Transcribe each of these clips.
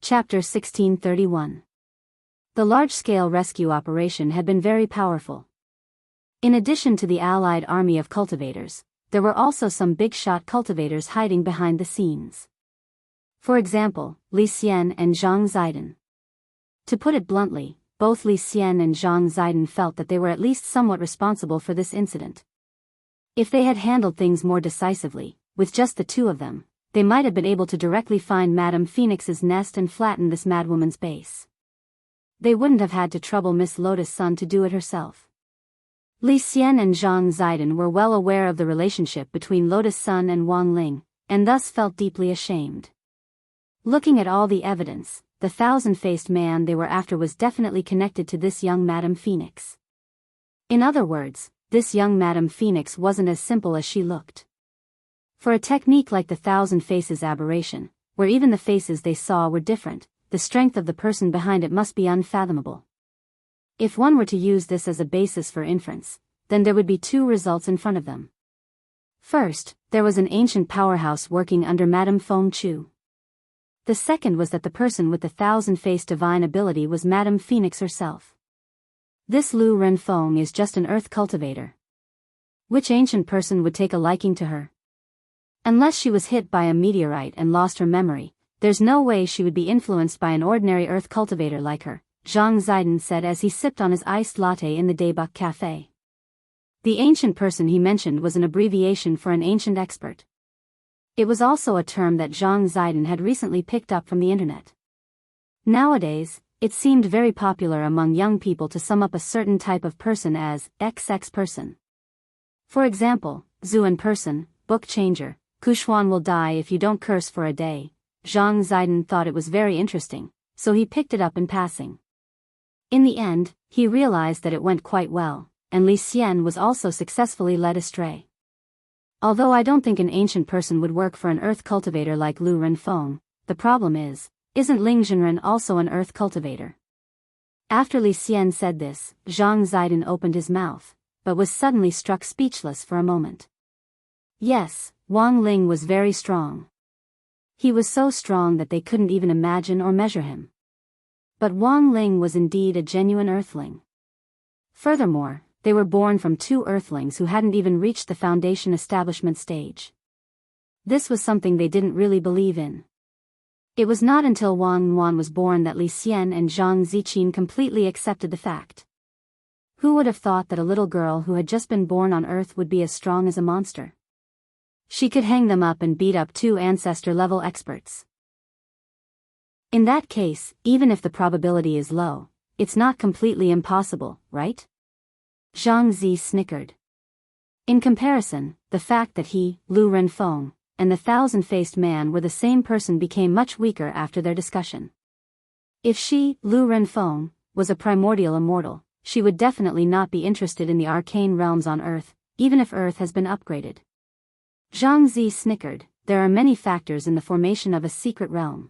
Chapter 1631. The large-scale rescue operation had been very powerful. In addition to the Allied army of cultivators, there were also some big-shot cultivators hiding behind the scenes. For example, Li Xian and Zhang Ziden. To put it bluntly, both Li Xian and Zhang Ziden felt that they were at least somewhat responsible for this incident. If they had handled things more decisively, with just the two of them, they might have been able to directly find Madame Phoenix's nest and flatten this madwoman's base. They wouldn't have had to trouble Miss Lotus Sun to do it herself. Li Xian and Zhang Ziden were well aware of the relationship between Lotus Sun and Wang Ling, and thus felt deeply ashamed. Looking at all the evidence, the thousand-faced man they were after was definitely connected to this young Madame Phoenix. In other words, this young Madame Phoenix wasn't as simple as she looked. For a technique like the Thousand Faces aberration, where even the faces they saw were different, the strength of the person behind it must be unfathomable. If one were to use this as a basis for inference, then there would be two results in front of them. First, there was an ancient powerhouse working under Madame Feng Chu. The second was that the person with the thousand-faced divine ability was Madame Phoenix herself. This Lu Renfeng is just an earth cultivator. Which ancient person would take a liking to her? Unless she was hit by a meteorite and lost her memory, there's no way she would be influenced by an ordinary earth cultivator like her, Zhang Ziden said as he sipped on his iced latte in the Daebak Cafe. The ancient person he mentioned was an abbreviation for an ancient expert. It was also a term that Zhang Ziden had recently picked up from the internet. Nowadays, it seemed very popular among young people to sum up a certain type of person as XX person. For example, Zuan person, book changer, Kushuan will die if you don't curse for a day. Zhang Ziden thought it was very interesting, so he picked it up in passing. In the end, he realized that it went quite well, and Li Xian was also successfully led astray. Although I don't think an ancient person would work for an earth cultivator like Lu Renfeng, the problem is, isn't Ling Zhenren also an earth cultivator? After Li Xian said this, Zhang Ziden opened his mouth, but was suddenly struck speechless for a moment. Yes, Wang Ling was very strong. He was so strong that they couldn't even imagine or measure him. But Wang Ling was indeed a genuine earthling. Furthermore, they were born from two earthlings who hadn't even reached the foundation establishment stage. This was something they didn't really believe in. It was not until Wang Yuan was born that Li Xian and Zhang Ziqin completely accepted the fact. Who would have thought that a little girl who had just been born on Earth would be as strong as a monster? She could hang them up and beat up two ancestor-level experts. In that case, even if the probability is low, it's not completely impossible, right? Zhang Zi snickered. In comparison, the fact that he, Lu Renfeng, and the thousand-faced man were the same person became much weaker after their discussion. If she, Lu Renfeng, was a primordial immortal, she would definitely not be interested in the arcane realms on Earth, even if Earth has been upgraded. Zhang Zi snickered. There are many factors in the formation of a secret realm.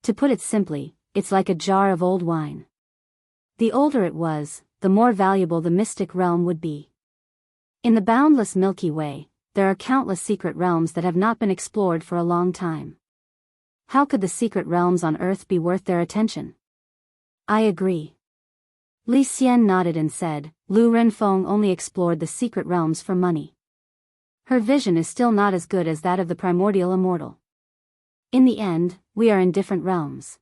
To put it simply, it's like a jar of old wine. The older it was, the more valuable the mystic realm would be. In the boundless Milky Way, there are countless secret realms that have not been explored for a long time. How could the secret realms on Earth be worth their attention? I agree. Li Xian nodded and said, Lu Renfeng only explored the secret realms for money. Her vision is still not as good as that of the primordial immortal. In the end, we are in different realms.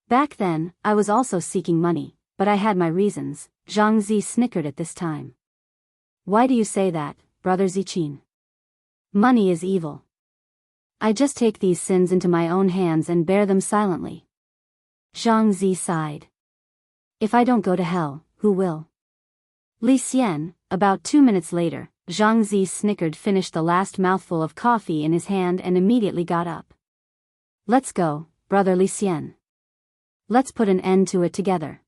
Back then, I was also seeking money, but I had my reasons. Zhang Zi snickered at this time. Why do you say that, brother Ziqin? Money is evil. I just take these sins into my own hands and bear them silently. Zhang Zi sighed. If I don't go to hell, who will? Li Xian, about 2 minutes later, Zhang Zi snickered, finished the last mouthful of coffee in his hand and immediately got up. Let's go, brother Li Xian. Let's put an end to it together.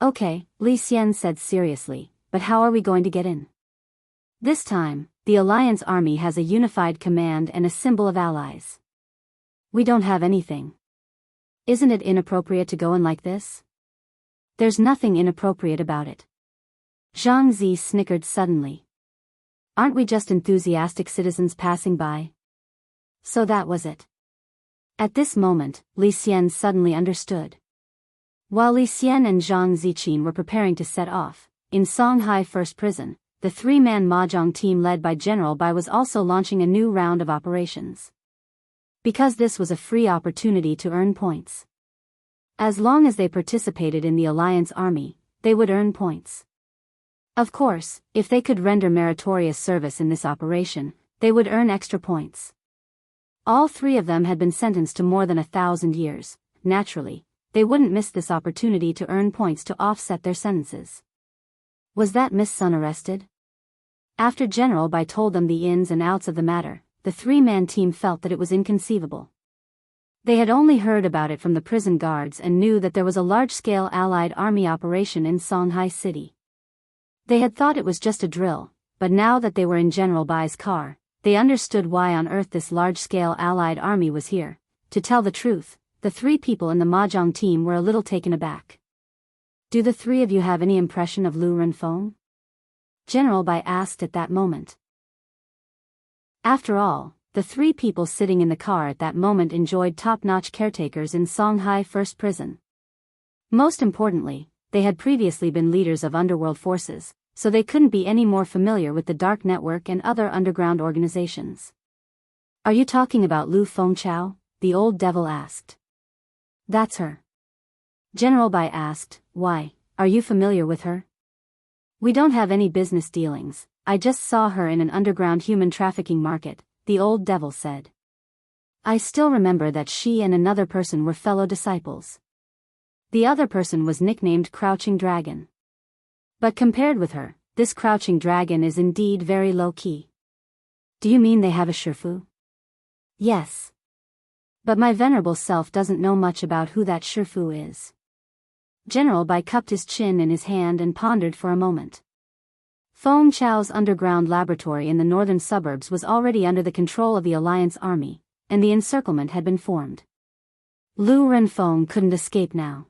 Okay, Li Xian said seriously, but how are we going to get in? This time, the Alliance army has a unified command and a symbol of allies. We don't have anything. Isn't it inappropriate to go in like this? There's nothing inappropriate about it. Zhang Zi snickered suddenly. Aren't we just enthusiastic citizens passing by? So that was it. At this moment, Li Xian suddenly understood. While Li Xian and Zhang Ziqin were preparing to set off, in Songhai First Prison, the three-man mahjong team led by General Bai was also launching a new round of operations. Because this was a free opportunity to earn points. As long as they participated in the Alliance Army, they would earn points. Of course, if they could render meritorious service in this operation, they would earn extra points. All three of them had been sentenced to more than 1,000 years. Naturally, they wouldn't miss this opportunity to earn points to offset their sentences. Was that Miss Sun arrested? After General Bai told them the ins and outs of the matter, the three-man team felt that it was inconceivable. They had only heard about it from the prison guards and knew that there was a large-scale Allied army operation in Songhai City. They had thought it was just a drill, but now that they were in General Bai's car, they understood why on earth this large-scale Allied army was here. To tell the truth, the three people in the mahjong team were a little taken aback. Do the three of you have any impression of Lu Renfeng? General Bai asked at that moment. After all, the three people sitting in the car at that moment enjoyed top-notch caretakers in Songhai First Prison. Most importantly, they had previously been leaders of underworld forces, so they couldn't be any more familiar with the Dark Network and other underground organizations. Are you talking about Lu Fengchao? The old devil asked. That's her. General Bai asked, why, are you familiar with her? We don't have any business dealings, I just saw her in an underground human trafficking market, the old devil said. I still remember that she and another person were fellow disciples. The other person was nicknamed Crouching Dragon. But compared with her, this Crouching Dragon is indeed very low-key. Do you mean they have a Shifu? Yes. But my venerable self doesn't know much about who that Shifu is. General Bai cupped his chin in his hand and pondered for a moment. Feng Chao's underground laboratory in the northern suburbs was already under the control of the Alliance Army, and the encirclement had been formed. Lu Renfeng couldn't escape now.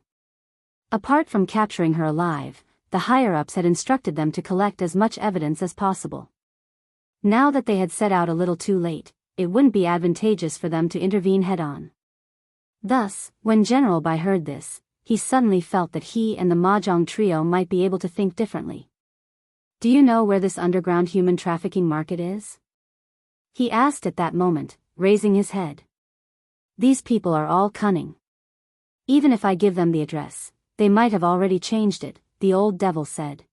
Apart from capturing her alive, the higher-ups had instructed them to collect as much evidence as possible. Now that they had set out a little too late, it wouldn't be advantageous for them to intervene head-on. Thus, when General Bai heard this, he suddenly felt that he and the mahjong trio might be able to think differently. Do you know where this underground human trafficking market is? He asked at that moment, raising his head. These people are all cunning. Even if I give them the address, they might have already changed it, the old devil said.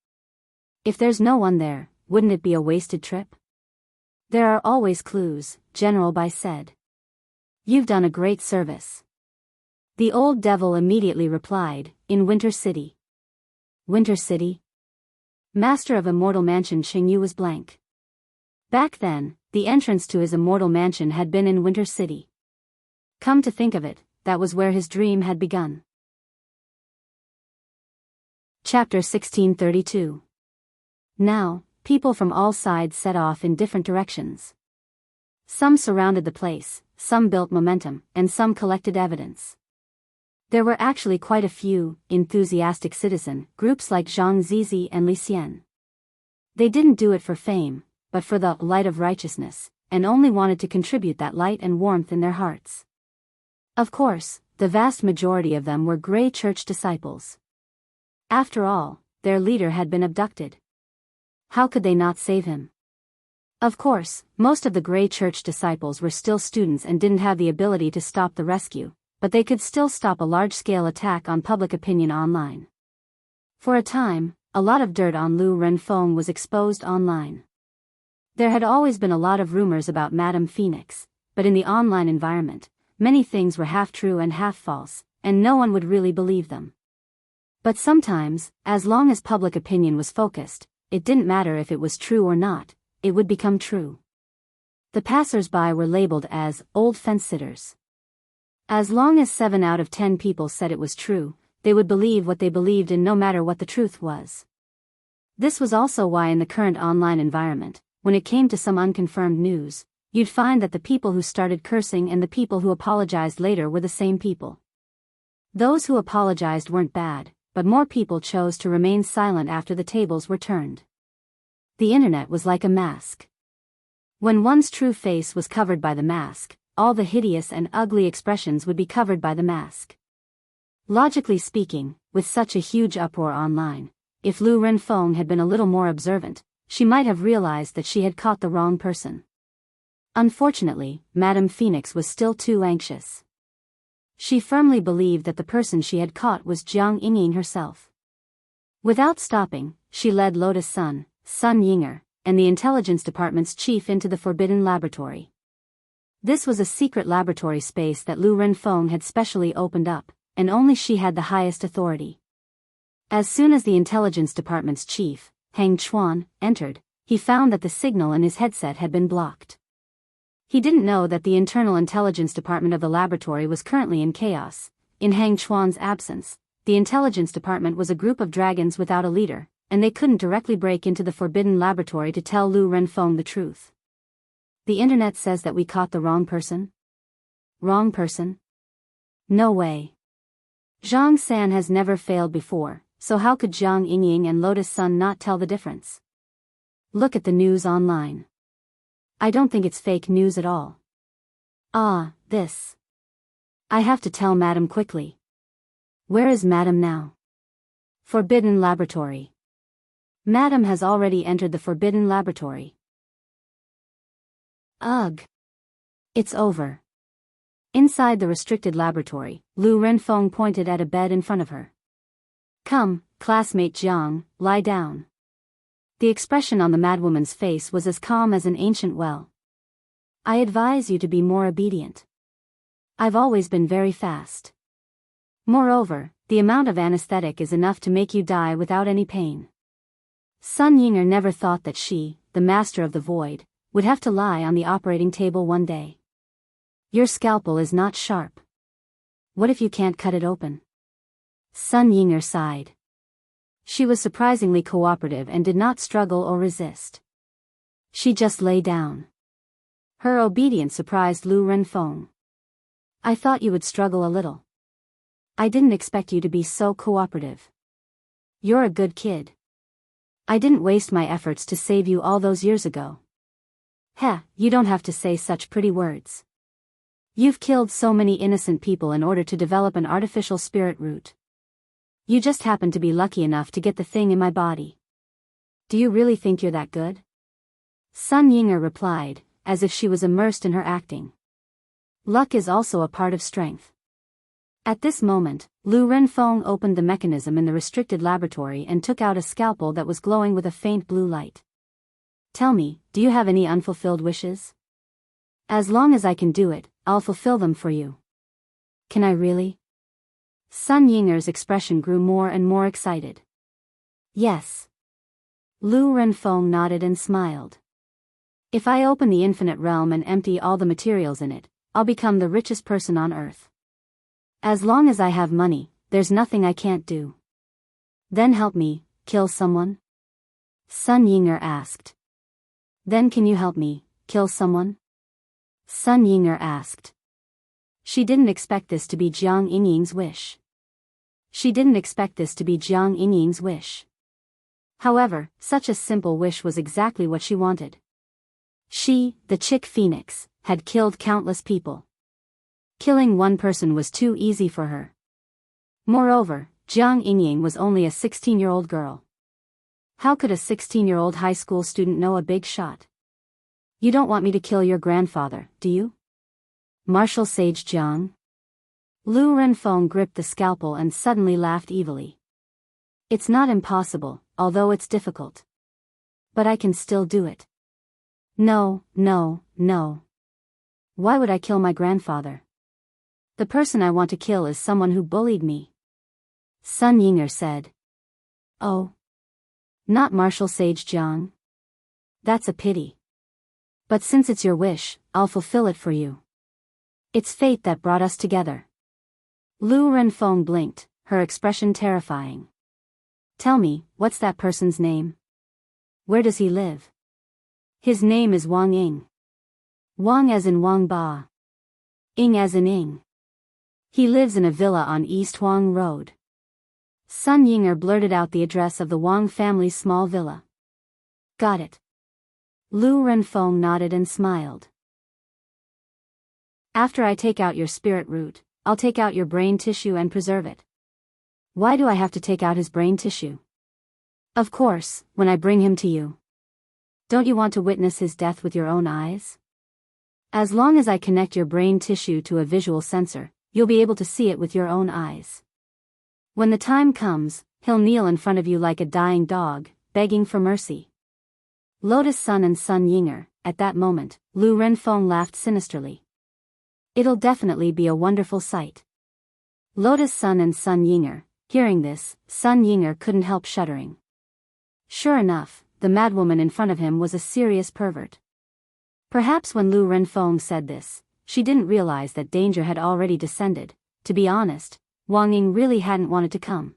If there's no one there, wouldn't it be a wasted trip? There are always clues, General Bai said. You've done a great service. The old devil immediately replied, in Winter City. Winter City? Master of Immortal Mansion Xingyu was blank. Back then, the entrance to his immortal mansion had been in Winter City. Come to think of it, that was where his dream had begun. Chapter 1632. Now, people from all sides set off in different directions. Some surrounded the place, some built momentum, and some collected evidence. There were actually quite a few enthusiastic citizen groups like Zhang Zizi and Li Xian. They didn't do it for fame, but for the light of righteousness, and only wanted to contribute that light and warmth in their hearts. Of course, the vast majority of them were Grey Church disciples. After all, their leader had been abducted. How could they not save him? Of course, most of the Grey Church disciples were still students and didn't have the ability to stop the rescue, but they could still stop a large-scale attack on public opinion online. For a time, a lot of dirt on Lu Renfeng was exposed online. There had always been a lot of rumors about Madame Phoenix, but in the online environment, many things were half true and half false, and no one would really believe them. But sometimes, as long as public opinion was focused, it didn't matter if it was true or not, it would become true. The passers-by were labeled as old fence-sitters. As long as 7 out of 10 people said it was true, they would believe what they believed in no matter what the truth was. This was also why in the current online environment, when it came to some unconfirmed news, you'd find that the people who started cursing and the people who apologized later were the same people. Those who apologized weren't bad, but more people chose to remain silent after the tables were turned. The internet was like a mask. When one's true face was covered by the mask, all the hideous and ugly expressions would be covered by the mask. Logically speaking, with such a huge uproar online, if Lu Renfeng had been a little more observant, she might have realized that she had caught the wrong person. Unfortunately, Madame Phoenix was still too anxious. She firmly believed that the person she had caught was Jiang Yingying herself. Without stopping, she led Lotus Sun Yinger, and the intelligence department's chief into the forbidden laboratory. This was a secret laboratory space that Lu Renfeng had specially opened up, and only she had the highest authority. As soon as the intelligence department's chief, Hang Chuan, entered, he found that the signal in his headset had been blocked. He didn't know that the internal intelligence department of the laboratory was currently in chaos. In Hang Chuan's absence, the intelligence department was a group of dragons without a leader, and they couldn't directly break into the forbidden laboratory to tell Lu Renfeng the truth. The internet says that we caught the wrong person? Wrong person? No way. Zhang San has never failed before, so how could Jiang Yingying and Lotus Sun not tell the difference? Look at the news online. I don't think it's fake news at all. This. I have to tell Madam quickly. Where is Madam now? Forbidden Laboratory. Madam has already entered the Forbidden Laboratory. Ugh. It's over. Inside the restricted laboratory, Lu Renfeng pointed at a bed in front of her. Come, classmate Jiang, lie down. The expression on the madwoman's face was as calm as an ancient well. I advise you to be more obedient. I've always been very fast. Moreover, the amount of anesthetic is enough to make you die without any pain. Sun Yinger never thought that she, the master of the void, would have to lie on the operating table one day. Your scalpel is not sharp. What if you can't cut it open? Sun Yinger sighed. She was surprisingly cooperative and did not struggle or resist. She just lay down. Her obedience surprised Lu Renfeng. I thought you would struggle a little. I didn't expect you to be so cooperative. You're a good kid. I didn't waste my efforts to save you all those years ago. Heh, you don't have to say such pretty words. You've killed so many innocent people in order to develop an artificial spirit root. You just happened to be lucky enough to get the thing in my body. Do you really think you're that good? Sun Yinger replied, as if she was immersed in her acting. Luck is also a part of strength. At this moment, Lu Renfeng opened the mechanism in the restricted laboratory and took out a scalpel that was glowing with a faint blue light. Tell me, do you have any unfulfilled wishes? As long as I can do it, I'll fulfill them for you. Can I really? Sun Yinger's expression grew more and more excited. Yes. Lu Renfeng nodded and smiled. If I open the infinite realm and empty all the materials in it, I'll become the richest person on earth. As long as I have money, there's nothing I can't do. Then help me, kill someone? Sun Yinger asked. Then can you help me, kill someone? Sun Yinger asked. She didn't expect this to be Jiang Yingying's wish. However, such a simple wish was exactly what she wanted. She, the chick phoenix, had killed countless people. Killing one person was too easy for her. Moreover, Jiang Yingying was only a 16-year-old girl. How could a 16-year-old high school student know a big shot? You don't want me to kill your grandfather, do you? Martial Sage Jiang? Lu Renfeng gripped the scalpel and suddenly laughed evilly. It's not impossible, although it's difficult. But I can still do it. No. Why would I kill my grandfather? The person I want to kill is someone who bullied me. Sun Yinger said. Oh. Not Martial Sage Jiang? That's a pity. But since it's your wish, I'll fulfill it for you. It's fate that brought us together. Lu Renfeng blinked, her expression terrifying. Tell me, what's that person's name? Where does he live? His name is Wang Ying. Wang as in Wang Ba. Ying as in Ying. He lives in a villa on East Huang Road. Sun Yinger blurted out the address of the Wang family's small villa. Got it. Lu Renfeng nodded and smiled. After I take out your spirit root, I'll take out your brain tissue and preserve it. Why do I have to take out his brain tissue? Of course, when I bring him to you. Don't you want to witness his death with your own eyes? As long as I connect your brain tissue to a visual sensor, you'll be able to see it with your own eyes. When the time comes, he'll kneel in front of you like a dying dog, begging for mercy. Lotus Sun and Sun Yinger. At that moment, Lu Renfeng laughed sinisterly. It'll definitely be a wonderful sight. Lotus Sun and Sun Yinger. Hearing this, Sun Yinger couldn't help shuddering. Sure enough, the madwoman in front of him was a serious pervert. Perhaps when Lu Renfeng said this, she didn't realize that danger had already descended. To be honest, Wang Ying really hadn't wanted to come.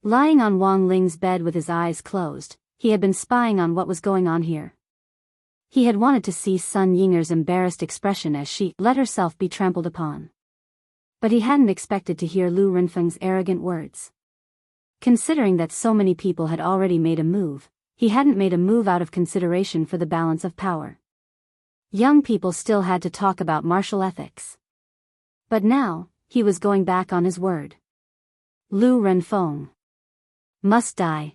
Lying on Wang Ling's bed with his eyes closed, he had been spying on what was going on here. He had wanted to see Sun Yinger's embarrassed expression as she let herself be trampled upon. But he hadn't expected to hear Lu Renfeng's arrogant words. Considering that so many people had already made a move, he hadn't made a move out of consideration for the balance of power. Young people still had to talk about martial ethics. But now, he was going back on his word. Lu Renfeng must die.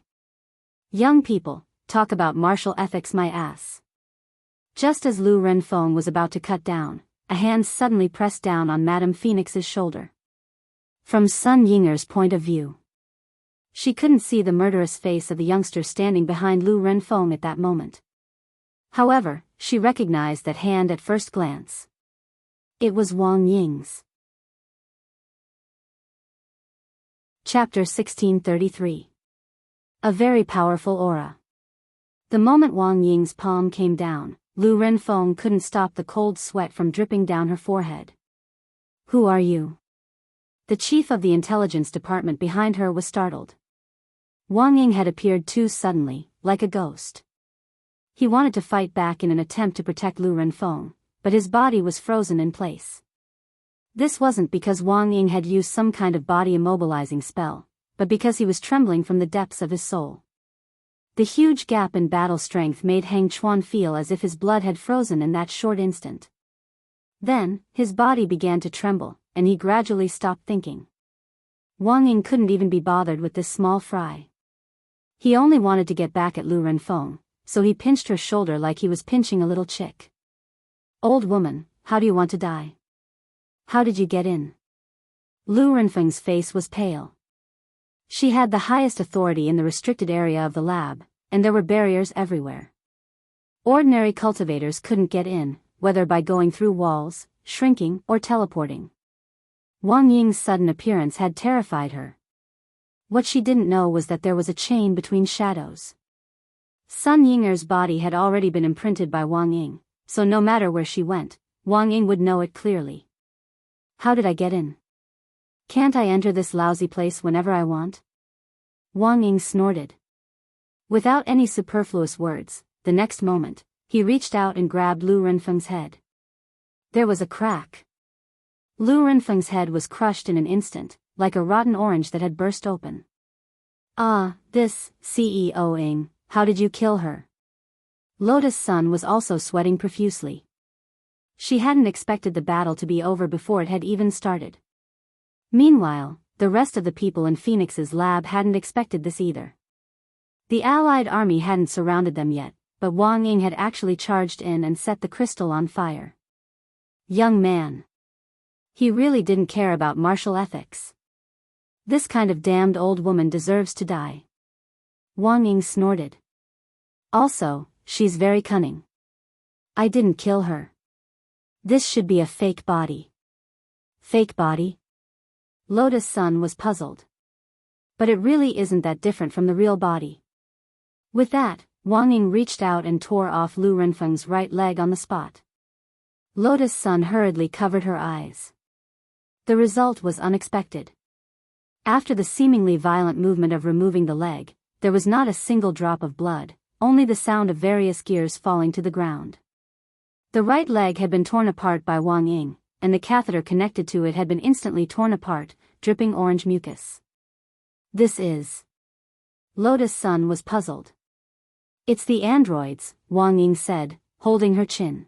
Young people, talk about martial ethics my ass. Just as Lu Renfeng was about to cut down, a hand suddenly pressed down on Madame Phoenix's shoulder. From Sun Yinger's point of view, she couldn't see the murderous face of the youngster standing behind Lu Renfeng at that moment. However, she recognized that hand at first glance. It was Wang Ying's. Chapter 1633. A very powerful aura. The moment Wang Ying's palm came down, Lu Renfeng couldn't stop the cold sweat from dripping down her forehead. Who are you? The chief of the intelligence department behind her was startled. Wang Ying had appeared too suddenly, like a ghost. He wanted to fight back in an attempt to protect Lu Renfeng, but his body was frozen in place. This wasn't because Wang Ying had used some kind of body immobilizing spell, but because he was trembling from the depths of his soul. The huge gap in battle strength made Heng Chuan feel as if his blood had frozen in that short instant. Then, his body began to tremble, and he gradually stopped thinking. Wang Ying couldn't even be bothered with this small fry. He only wanted to get back at Lu Renfeng, so he pinched her shoulder like he was pinching a little chick. Old woman, how do you want to die? How did you get in? Lu Renfeng's face was pale. She had the highest authority in the restricted area of the lab, and there were barriers everywhere. Ordinary cultivators couldn't get in, whether by going through walls, shrinking, or teleporting. Wang Ying's sudden appearance had terrified her. What she didn't know was that there was a chain between shadows. Sun Yinger's body had already been imprinted by Wang Ying, so no matter where she went, Wang Ying would know it clearly. How did I get in? Can't I enter this lousy place whenever I want? Wang Ying snorted. Without any superfluous words, the next moment, he reached out and grabbed Lu Renfeng's head. There was a crack. Lu Renfeng's head was crushed in an instant, like a rotten orange that had burst open. Ah, this, CEO-ing, how did you kill her? Lotus Sun was also sweating profusely. She hadn't expected the battle to be over before it had even started. Meanwhile, the rest of the people in Phoenix's lab hadn't expected this either. The Allied army hadn't surrounded them yet, but Wang Ying had actually charged in and set the crystal on fire. Young man. He really didn't care about martial ethics. This kind of damned old woman deserves to die. Wang Ying snorted. Also, she's very cunning. I didn't kill her. This should be a fake body. Fake body? Lotus Sun was puzzled. But it really isn't that different from the real body. With that, Wang Ying reached out and tore off Lu Renfeng's right leg on the spot. Lotus Sun hurriedly covered her eyes. The result was unexpected. After the seemingly violent movement of removing the leg, there was not a single drop of blood, only the sound of various gears falling to the ground. The right leg had been torn apart by Wang Ying, and the catheter connected to it had been instantly torn apart, dripping orange mucus. This is... Lotus Sun was puzzled. It's the androids, Wang Ying said, holding her chin.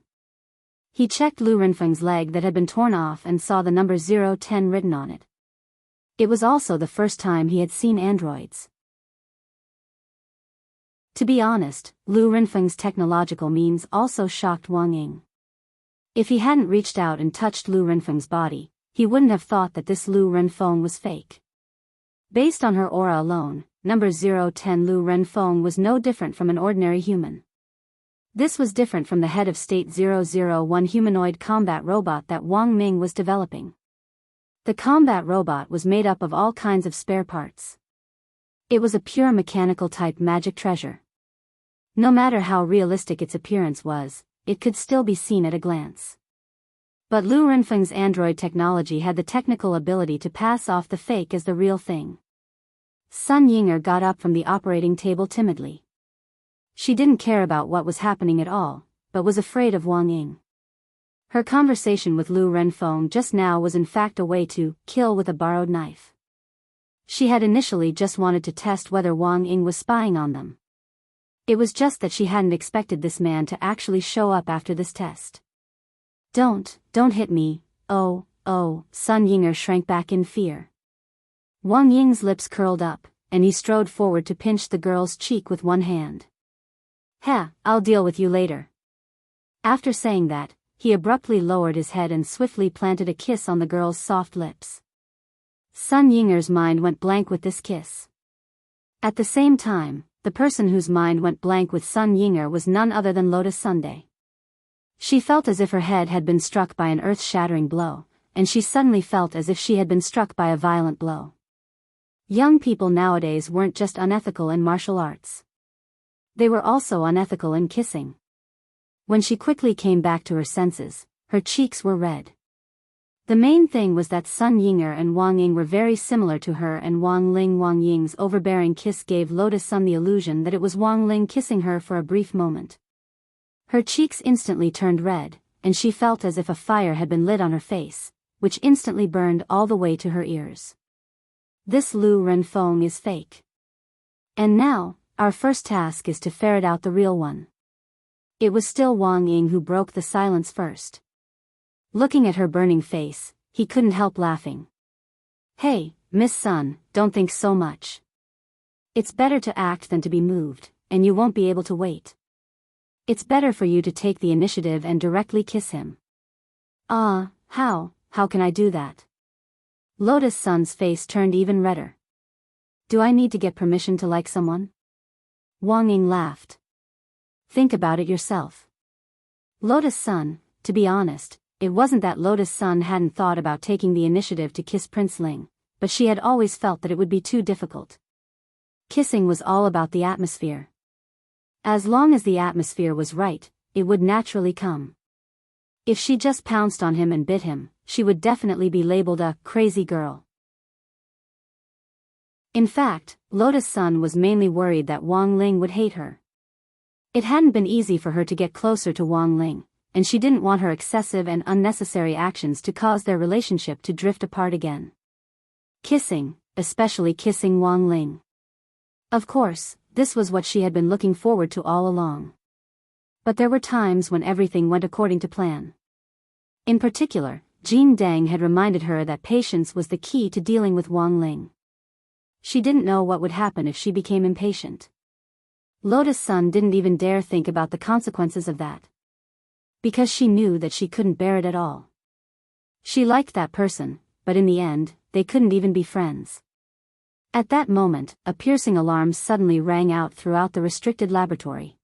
He checked Lu Renfeng's leg that had been torn off and saw the number 010 written on it. It was also the first time he had seen androids. To be honest, Lu Renfeng's technological means also shocked Wang Ying. If he hadn't reached out and touched Lu Renfeng's body, he wouldn't have thought that this Lu Renfeng was fake. Based on her aura alone, number 010 Lu Renfeng was no different from an ordinary human. This was different from the head of State 001 humanoid combat robot that Wang Ming was developing. The combat robot was made up of all kinds of spare parts. It was a pure mechanical-type magic treasure. No matter how realistic its appearance was, it could still be seen at a glance. But Lu Renfeng's android technology had the technical ability to pass off the fake as the real thing. Sun Yinger got up from the operating table timidly. She didn't care about what was happening at all, but was afraid of Wang Ying. Her conversation with Lu Renfeng just now was in fact a way to kill with a borrowed knife. She had initially just wanted to test whether Wang Ying was spying on them. It was just that she hadn't expected this man to actually show up after this test. Don't hit me, oh, Sun Yinger shrank back in fear. Wang Ying's lips curled up, and he strode forward to pinch the girl's cheek with one hand. I'll deal with you later. After saying that, he abruptly lowered his head and swiftly planted a kiss on the girl's soft lips. Sun Yinger's mind went blank with this kiss. At the same time, the person whose mind went blank with Sun Yinger was none other than Lotus Sunday. She felt as if her head had been struck by an earth-shattering blow, and she suddenly felt as if she had been struck by a violent blow. Young people nowadays weren't just unethical in martial arts. They were also unethical in kissing. When she quickly came back to her senses, her cheeks were red. The main thing was that Sun Yinger and Wang Ying were very similar to her, and Wang Ying's overbearing kiss gave Lotus Sun the illusion that it was Wang Ling kissing her for a brief moment. Her cheeks instantly turned red, and she felt as if a fire had been lit on her face, which instantly burned all the way to her ears. This Lu Renfeng is fake. And now, our first task is to ferret out the real one. It was still Wang Ying who broke the silence first. Looking at her burning face, he couldn't help laughing. Hey, Miss Sun, don't think so much. It's better to act than to be moved, and you won't be able to wait. It's better for you to take the initiative and directly kiss him. How can I do that? Lotus Sun's face turned even redder. Do I need to get permission to like someone? Wang Ying laughed. Think about it yourself. Lotus Sun, to be honest, it wasn't that Lotus Sun hadn't thought about taking the initiative to kiss Prince Ling, but she had always felt that it would be too difficult. Kissing was all about the atmosphere. As long as the atmosphere was right, it would naturally come. If she just pounced on him and bit him, she would definitely be labeled a crazy girl. In fact, Lotus Sun was mainly worried that Wang Ling would hate her. It hadn't been easy for her to get closer to Wang Ling, and she didn't want her excessive and unnecessary actions to cause their relationship to drift apart again. Kissing, especially kissing Wang Ling. Of course, this was what she had been looking forward to all along. But there were times when everything went according to plan. In particular, Jean Deng had reminded her that patience was the key to dealing with Wang Ling. She didn't know what would happen if she became impatient. Lotus Sun didn't even dare think about the consequences of that. Because she knew that she couldn't bear it at all. She liked that person, but in the end, they couldn't even be friends. At that moment, a piercing alarm suddenly rang out throughout the restricted laboratory.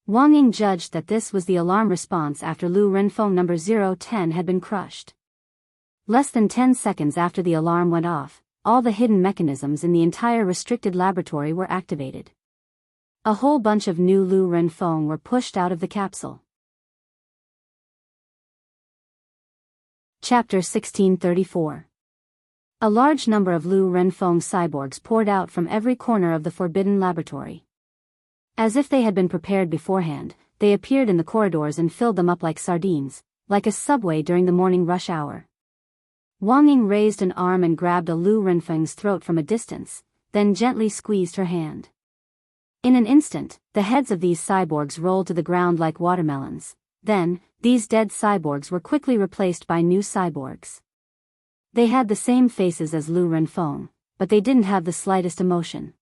Wang Ying judged that this was the alarm response after Lu Renfeng number 010 had been crushed. Less than 10 seconds after the alarm went off, all the hidden mechanisms in the entire restricted laboratory were activated. A whole bunch of new Lu Renfeng were pushed out of the capsule. Chapter 1634. A large number of Lu Renfeng cyborgs poured out from every corner of the forbidden laboratory. As if they had been prepared beforehand, they appeared in the corridors and filled them up like sardines, like a subway during the morning rush hour. Wang Ying raised an arm and grabbed a Lu Renfeng's throat from a distance, then gently squeezed her hand. In an instant, the heads of these cyborgs rolled to the ground like watermelons, Then, these dead cyborgs were quickly replaced by new cyborgs. They had the same faces as Lu Renfeng, but they didn't have the slightest emotion.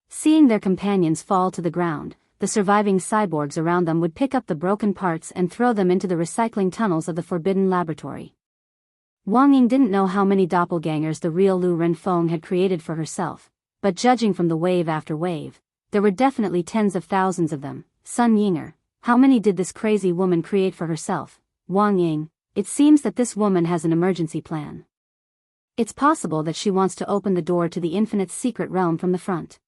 Seeing their companions fall to the ground, the surviving cyborgs around them would pick up the broken parts and throw them into the recycling tunnels of the forbidden laboratory. Wang Ying didn't know how many doppelgangers the real Lu Renfeng had created for herself, but judging from the wave after wave, there were definitely tens of thousands of them. Sun Yinger, how many did this crazy woman create for herself? Wang Ying, it seems that this woman has an emergency plan. It's possible that she wants to open the door to the infinite's secret realm from the front.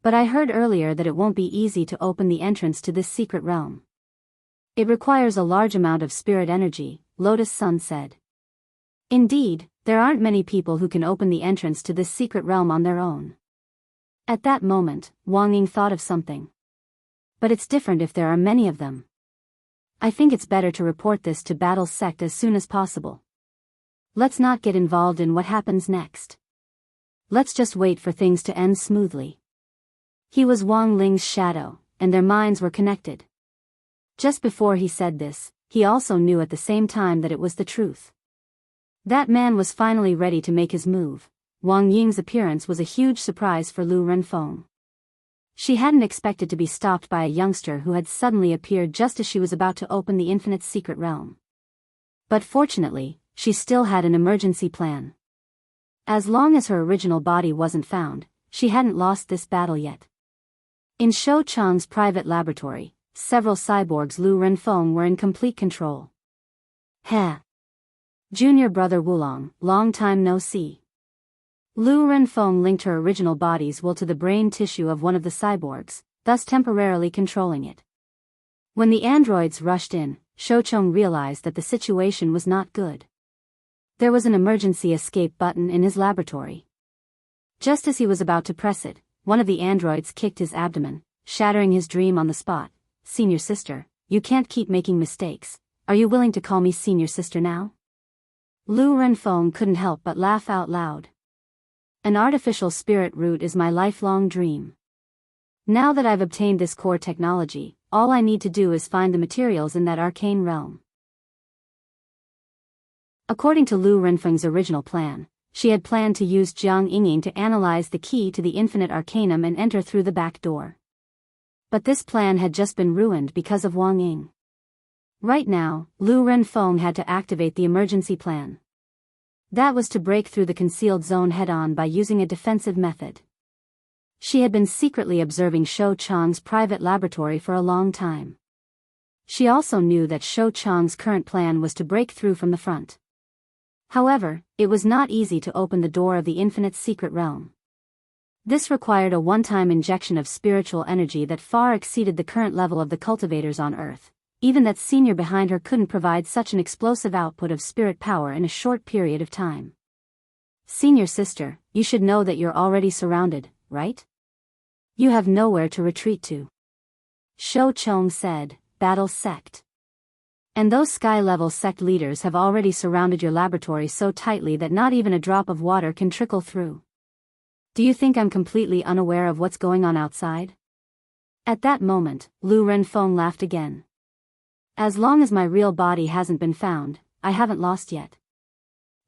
But I heard earlier that it won't be easy to open the entrance to this secret realm. It requires a large amount of spirit energy, Lotus Sun said. Indeed, there aren't many people who can open the entrance to this secret realm on their own. At that moment, Wang Ying thought of something. But it's different if there are many of them. I think it's better to report this to Battle's sect as soon as possible. Let's not get involved in what happens next. Let's just wait for things to end smoothly. He was Wang Ling's shadow, and their minds were connected. Just before he said this, he also knew at the same time that it was the truth. That man was finally ready to make his move. Wang Ying's appearance was a huge surprise for Lu Renfeng. She hadn't expected to be stopped by a youngster who had suddenly appeared just as she was about to open the infinite's secret realm. But fortunately, she still had an emergency plan. As long as her original body wasn't found, she hadn't lost this battle yet. In Shou Chang's private laboratory, several cyborgs Lu Renfeng were in complete control. He. Junior brother Wulong, long time no see. Lu Renfeng linked her original body's will to the brain tissue of one of the cyborgs, thus temporarily controlling it. When the androids rushed in, Shou Chang realized that the situation was not good. There was an emergency escape button in his laboratory. Just as he was about to press it, one of the androids kicked his abdomen, shattering his dream on the spot. Senior sister, you can't keep making mistakes. Are you willing to call me senior sister now? Lu Renfeng couldn't help but laugh out loud. An artificial spirit root is my lifelong dream. Now that I've obtained this core technology, all I need to do is find the materials in that arcane realm. According to Lu Renfeng's original plan, she had planned to use Jiang Yingying to analyze the key to the infinite arcanum and enter through the back door. But this plan had just been ruined because of Wang Ying. Right now, Lu Renfeng had to activate the emergency plan. That was to break through the concealed zone head-on by using a defensive method. She had been secretly observing Shou Chang's private laboratory for a long time. She also knew that Shou Chang's current plan was to break through from the front. However, it was not easy to open the door of the infinite's secret realm. This required a one-time injection of spiritual energy that far exceeded the current level of the cultivators on Earth. Even that senior behind her couldn't provide such an explosive output of spirit power in a short period of time. Senior sister, you should know that you're already surrounded, right? You have nowhere to retreat to. Shou Chang said, Battle sect. And those sky-level sect leaders have already surrounded your laboratory so tightly that not even a drop of water can trickle through. Do you think I'm completely unaware of what's going on outside? At that moment, Lu Renfeng laughed again. As long as my real body hasn't been found, I haven't lost yet.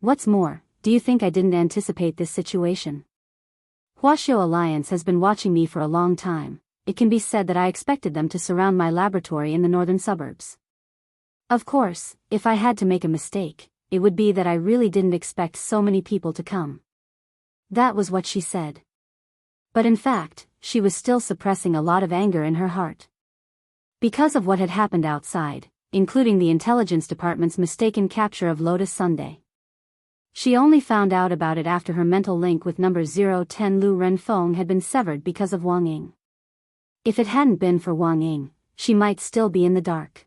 What's more, do you think I didn't anticipate this situation? Huaxiu Alliance has been watching me for a long time. It can be said that I expected them to surround my laboratory in the northern suburbs. Of course, if I had to make a mistake, it would be that I really didn't expect so many people to come. That was what she said. But in fact, she was still suppressing a lot of anger in her heart. Because of what had happened outside, including the intelligence department's mistaken capture of Lotus Sunday. She only found out about it after her mental link with number 010 Lu Renfeng had been severed because of Wang Ying. If it hadn't been for Wang Ying, she might still be in the dark.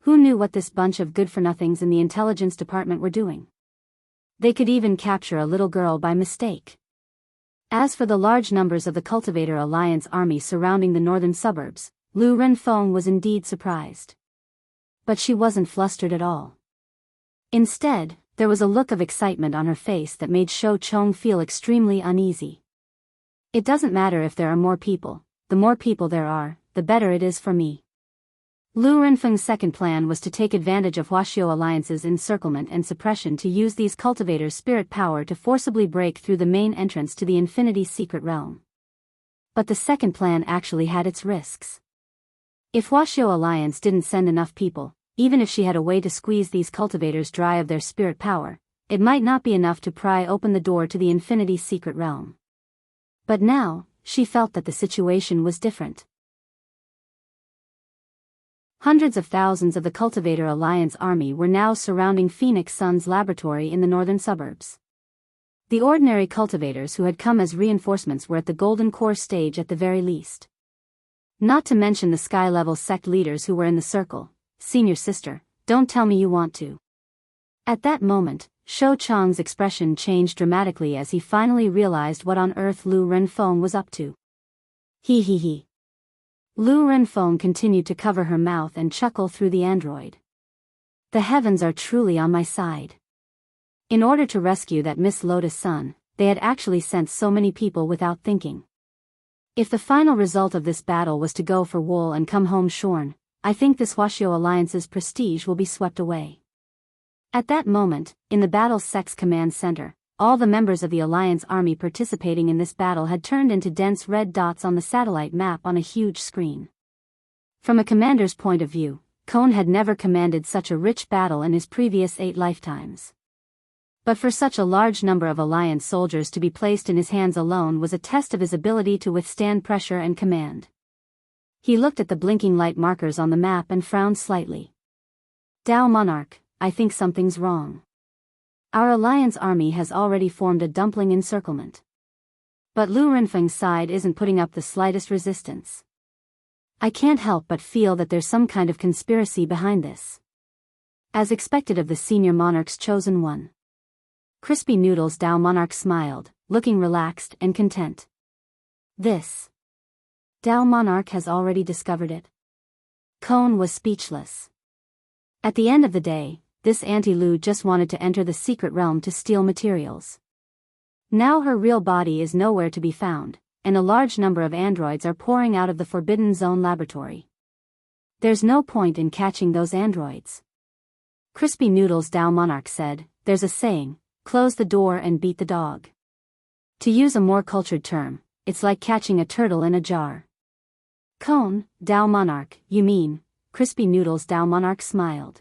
Who knew what this bunch of good-for-nothings in the intelligence department were doing? They could even capture a little girl by mistake. As for the large numbers of the Cultivator Alliance army surrounding the northern suburbs, Lu Renfeng was indeed surprised. But she wasn't flustered at all. Instead, there was a look of excitement on her face that made Shou Chang feel extremely uneasy. It doesn't matter if there are more people, the more people there are, the better it is for me. Lu Renfeng's second plan was to take advantage of Huaxiao Alliance's encirclement and suppression to use these cultivators' spirit power to forcibly break through the main entrance to the Infinity's secret realm. But the second plan actually had its risks. If Huaxiao Alliance didn't send enough people, even if she had a way to squeeze these cultivators dry of their spirit power, it might not be enough to pry open the door to the Infinity's secret realm. But now, she felt that the situation was different. Hundreds of thousands of the Cultivator Alliance army were now surrounding Phoenix Sun's laboratory in the northern suburbs. The ordinary cultivators who had come as reinforcements were at the Golden Core stage at the very least. Not to mention the sky-level sect leaders who were in the circle. Senior sister, don't tell me you want to. At that moment, Shou Chang's expression changed dramatically as he finally realized what on earth Lu Renfeng was up to. He. Lu Renfeng continued to cover her mouth and chuckle through the android. The heavens are truly on my side. In order to rescue that Miss Lotus Sun, they had actually sent so many people without thinking. If the final result of this battle was to go for wool and come home shorn, I think this Huaxiao Alliance's prestige will be swept away. At that moment, in the battle's Sex Command Center, all the members of the Alliance army participating in this battle had turned into dense red dots on the satellite map on a huge screen. From a commander's point of view, Cone had never commanded such a rich battle in his previous 8 lifetimes. But for such a large number of Alliance soldiers to be placed in his hands alone was a test of his ability to withstand pressure and command. He looked at the blinking light markers on the map and frowned slightly. Dao Monarch, I think something's wrong. Our Alliance army has already formed a dumpling encirclement. But Lu Renfeng's side isn't putting up the slightest resistance. I can't help but feel that there's some kind of conspiracy behind this. As expected of the senior monarch's chosen one. Crispy Noodles Dao Monarch smiled, looking relaxed and content. This. Dao Monarch has already discovered it. Cone was speechless. At the end of the day, this Anti-Lu just wanted to enter the secret realm to steal materials. Now her real body is nowhere to be found, and a large number of androids are pouring out of the Forbidden Zone laboratory. There's no point in catching those androids. Crispy Noodles Dao Monarch said, there's a saying, close the door and beat the dog. To use a more cultured term, it's like catching a turtle in a jar. Cone, Dao Monarch, you mean? Crispy Noodles Dao Monarch smiled.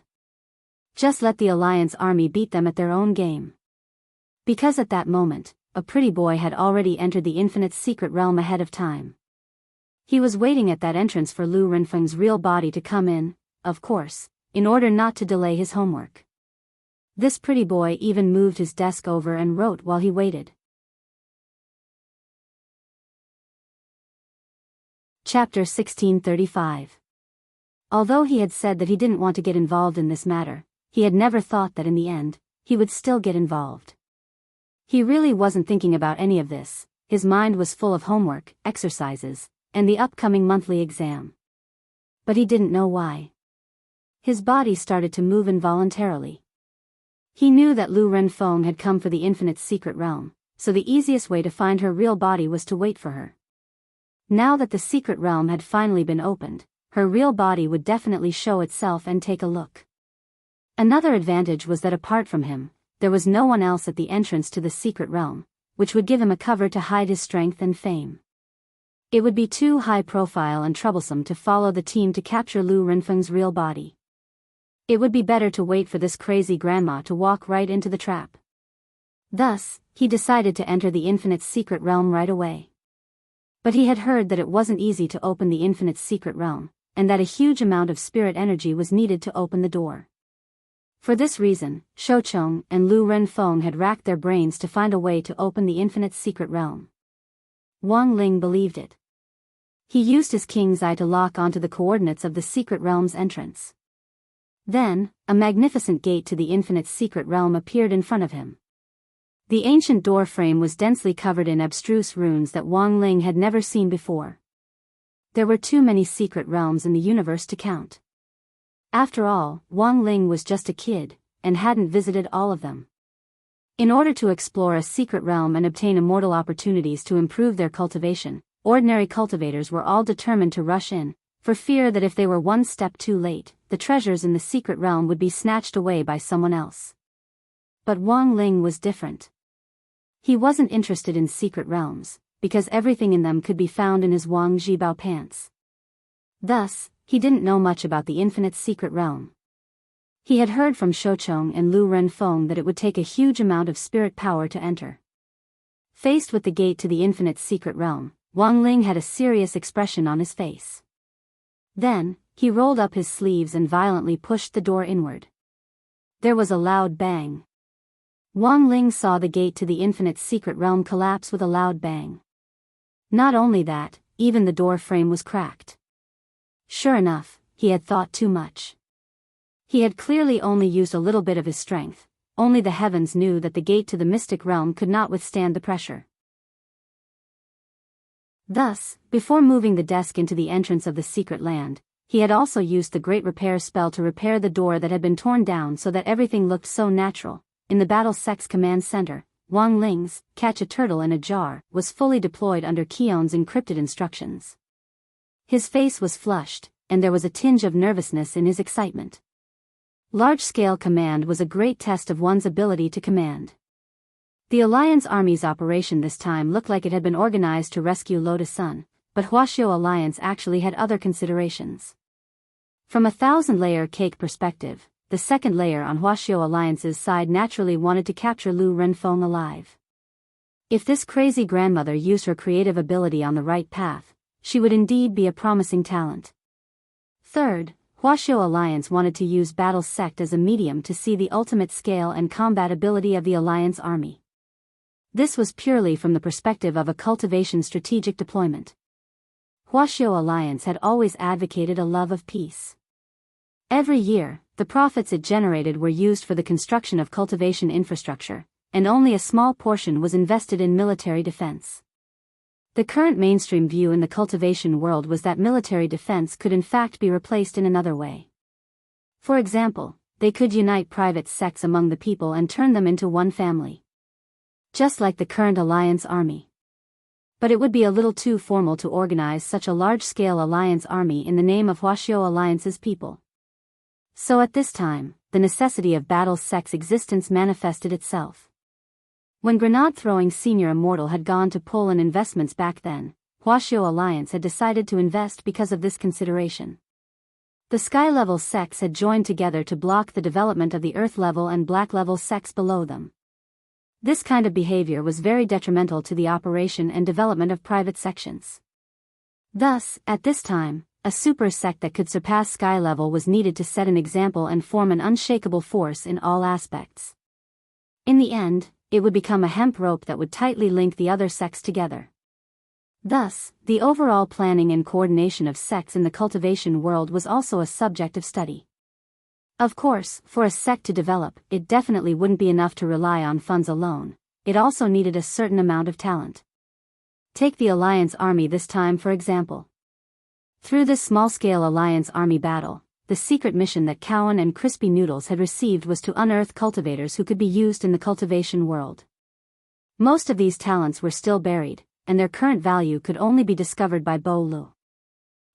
Just let the Alliance army beat them at their own game. Because at that moment, a pretty boy had already entered the Infinite's secret realm ahead of time. He was waiting at that entrance for Lu Renfeng's real body to come in, of course, in order not to delay his homework. This pretty boy even moved his desk over and wrote while he waited. Chapter 1635. Although he had said that he didn't want to get involved in this matter, he had never thought that in the end, he would still get involved. He really wasn't thinking about any of this, his mind was full of homework, exercises, and the upcoming monthly exam. But he didn't know why. His body started to move involuntarily. He knew that Lu Renfeng had come for the Infinite's secret realm, so the easiest way to find her real body was to wait for her. Now that the secret realm had finally been opened, her real body would definitely show itself and take a look. Another advantage was that apart from him, there was no one else at the entrance to the secret realm, which would give him a cover to hide his strength and fame. It would be too high profile and troublesome to follow the team to capture Lu Renfeng's real body. It would be better to wait for this crazy grandma to walk right into the trap. Thus, he decided to enter the Infinite's secret realm right away. But he had heard that it wasn't easy to open the Infinite's secret realm, and that a huge amount of spirit energy was needed to open the door. For this reason, Shoucheng and Lu Renfeng had racked their brains to find a way to open the Infinite's secret realm. Wang Ling believed it. He used his king's eye to lock onto the coordinates of the secret realm's entrance. Then, a magnificent gate to the Infinite's secret realm appeared in front of him. The ancient door frame was densely covered in abstruse runes that Wang Ling had never seen before. There were too many secret realms in the universe to count. After all, Wang Ling was just a kid, and hadn't visited all of them. In order to explore a secret realm and obtain immortal opportunities to improve their cultivation, ordinary cultivators were all determined to rush in, for fear that if they were one step too late, the treasures in the secret realm would be snatched away by someone else. But Wang Ling was different. He wasn't interested in secret realms, because everything in them could be found in his Wang Zhibao pants. Thus, he didn't know much about the infinite secret realm. He had heard from Shouchong and Lu Renfeng that it would take a huge amount of spirit power to enter. Faced with the gate to the infinite secret realm, Wang Ling had a serious expression on his face. Then, he rolled up his sleeves and violently pushed the door inward. There was a loud bang. Wang Ling saw the gate to the infinite secret realm collapse with a loud bang. Not only that, even the door frame was cracked. Sure enough, he had thought too much. He had clearly only used a little bit of his strength. Only the heavens knew that the gate to the mystic realm could not withstand the pressure. Thus, before moving the desk into the entrance of the secret land, he had also used the great repair spell to repair the door that had been torn down so that everything looked so natural. In the Battle Sex Command Center, Wang Ling's "catch a turtle in a jar" was fully deployed under Keon's encrypted instructions. His face was flushed, and there was a tinge of nervousness in his excitement. Large-scale command was a great test of one's ability to command. The Alliance Army's operation this time looked like it had been organized to rescue Lotus Sun, but Huaxiao Alliance actually had other considerations. From a 1,000-layer cake perspective, the second layer on Huaxiao Alliance's side naturally wanted to capture Lu Renfeng alive. If this crazy grandmother used her creative ability on the right path, she would indeed be a promising talent. Third, Huaxiao Alliance wanted to use Battle Sect as a medium to see the ultimate scale and combat ability of the Alliance Army. This was purely from the perspective of a cultivation strategic deployment. Huaxiao Alliance had always advocated a love of peace. Every year, the profits it generated were used for the construction of cultivation infrastructure, and only a small portion was invested in military defense. The current mainstream view in the cultivation world was that military defense could in fact be replaced in another way. For example, they could unite private sects among the people and turn them into one family. Just like the current Alliance Army. But it would be a little too formal to organize such a large-scale Alliance Army in the name of Huaxiao Alliance's people. So at this time, the necessity of Battle Sect's existence manifested itself. When grenade-throwing Senior Immortal had gone to pull in investments back then, Huaxiao Alliance had decided to invest because of this consideration. The sky-level sects had joined together to block the development of the earth-level and black-level sects below them. This kind of behavior was very detrimental to the operation and development of private sections. Thus, at this time, a super sect that could surpass sky level was needed to set an example and form an unshakable force in all aspects. In the end, it would become a hemp rope that would tightly link the other sects together. Thus, the overall planning and coordination of sects in the cultivation world was also a subject of study. Of course, for a sect to develop, it definitely wouldn't be enough to rely on funds alone. It also needed a certain amount of talent. Take the Alliance Army this time for example. Through this small-scale Alliance Army battle, the secret mission that Cowan and Crispy Noodles had received was to unearth cultivators who could be used in the cultivation world. Most of these talents were still buried, and their current value could only be discovered by Bo Lu.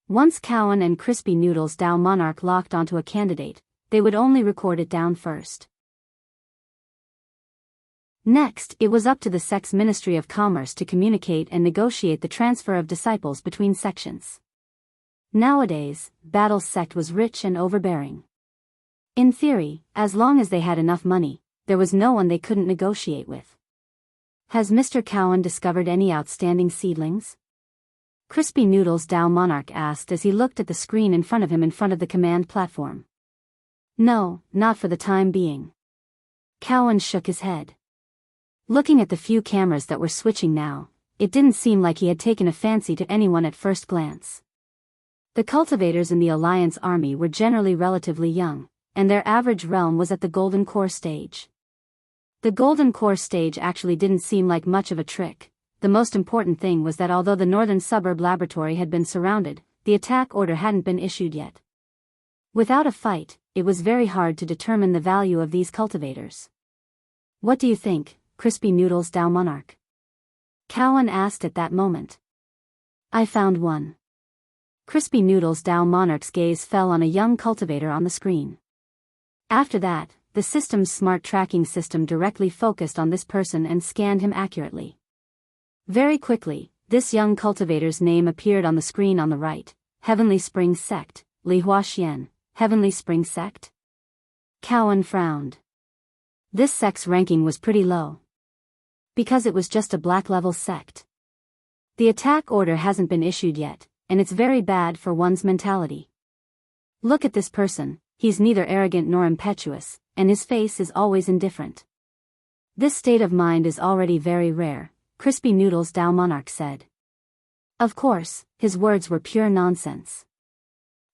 Once Cowan and Crispy Noodles' Dao Monarch locked onto a candidate, they would only record it down first. Next, it was up to the sect's Ministry of Commerce to communicate and negotiate the transfer of disciples between sections. Nowadays, Battle Sect was rich and overbearing. In theory, as long as they had enough money, there was no one they couldn't negotiate with. Has Mr. Cowan discovered any outstanding seedlings? Crispy Noodles' Dao Monarch asked as he looked at the screen in front of him in front of the command platform. No, not for the time being. Cowan shook his head. Looking at the few cameras that were switching now, it didn't seem like he had taken a fancy to anyone at first glance. The cultivators in the Alliance Army were generally relatively young, and their average realm was at the Golden Core stage. The Golden Core stage actually didn't seem like much of a trick. The most important thing was that although the northern suburb laboratory had been surrounded, the attack order hadn't been issued yet. Without a fight, it was very hard to determine the value of these cultivators. What do you think, Crispy Noodles' Dao Monarch? Cowan asked at that moment. I found one. Crispy Noodles Dao Monarch's gaze fell on a young cultivator on the screen. After that, the system's smart tracking system directly focused on this person and scanned him accurately. Very quickly, this young cultivator's name appeared on the screen on the right: Heavenly Spring Sect, Li Huaxian, Heavenly Spring Sect? Cowan frowned. This sect's ranking was pretty low. Because it was just a black-level sect. The attack order hasn't been issued yet, and it's very bad for one's mentality. Look at this person, he's neither arrogant nor impetuous, and his face is always indifferent. This state of mind is already very rare, Crispy Noodles Dao Monarch said. Of course, his words were pure nonsense.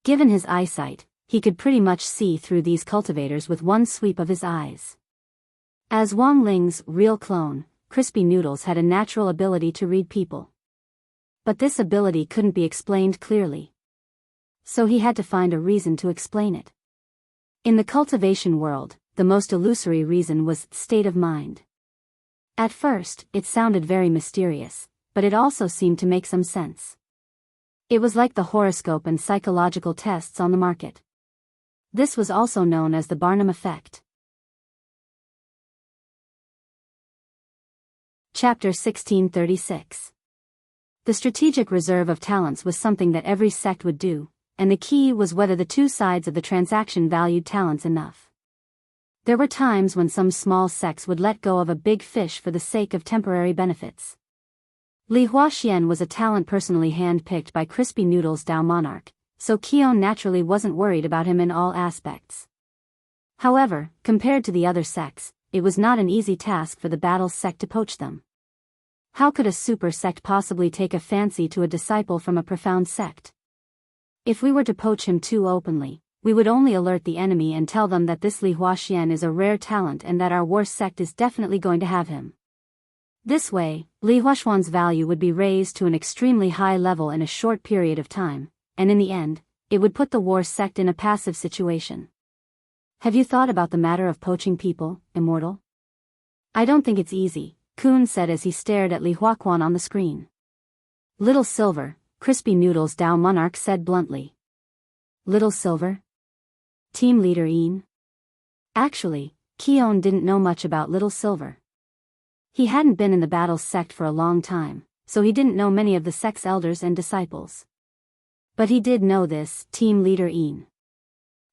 Given his eyesight, he could pretty much see through these cultivators with one sweep of his eyes. As Wang Ling's real clone, Crispy Noodles had a natural ability to read people. But this ability couldn't be explained clearly. So he had to find a reason to explain it. In the cultivation world, the most illusory reason was state of mind. At first, it sounded very mysterious, but it also seemed to make some sense. It was like the horoscope and psychological tests on the market. This was also known as the Barnum effect. Chapter 1636. The strategic reserve of talents was something that every sect would do, and the key was whether the two sides of the transaction valued talents enough. There were times when some small sects would let go of a big fish for the sake of temporary benefits. Li Huaxian was a talent personally hand-picked by Crispy Noodles Dao Monarch, so Qion naturally wasn't worried about him in all aspects. However, compared to the other sects, it was not an easy task for the Battles sect to poach them. How could a super sect possibly take a fancy to a disciple from a profound sect? If we were to poach him too openly, we would only alert the enemy and tell them that this Li Huaxian is a rare talent and that our war sect is definitely going to have him. This way, Li Huaxian's value would be raised to an extremely high level in a short period of time, and in the end, it would put the war sect in a passive situation. Have you thought about the matter of poaching people, Immortal? I don't think it's easy, Kun said as he stared at Li Huaxian on the screen. Little Silver, Crispy Noodles Dao Monarch said bluntly. Little Silver? Team leader Ian? Actually, Qion didn't know much about Little Silver. He hadn't been in the Battles sect for a long time, so he didn't know many of the sect's elders and disciples. But he did know this team leader Ian.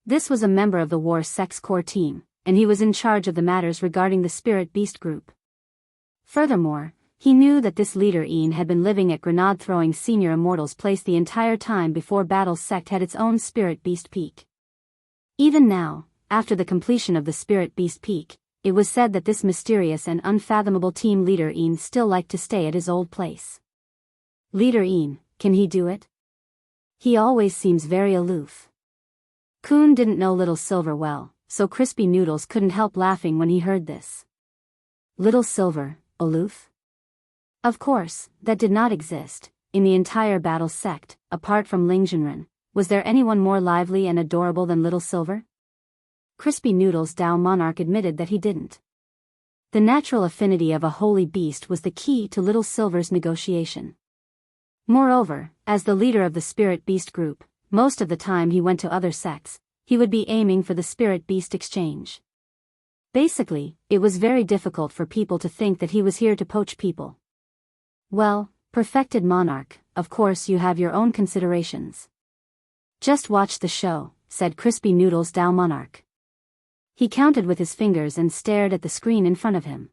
This was a member of the war sect's core team, and he was in charge of the matters regarding the Spirit Beast group. Furthermore, he knew that this leader Ian had been living at grenade-throwing senior immortal's place the entire time before Battles sect had its own Spirit Beast peak. Even now, after the completion of the Spirit Beast peak, it was said that this mysterious and unfathomable team leader Ian still liked to stay at his old place. Leader Ian, can he do it? He always seems very aloof. Kun didn't know Little Silver well, so Crispy Noodles couldn't help laughing when he heard this. Little Silver, aloof? Of course, that did not exist. In the entire Battles sect, apart from Ling Zhenren, was there anyone more lively and adorable than Little Silver? Crispy Noodles Dao Monarch admitted that he didn't. The natural affinity of a holy beast was the key to Little Silver's negotiation. Moreover, as the leader of the Spirit Beast group, most of the time he went to other sects, he would be aiming for the Spirit Beast exchange. Basically, it was very difficult for people to think that he was here to poach people. Well, perfected monarch, of course you have your own considerations. Just watch the show, said Crispy Noodles Dao Monarch. He counted with his fingers and stared at the screen in front of him.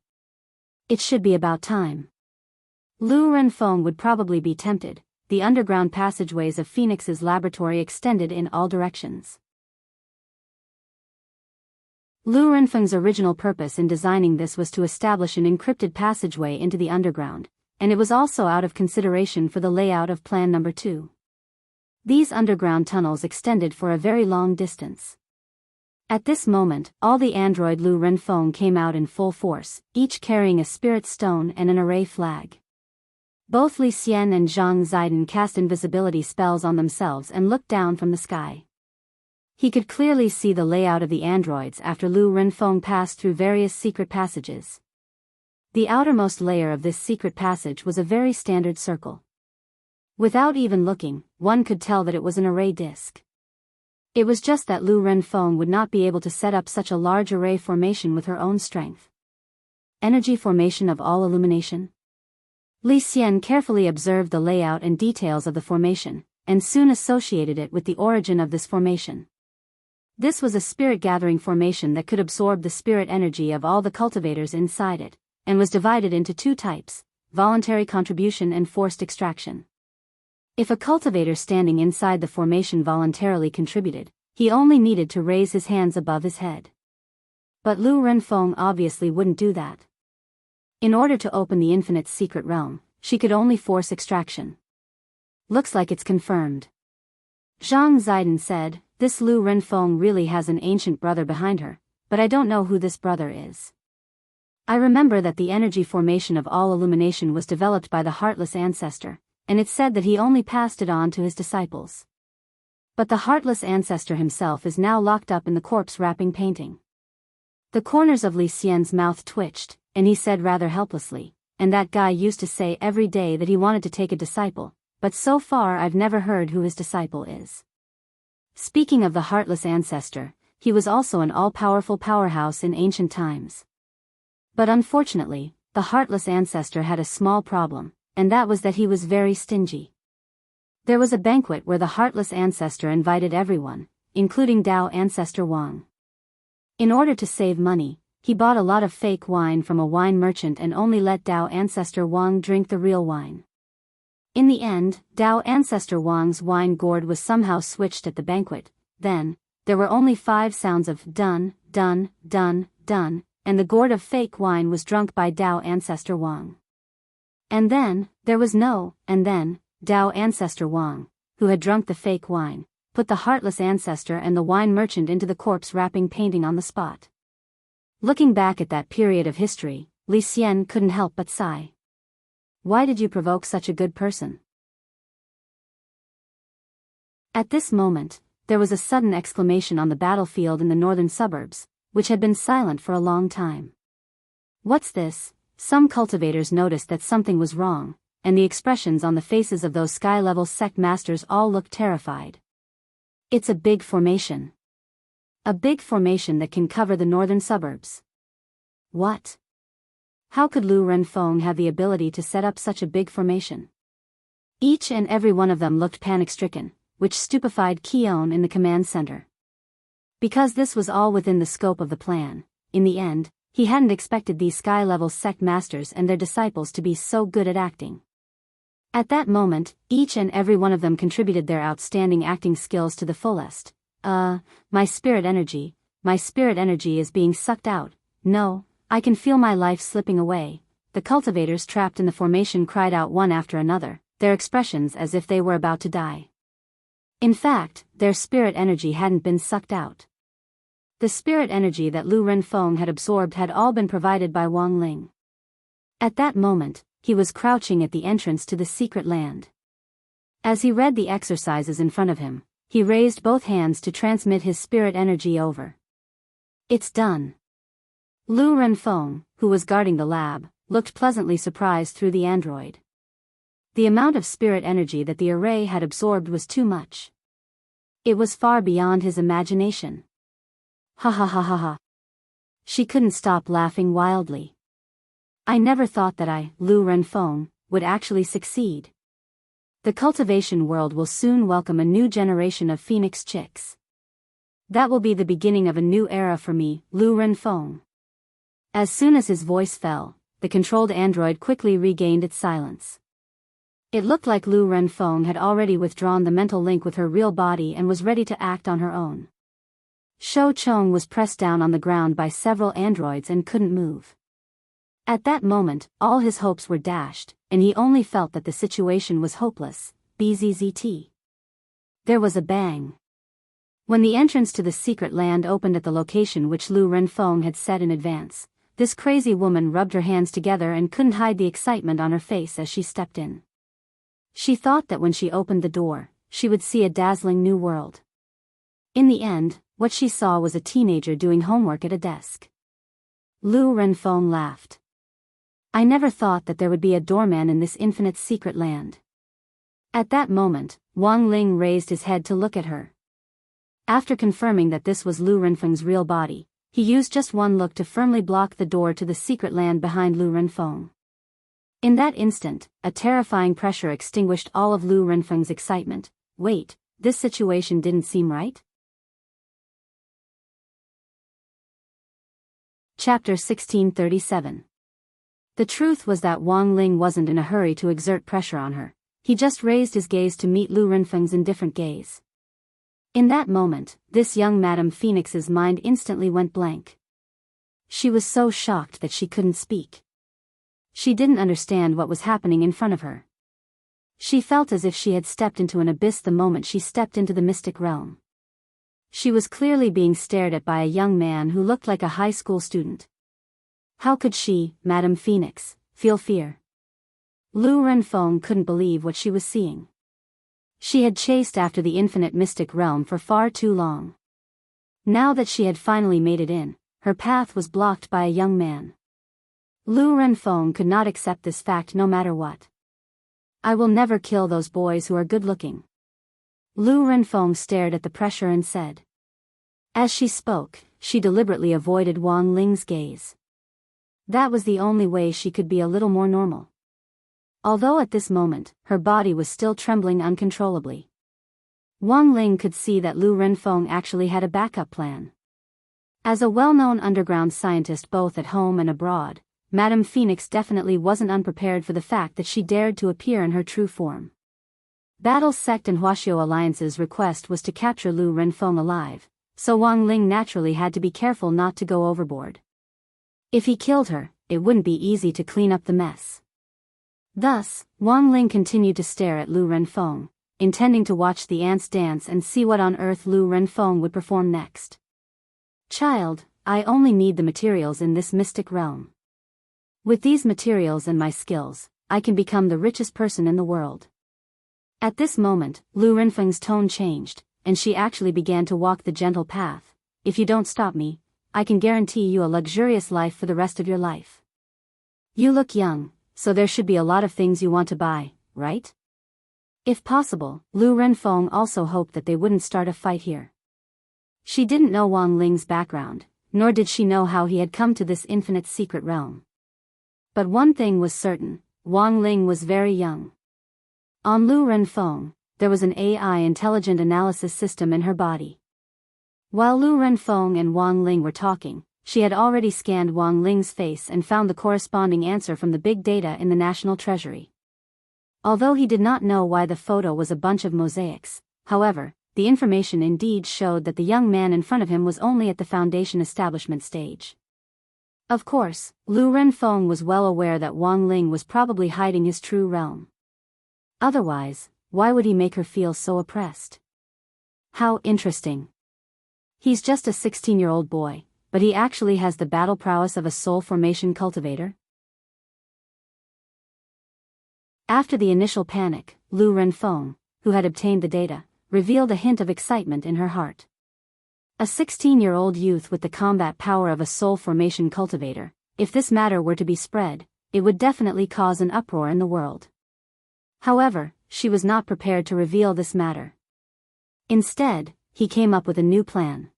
It should be about time. Lu Renfeng would probably be tempted. The underground passageways of Phoenix's laboratory extended in all directions. Lu Renfeng's original purpose in designing this was to establish an encrypted passageway into the underground, and it was also out of consideration for the layout of Plan Number 2. These underground tunnels extended for a very long distance. At this moment, all the android Lu Renfeng came out in full force, each carrying a spirit stone and an array flag. Both Li Xian and Zhang Ziden cast invisibility spells on themselves and looked down from the sky. He could clearly see the layout of the androids after Lu Renfeng passed through various secret passages. The outermost layer of this secret passage was a very standard circle. Without even looking, one could tell that it was an array disk. It was just that Lu Renfeng would not be able to set up such a large array formation with her own strength. Energy formation of all illumination? Li Xian carefully observed the layout and details of the formation, and soon associated it with the origin of this formation. This was a spirit-gathering formation that could absorb the spirit energy of all the cultivators inside it, and was divided into two types: voluntary contribution and forced extraction. If a cultivator standing inside the formation voluntarily contributed, he only needed to raise his hands above his head. But Lu Renfeng obviously wouldn't do that. In order to open the infinite secret realm, she could only force extraction. Looks like it's confirmed. Zhang Ziden said, "This Lu Renfeng really has an ancient brother behind her, but I don't know who this brother is. I remember that the energy formation of all illumination was developed by the Heartless Ancestor, and it's said that he only passed it on to his disciples. But the Heartless Ancestor himself is now locked up in the corpse-wrapping painting." The corners of Li Xian's mouth twitched, and he said rather helplessly, "And that guy used to say every day that he wanted to take a disciple, but so far I've never heard who his disciple is." Speaking of the Heartless Ancestor, he was also an all-powerful powerhouse in ancient times. But unfortunately, the Heartless Ancestor had a small problem, and that was that he was very stingy. There was a banquet where the Heartless Ancestor invited everyone, including Dao Ancestor Wang. In order to save money, he bought a lot of fake wine from a wine merchant and only let Dao Ancestor Wang drink the real wine. In the end, Dao Ancestor Wang's wine gourd was somehow switched at the banquet. Then, there were only 5 sounds of dun, dun, dun, dun, and the gourd of fake wine was drunk by Dao Ancestor Wang. And then, there was no, and then, Dao Ancestor Wang, who had drunk the fake wine, put the Heartless Ancestor and the wine merchant into the corpse-wrapping painting on the spot. Looking back at that period of history, Li Xian couldn't help but sigh. Why did you provoke such a good person? At this moment, there was a sudden exclamation on the battlefield in the northern suburbs, which had been silent for a long time. What's this? Some cultivators noticed that something was wrong, and the expressions on the faces of those sky-level sect masters all looked terrified. It's a big formation. A big formation that can cover the northern suburbs. What? How could Lu Renfeng have the ability to set up such a big formation? Each and every one of them looked panic-stricken, which stupefied Qion in the command center. Because this was all within the scope of the plan, in the end, he hadn't expected these sky-level sect masters and their disciples to be so good at acting. At that moment, each and every one of them contributed their outstanding acting skills to the fullest. My spirit energy is being sucked out. No, I can feel my life slipping away. The cultivators trapped in the formation cried out one after another, their expressions as if they were about to die. In fact, their spirit energy hadn't been sucked out. The spirit energy that Lu Renfeng had absorbed had all been provided by Wang Ling. At that moment, he was crouching at the entrance to the secret land. As he read the exercises in front of him, he raised both hands to transmit his spirit energy over. It's done. Lu Renfeng, who was guarding the lab, looked pleasantly surprised through the android. The amount of spirit energy that the array had absorbed was too much. It was far beyond his imagination. Ha ha ha ha ha. She couldn't stop laughing wildly. I never thought that I, Lu Renfeng, would actually succeed. The cultivation world will soon welcome a new generation of phoenix chicks. That will be the beginning of a new era for me, Lu Renfeng. As soon as his voice fell, the controlled android quickly regained its silence. It looked like Lu Renfeng had already withdrawn the mental link with her real body and was ready to act on her own. Shou Chong was pressed down on the ground by several androids and couldn't move. At that moment, all his hopes were dashed, and he only felt that the situation was hopeless. Bzzzt. There was a bang. When the entrance to the secret land opened at the location which Lu Renfeng had set in advance, this crazy woman rubbed her hands together and couldn't hide the excitement on her face as she stepped in. She thought that when she opened the door, she would see a dazzling new world. In the end, what she saw was a teenager doing homework at a desk. Lu Renfeng laughed. I never thought that there would be a doorman in this infinite secret land. At that moment, Wang Ling raised his head to look at her. After confirming that this was Lu Renfeng's real body, he used just one look to firmly block the door to the secret land behind Lu Renfeng. In that instant, a terrifying pressure extinguished all of Lu Renfeng's excitement. Wait, this situation didn't seem right? Chapter 1637. The truth was that Wang Ling wasn't in a hurry to exert pressure on her. He just raised his gaze to meet Lu Renfeng's indifferent gaze. In that moment, this young Madame Phoenix's mind instantly went blank. She was so shocked that she couldn't speak. She didn't understand what was happening in front of her. She felt as if she had stepped into an abyss the moment she stepped into the mystic realm. She was clearly being stared at by a young man who looked like a high school student. How could she, Madame Phoenix, feel fear? Lu Renfeng couldn't believe what she was seeing. She had chased after the infinite mystic realm for far too long. Now that she had finally made it in, her path was blocked by a young man. Lu Renfeng could not accept this fact no matter what. I will never kill those boys who are good-looking. Lu Renfeng stared at the pressure and said. As she spoke, she deliberately avoided Wang Ling's gaze. That was the only way she could be a little more normal. Although at this moment, her body was still trembling uncontrollably. Wang Ling could see that Lu Renfeng actually had a backup plan. As a well-known underground scientist both at home and abroad, Madame Phoenix definitely wasn't unprepared for the fact that she dared to appear in her true form. Battle Sect and Huaxiao Alliance's request was to capture Lu Renfeng alive, so Wang Ling naturally had to be careful not to go overboard. If he killed her, it wouldn't be easy to clean up the mess. Thus, Wang Ling continued to stare at Lu Renfeng, intending to watch the ants dance and see what on earth Lu Renfeng would perform next. Child, I only need the materials in this mystic realm. With these materials and my skills, I can become the richest person in the world. At this moment, Lu Renfeng's tone changed, and she actually began to walk the gentle path. If you don't stop me, I can guarantee you a luxurious life for the rest of your life. You look young, so there should be a lot of things you want to buy, right? If possible, Lu Renfeng also hoped that they wouldn't start a fight here. She didn't know Wang Ling's background, nor did she know how he had come to this infinite secret realm. But one thing was certain, Wang Ling was very young. On Lu Renfeng, there was an AI intelligent analysis system in her body. While Lu Renfeng and Wang Ling were talking, she had already scanned Wang Ling's face and found the corresponding answer from the big data in the National Treasury. Although he did not know why the photo was a bunch of mosaics, however, the information indeed showed that the young man in front of him was only at the foundation establishment stage. Of course, Lu Renfeng was well aware that Wang Ling was probably hiding his true realm. Otherwise, why would he make her feel so oppressed? How interesting. He's just a 16-year-old boy, but he actually has the battle prowess of a soul formation cultivator? After the initial panic, Lu Renfeng, who had obtained the data, revealed a hint of excitement in her heart. A 16-year-old youth with the combat power of a soul formation cultivator, if this matter were to be spread, it would definitely cause an uproar in the world. However, she was not prepared to reveal this matter. Instead, he came up with a new plan.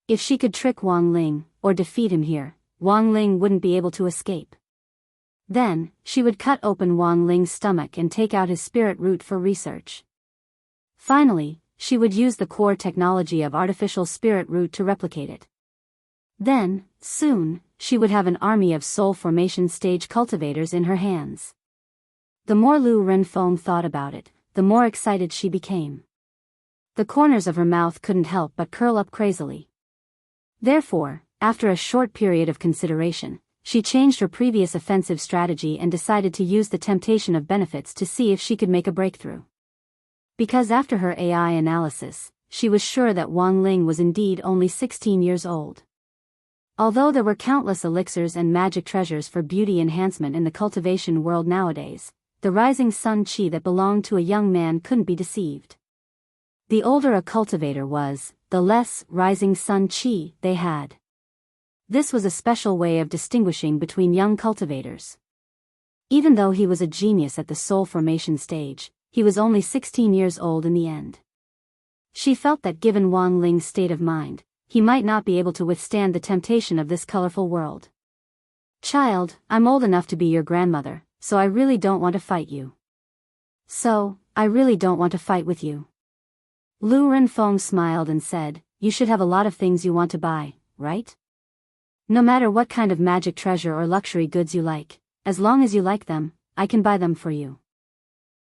If she could trick Wang Ling, or defeat him here, Wang Ling wouldn't be able to escape. Then, she would cut open Wang Ling's stomach and take out his spirit root for research. Finally, she would use the core technology of artificial spirit root to replicate it. Then, soon, she would have an army of soul formation stage cultivators in her hands. The more Lu Renfeng thought about it, the more excited she became. The corners of her mouth couldn't help but curl up crazily. Therefore, after a short period of consideration, she changed her previous offensive strategy and decided to use the temptation of benefits to see if she could make a breakthrough. Because after her AI analysis, she was sure that Wang Ling was indeed only 16 years old. Although there were countless elixirs and magic treasures for beauty enhancement in the cultivation world nowadays, the rising sun chi that belonged to a young man couldn't be deceived. The older a cultivator was, the less rising sun chi they had. This was a special way of distinguishing between young cultivators. Even though he was a genius at the soul formation stage, he was only 16 years old in the end. She felt that given Wang Ling's state of mind, he might not be able to withstand the temptation of this colorful world. Child, I'm old enough to be your grandmother, so I really don't want to fight you. I really don't want to fight with you. Lu Renfeng smiled and said, you should have a lot of things you want to buy, right? No matter what kind of magic treasure or luxury goods you like, as long as you like them, I can buy them for you.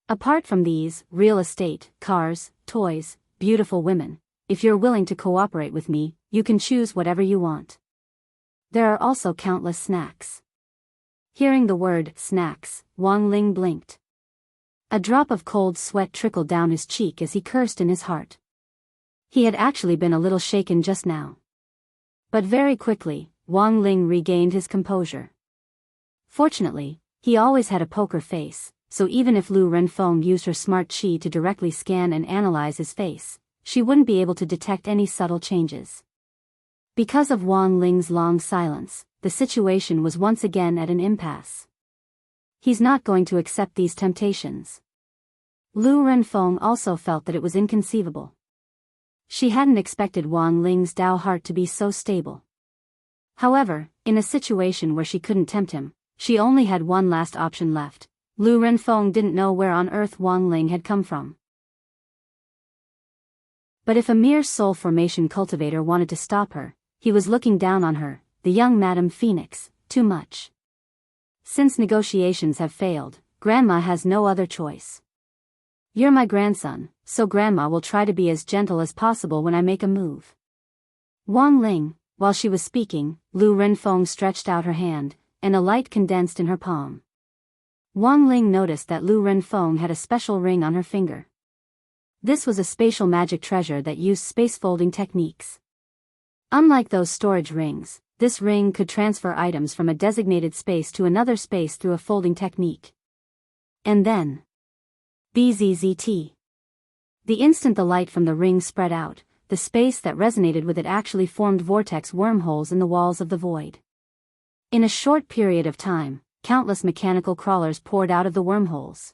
Apart from these, real estate, cars, toys, beautiful women, if you're willing to cooperate with me, you can choose whatever you want. There are also countless snacks. Hearing the word snacks, Wang Ling blinked. A drop of cold sweat trickled down his cheek as he cursed in his heart. He had actually been a little shaken just now. But very quickly, Wang Ling regained his composure. Fortunately, he always had a poker face, so even if Lu Renfeng used her smart chi to directly scan and analyze his face, she wouldn't be able to detect any subtle changes. Because of Wang Ling's long silence, the situation was once again at an impasse. He's not going to accept these temptations. Lu Renfeng also felt that it was inconceivable. She hadn't expected Wang Ling's Dao heart to be so stable. However, in a situation where she couldn't tempt him, she only had one last option left. Lu Renfeng didn't know where on earth Wang Ling had come from. But if a mere soul formation cultivator wanted to stop her, he was looking down on her, the young Madame Phoenix, too much. Since negotiations have failed, Grandma has no other choice. You're my grandson, so Grandma will try to be as gentle as possible when I make a move. Wang Ling, while she was speaking, Lu Renfeng stretched out her hand, and a light condensed in her palm. Wang Ling noticed that Lu Renfeng had a special ring on her finger. This was a spatial magic treasure that used space folding techniques. Unlike those storage rings, this ring could transfer items from a designated space to another space through a folding technique. And then, BZZT. The instant the light from the ring spread out, the space that resonated with it actually formed vortex wormholes in the walls of the void. In a short period of time, countless mechanical crawlers poured out of the wormholes.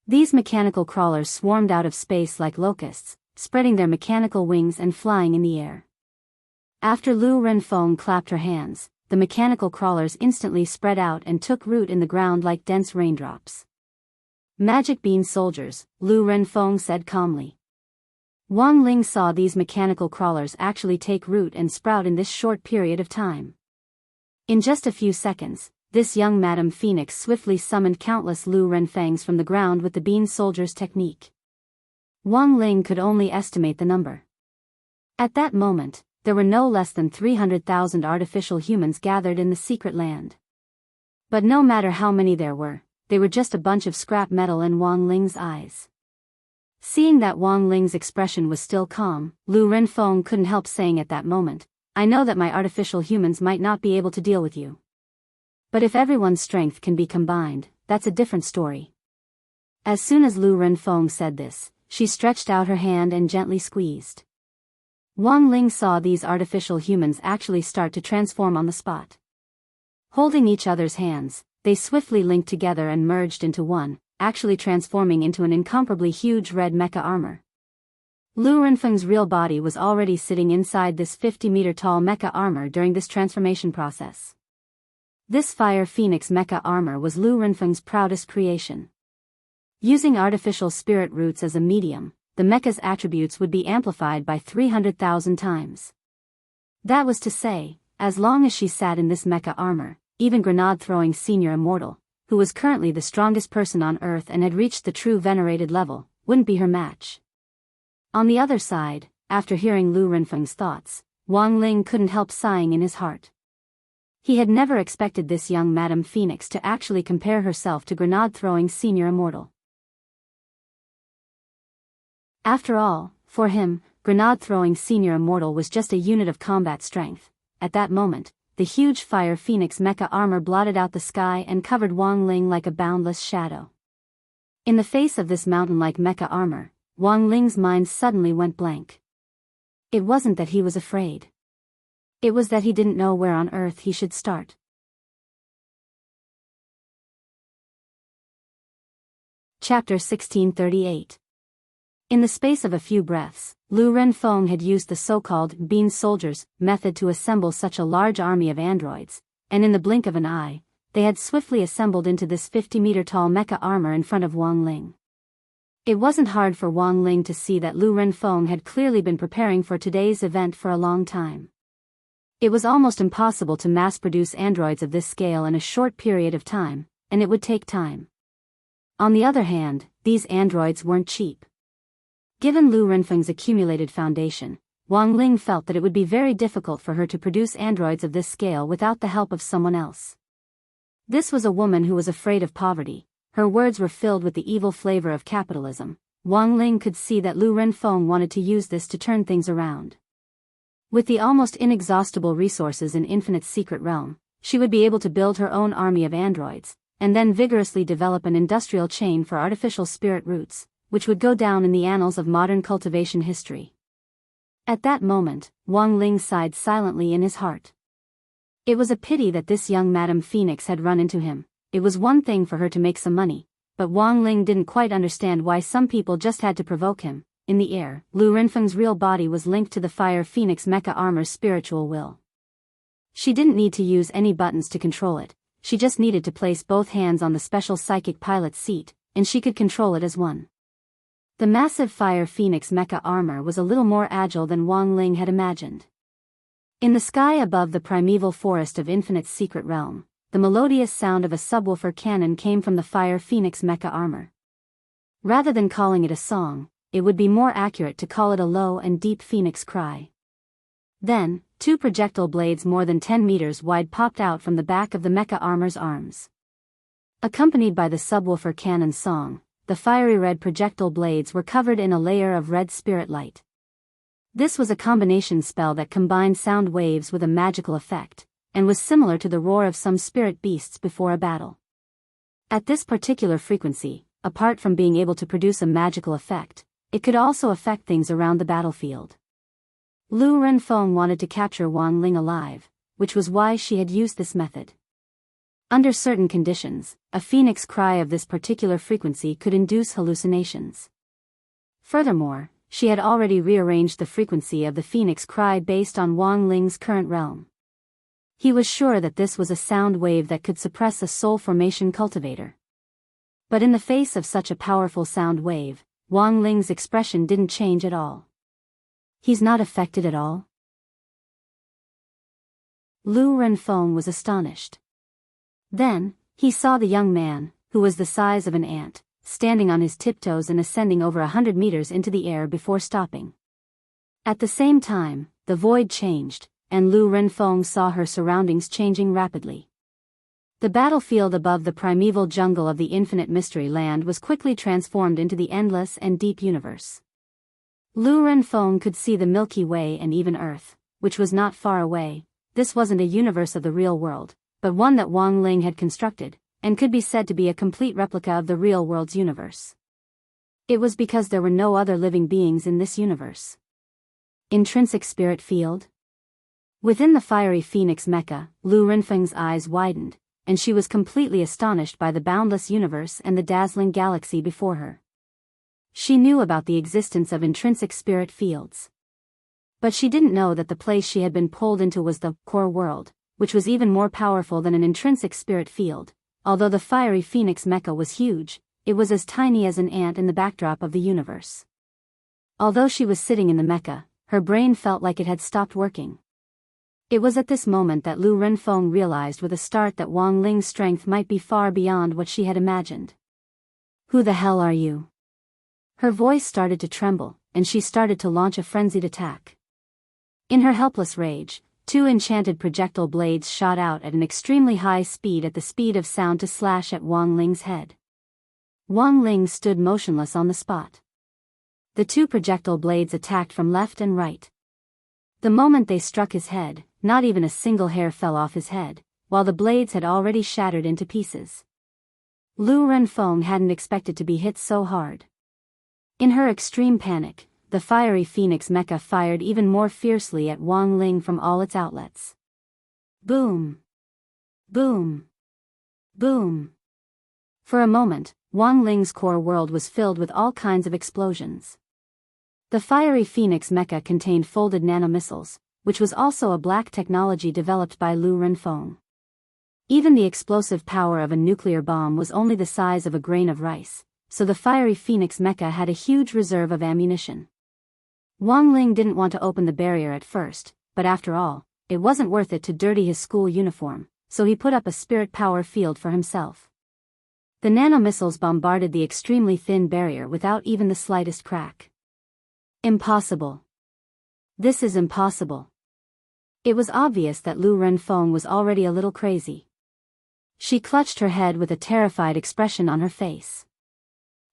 These mechanical crawlers swarmed out of space like locusts, spreading their mechanical wings and flying in the air. After Lu Renfeng clapped her hands, the mechanical crawlers instantly spread out and took root in the ground like dense raindrops. Magic bean soldiers, Lu Renfeng said calmly. Wang Ling saw these mechanical crawlers actually take root and sprout in this short period of time. In just a few seconds, this young Madame Phoenix swiftly summoned countless Lu Renfengs from the ground with the bean soldiers technique. Wang Ling could only estimate the number. At that moment, there were no less than 300,000 artificial humans gathered in the secret land. But no matter how many there were, they were just a bunch of scrap metal in Wang Ling's eyes. Seeing that Wang Ling's expression was still calm, Lu Renfeng couldn't help saying at that moment, I know that my artificial humans might not be able to deal with you. But if everyone's strength can be combined, that's a different story. As soon as Lu Renfeng said this, she stretched out her hand and gently squeezed. Wang Ling saw these artificial humans actually start to transform on the spot. Holding each other's hands, they swiftly linked together and merged into one, actually transforming into an incomparably huge red mecha armor. Lu Renfeng's real body was already sitting inside this 50-meter-tall mecha armor during this transformation process. This Fire Phoenix mecha armor was Lu Renfeng's proudest creation. Using artificial spirit roots as a medium, the mecha's attributes would be amplified by 300,000 times. That was to say, as long as she sat in this mecha armor, even grenade-throwing senior immortal, who was currently the strongest person on Earth and had reached the true venerated level, wouldn't be her match. On the other side, after hearing Lu Renfeng's thoughts, Wang Ling couldn't help sighing in his heart. He had never expected this young Madame Phoenix to actually compare herself to grenade-throwing senior immortal. After all, for him, grenade-throwing senior immortal was just a unit of combat strength. At that moment, the huge Fire Phoenix mecha armor blotted out the sky and covered Wang Ling like a boundless shadow. In the face of this mountain-like mecha armor, Wang Ling's mind suddenly went blank. It wasn't that he was afraid. It was that he didn't know where on earth he should start. Chapter 1638. In the space of a few breaths, Lu Renfeng had used the so-called bean soldiers method to assemble such a large army of androids, and in the blink of an eye, they had swiftly assembled into this 50-meter-tall mecha armor in front of Wang Ling. It wasn't hard for Wang Ling to see that Lu Renfeng had clearly been preparing for today's event for a long time. It was almost impossible to mass-produce androids of this scale in a short period of time, and it would take time. On the other hand, these androids weren't cheap. Given Lu Renfeng's accumulated foundation, Wang Ling felt that it would be very difficult for her to produce androids of this scale without the help of someone else. This was a woman who was afraid of poverty. Her words were filled with the evil flavor of capitalism. Wang Ling could see that Lu Renfeng wanted to use this to turn things around. With the almost inexhaustible resources in Infinite's secret realm, she would be able to build her own army of androids, and then vigorously develop an industrial chain for artificial spirit roots, which would go down in the annals of modern cultivation history. At that moment, Wang Ling sighed silently in his heart. It was a pity that this young Madame Phoenix had run into him. It was one thing for her to make some money, but Wang Ling didn't quite understand why some people just had to provoke him. In the air, Lu Renfeng's real body was linked to the Fire Phoenix mecha armor's spiritual will. She didn't need to use any buttons to control it, she just needed to place both hands on the special psychic pilot's seat, and she could control it as one. The massive Fire Phoenix mecha armor was a little more agile than Wang Ling had imagined. In the sky above the primeval forest of Infinite's secret realm, the melodious sound of a subwoofer cannon came from the Fire Phoenix mecha armor. Rather than calling it a song, it would be more accurate to call it a low and deep phoenix cry. Then, two projectile blades more than 10 meters wide popped out from the back of the mecha armor's arms. Accompanied by the subwoofer cannon song, the fiery red projectile blades were covered in a layer of red spirit light. This was a combination spell that combined sound waves with a magical effect, and was similar to the roar of some spirit beasts before a battle. At this particular frequency, apart from being able to produce a magical effect, it could also affect things around the battlefield. Lu Renfeng wanted to capture Wang Ling alive, which was why she had used this method. Under certain conditions, a phoenix cry of this particular frequency could induce hallucinations. Furthermore, she had already rearranged the frequency of the phoenix cry based on Wang Ling's current realm. He was sure that this was a sound wave that could suppress a soul formation cultivator. But in the face of such a powerful sound wave, Wang Ling's expression didn't change at all. He's not affected at all? Lu Renfeng was astonished. Then, he saw the young man, who was the size of an ant, standing on his tiptoes and ascending over 100 meters into the air before stopping. At the same time, the void changed, and Lu Renfeng saw her surroundings changing rapidly. The battlefield above the primeval jungle of the infinite mystery land was quickly transformed into the endless and deep universe. Lu Renfeng could see the Milky Way and even Earth, which was not far away. This wasn't a universe of the real world, but one that Wang Ling had constructed, and could be said to be a complete replica of the real world's universe. It was because there were no other living beings in this universe. Intrinsic spirit field? Within the fiery phoenix mecha, Lu Renfeng's eyes widened, and she was completely astonished by the boundless universe and the dazzling galaxy before her. She knew about the existence of intrinsic spirit fields. But she didn't know that the place she had been pulled into was the core world, which was even more powerful than an intrinsic spirit field. Although the fiery phoenix mecha was huge, it was as tiny as an ant in the backdrop of the universe. Although she was sitting in the mecha, her brain felt like it had stopped working. It was at this moment that Lu Renfeng realized with a start that Wang Ling's strength might be far beyond what she had imagined. "Who the hell are you?" Her voice started to tremble, and she started to launch a frenzied attack. In her helpless rage, two enchanted projectile blades shot out at an extremely high speed at the speed of sound to slash at Wang Ling's head. Wang Ling stood motionless on the spot. The two projectile blades attacked from left and right. The moment they struck his head, not even a single hair fell off his head, while the blades had already shattered into pieces. Lu Renfeng hadn't expected to be hit so hard. In her extreme panic, the fiery phoenix mecha fired even more fiercely at Wang Ling from all its outlets. Boom! Boom! Boom! For a moment, Wang Ling's core world was filled with all kinds of explosions. The fiery Phoenix mecha contained folded nanomissiles, which was also a black technology developed by Lu Renfeng. Even the explosive power of a nuclear bomb was only the size of a grain of rice, so the fiery Phoenix mecha had a huge reserve of ammunition. Wang Ling didn't want to open the barrier at first, but after all, it wasn't worth it to dirty his school uniform, so he put up a spirit power field for himself. The nanomissiles bombarded the extremely thin barrier without even the slightest crack. Impossible. This is impossible. It was obvious that Lu Renfeng was already a little crazy. She clutched her head with a terrified expression on her face.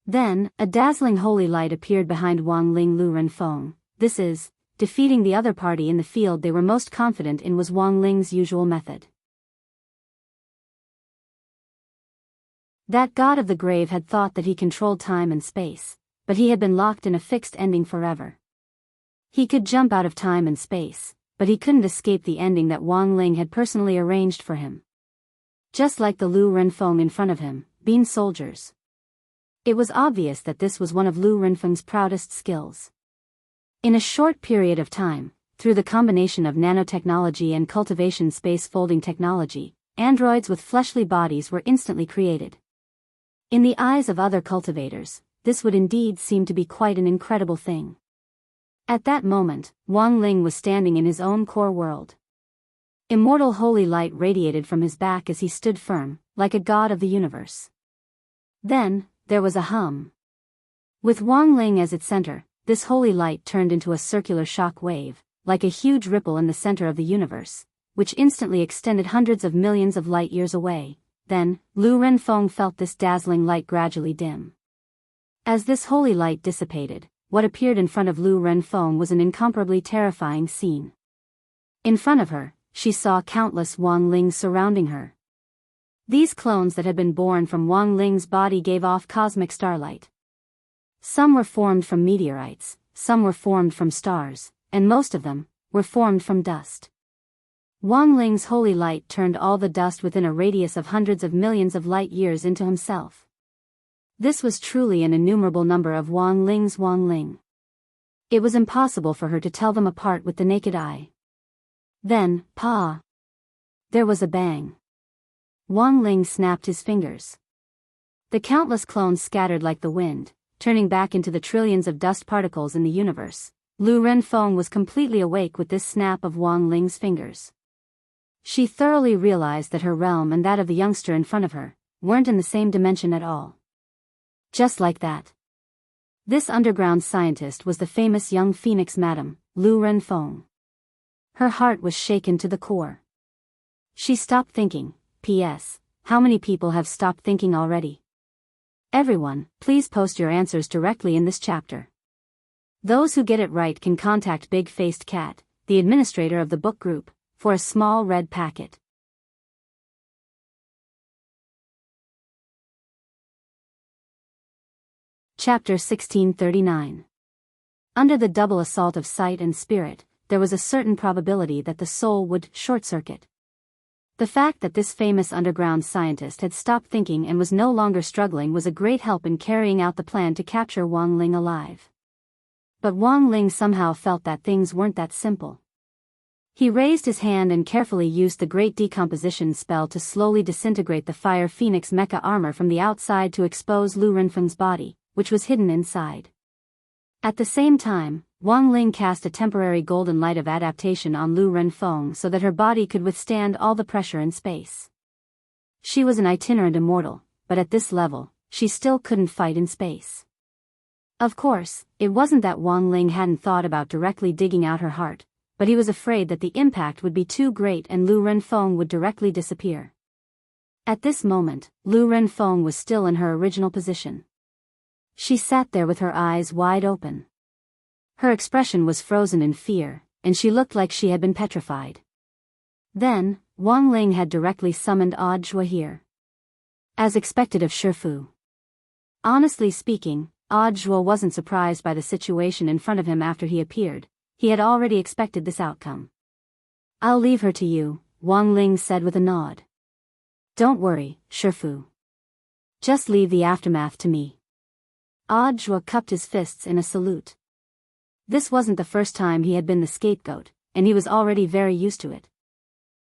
Then, a dazzling holy light appeared behind Wang Ling. Lu Renfeng, this is, defeating the other party in the field they were most confident in was Wang Ling's usual method. That god of the grave had thought that he controlled time and space, but he had been locked in a fixed ending forever. He could jump out of time and space, but he couldn't escape the ending that Wang Ling had personally arranged for him. Just like the Lu Renfeng in front of him, being soldiers. It was obvious that this was one of Lu Renfeng's proudest skills. In a short period of time, through the combination of nanotechnology and cultivation space folding technology, androids with fleshly bodies were instantly created. In the eyes of other cultivators, this would indeed seem to be quite an incredible thing. At that moment, Wang Ling was standing in his own core world. Immortal holy light radiated from his back as he stood firm, like a god of the universe. Then, there was a hum. With Wang Ling as its center, this holy light turned into a circular shock wave, like a huge ripple in the center of the universe, which instantly extended hundreds of millions of light years away. Then, Lu Renfeng felt this dazzling light gradually dim. As this holy light dissipated, what appeared in front of Lu Renfeng was an incomparably terrifying scene. In front of her, she saw countless Wang Lings surrounding her. These clones that had been born from Wang Ling's body gave off cosmic starlight. Some were formed from meteorites, some were formed from stars, and most of them were formed from dust. Wang Ling's holy light turned all the dust within a radius of hundreds of millions of light years into himself. This was truly an innumerable number of Wang Ling's Wang Ling. It was impossible for her to tell them apart with the naked eye. Then, pa! There was a bang. Wang Ling snapped his fingers. The countless clones scattered like the wind, turning back into the trillions of dust particles in the universe. Lu Renfeng was completely awake with this snap of Wang Ling's fingers. She thoroughly realized that her realm and that of the youngster in front of her weren't in the same dimension at all. Just like that. This underground scientist was the famous young phoenix madam, Lu Renfeng. Her heart was shaken to the core. She stopped thinking. P.S. How many people have stopped thinking already? Everyone, please post your answers directly in this chapter. Those who get it right can contact Big Faced Cat, the administrator of the book group, for a small red packet. Chapter 1639. Under the double assault of sight and spirit, there was a certain probability that the soul would short-circuit. The fact that this famous underground scientist had stopped thinking and was no longer struggling was a great help in carrying out the plan to capture Wang Ling alive. But Wang Ling somehow felt that things weren't that simple. He raised his hand and carefully used the Great Decomposition spell to slowly disintegrate the Fire Phoenix mecha armor from the outside to expose Lu Renfeng's body, which was hidden inside. At the same time, Wang Ling cast a temporary golden light of adaptation on Lu Renfeng so that her body could withstand all the pressure in space. She was an itinerant immortal, but at this level, she still couldn't fight in space. Of course, it wasn't that Wang Ling hadn't thought about directly digging out her heart, but he was afraid that the impact would be too great and Lu Renfeng would directly disappear. At this moment, Lu Renfeng was still in her original position. She sat there with her eyes wide open. Her expression was frozen in fear, and she looked like she had been petrified. Then, Wang Ling had directly summoned Audiobook here. As expected of Shifu. Honestly speaking, Audiobook wasn't surprised by the situation in front of him after he appeared. He had already expected this outcome. I'll leave her to you, Wang Ling said with a nod. Don't worry, Shifu. Just leave the aftermath to me. Audra cupped his fists in a salute. This wasn't the first time he had been the scapegoat, and he was already very used to it.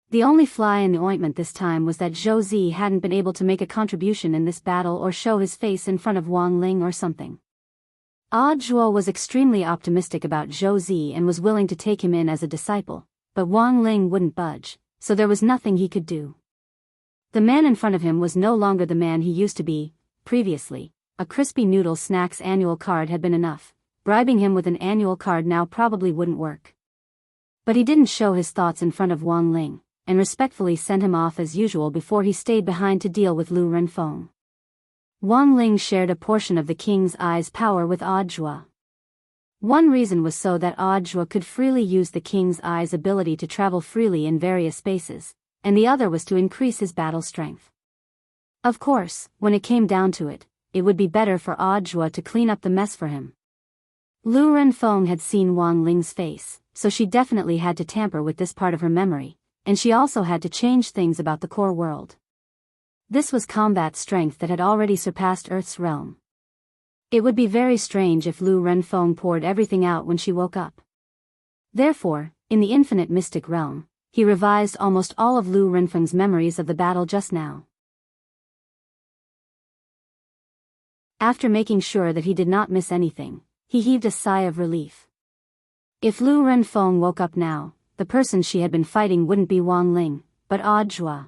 The only fly in the ointment this time was that Zhou Zi hadn't been able to make a contribution in this battle or show his face in front of Wang Ling or something. Audra was extremely optimistic about Zhou Zi and was willing to take him in as a disciple, but Wang Ling wouldn't budge, so there was nothing he could do. The man in front of him was no longer the man he used to be. Previously, a Crispy Noodle Snacks annual card had been enough. Bribing him with an annual card now probably wouldn't work. But he didn't show his thoughts in front of Wang Ling, and respectfully sent him off as usual before he stayed behind to deal with Lu Renfeng. Wang Ling shared a portion of the King's Eye's power with Audra. One reason was so that Audra could freely use the King's Eye's ability to travel freely in various spaces, and the other was to increase his battle strength. Of course, when it came down to it, it would be better for Audra to clean up the mess for him. Lu Renfeng had seen Wang Ling's face, so she definitely had to tamper with this part of her memory, and she also had to change things about the core world. This was combat strength that had already surpassed Earth's realm. It would be very strange if Lu Renfeng poured everything out when she woke up. Therefore, in the infinite mystic realm, he revised almost all of Lu Renfeng's memories of the battle just now. After making sure that he did not miss anything, he heaved a sigh of relief. If Lu Renfeng woke up now, the person she had been fighting wouldn't be Wang Ling, but Audra.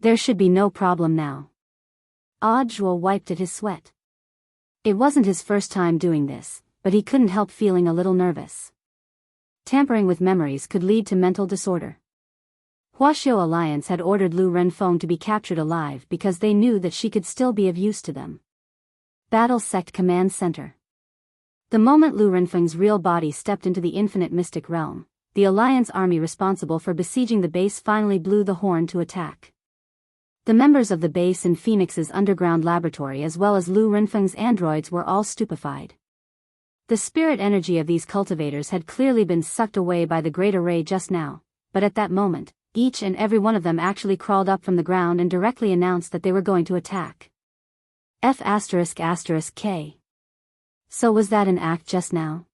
There should be no problem now. Audra wiped at his sweat. It wasn't his first time doing this, but he couldn't help feeling a little nervous. Tampering with memories could lead to mental disorder. Huaxiao Alliance had ordered Lu Renfeng to be captured alive because they knew that she could still be of use to them. Battle Sect Command Center. The moment Lu Renfeng's real body stepped into the infinite mystic realm, the Alliance army responsible for besieging the base finally blew the horn to attack. The members of the base in Phoenix's underground laboratory as well as Lu Renfeng's androids were all stupefied. The spirit energy of these cultivators had clearly been sucked away by the great array just now, but at that moment, each and every one of them actually crawled up from the ground and directly announced that they were going to attack. F***K. So was that an act just now?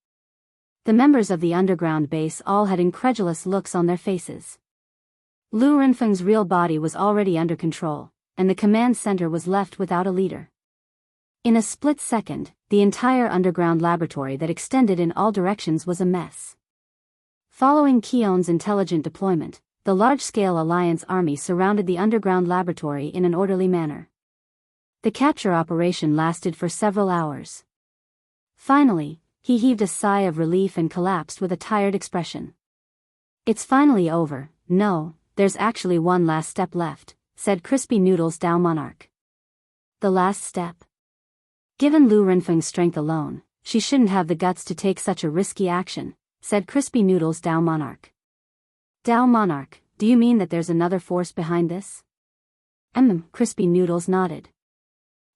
The members of the underground base all had incredulous looks on their faces. Lu Renfeng's real body was already under control, and the command center was left without a leader. In a split second, the entire underground laboratory that extended in all directions was a mess. Following Keon's intelligent deployment, the large-scale Alliance army surrounded the underground laboratory in an orderly manner. The capture operation lasted for several hours. Finally, he heaved a sigh of relief and collapsed with a tired expression. "It's finally over. No, there's actually one last step left," said Crispy Noodles Dao Monarch. The last step? Given Lu Renfeng's strength alone, she shouldn't have the guts to take such a risky action, said Crispy Noodles Dao Monarch. Dao Monarch, do you mean that there's another force behind this? Crispy Noodles nodded.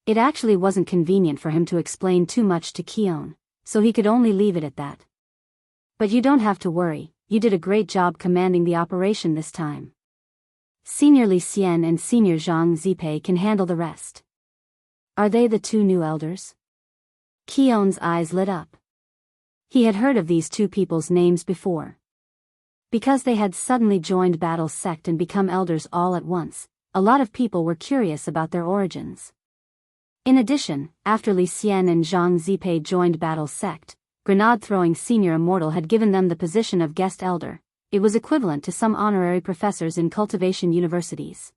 It actually wasn't convenient for him to explain too much to Keon, so he could only leave it at that. But you don't have to worry, you did a great job commanding the operation this time. Senior Li Xian and Senior Zhang Zipei can handle the rest. Are they the two new elders? Keon's eyes lit up. He had heard of these two people's names before. Because they had suddenly joined Battle Sect and become elders all at once, a lot of people were curious about their origins. In addition, after Li Xian and Zhang Zipei joined Battle Sect, grenade-throwing Senior Immortal had given them the position of guest elder. It was equivalent to some honorary professors in cultivation universities.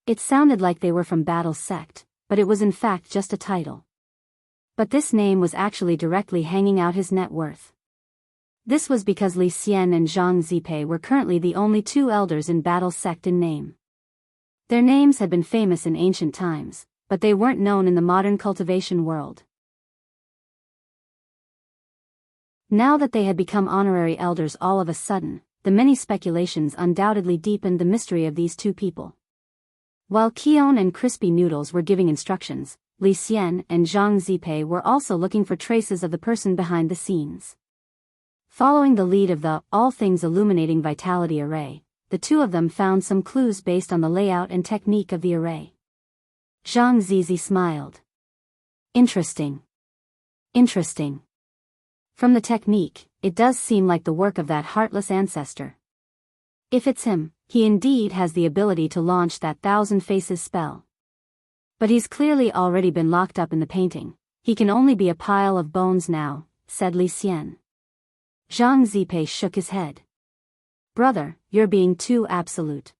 It sounded like they were from Battle Sect, but it was in fact just a title. But this name was actually directly hanging out his net worth. This was because Li Xian and Zhang Zipei were currently the only two elders in Battle Sect in name. Their names had been famous in ancient times, but they weren't known in the modern cultivation world. Now that they had become honorary elders all of a sudden, the many speculations undoubtedly deepened the mystery of these two people. While Keon and Crispy Noodles were giving instructions, Li Xian and Zhang Zipei were also looking for traces of the person behind the scenes. Following the lead of the All Things Illuminating Vitality Array, the two of them found some clues based on the layout and technique of the array. Zhang Zizi smiled. Interesting. Interesting. From the technique, it does seem like the work of that heartless ancestor. If it's him, he indeed has the ability to launch that 1,000 faces spell. But he's clearly already been locked up in the painting. He can only be a pile of bones now, said Li Xian. Zhang Zipei shook his head. Brother, you're being too absolute.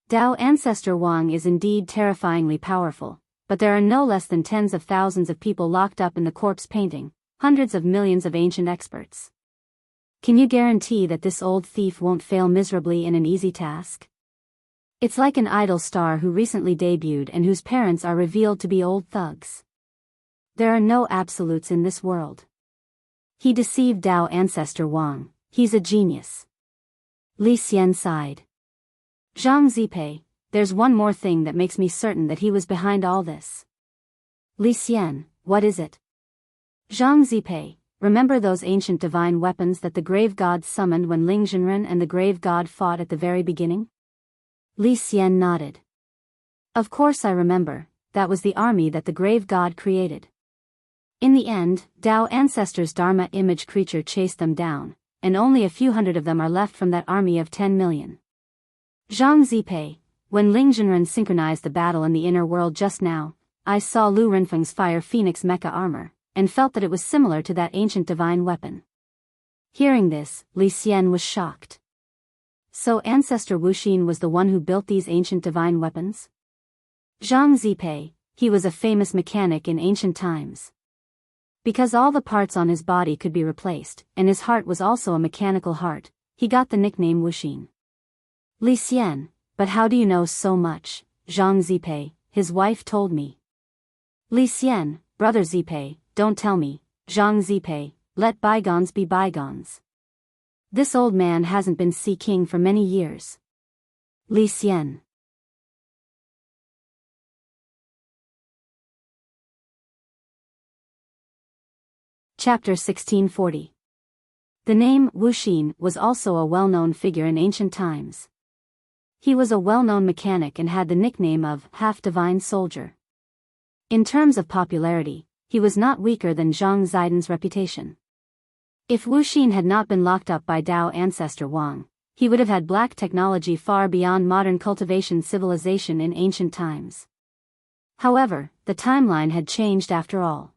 Dao Ancestor Wang is indeed terrifyingly powerful, but there are no less than tens of thousands of people locked up in the corpse painting, hundreds of millions of ancient experts. Can you guarantee that this old thief won't fail miserably in an easy task? It's like an idol star who recently debuted and whose parents are revealed to be old thugs. There are no absolutes in this world. He deceived Dao Ancestor Wang. He's a genius. Li Xian sighed. Zhang Zipei, there's one more thing that makes me certain that he was behind all this. Li Xian, what is it? Zhang Zipei, remember those ancient divine weapons that the grave god summoned when Ling Zhenren and the grave god fought at the very beginning? Li Xian nodded. Of course I remember, that was the army that the grave god created. In the end, Dao Ancestor's Dharma image creature chased them down, and only a few hundred of them are left from that army of 10 million. Zhang Zipei, when Ling Zhenren synchronized the battle in the inner world just now, I saw Lu Renfeng's Fire Phoenix mecha armor, and felt that it was similar to that ancient divine weapon. Hearing this, Li Xian was shocked. So Ancestor Wuxin was the one who built these ancient divine weapons? Zhang Zipei, he was a famous mechanic in ancient times. Because all the parts on his body could be replaced, and his heart was also a mechanical heart, he got the nickname Wuxin. Li Xian, but how do you know so much? Zhang Zipei, his wife told me. Li Xian, brother Zipei, don't tell me. Zhang Zipei, let bygones be bygones. This old man hasn't been Sea King for many years. Li Xian. Chapter 1640. The name Wuxin was also a well-known figure in ancient times. He was a well-known mechanic and had the nickname of half-divine soldier. In terms of popularity, he was not weaker than Zhang Zidan's reputation. If Wuxin had not been locked up by Dao Ancestor Wang, he would have had black technology far beyond modern cultivation civilization in ancient times. However, the timeline had changed after all.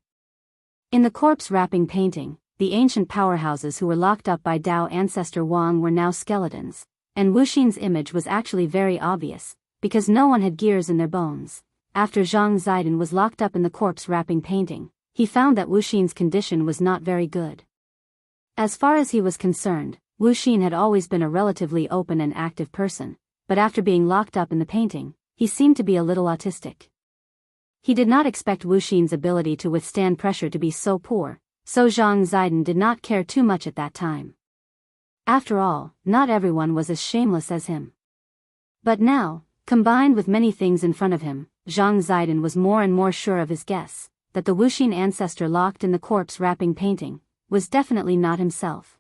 In the corpse wrapping painting, the ancient powerhouses who were locked up by Dao Ancestor Wang were now skeletons, and Wuxin's image was actually very obvious, because no one had gears in their bones. After Zhang Zidan was locked up in the corpse wrapping painting, he found that Wuxin's condition was not very good. As far as he was concerned, Wuxin had always been a relatively open and active person, but after being locked up in the painting, he seemed to be a little autistic. He did not expect Wuxin's ability to withstand pressure to be so poor, so Zhang Zidan did not care too much at that time. After all, not everyone was as shameless as him. But now, combined with many things in front of him, Zhang Zidan was more and more sure of his guess, that the Wuxin ancestor locked in the corpse wrapping painting was definitely not himself.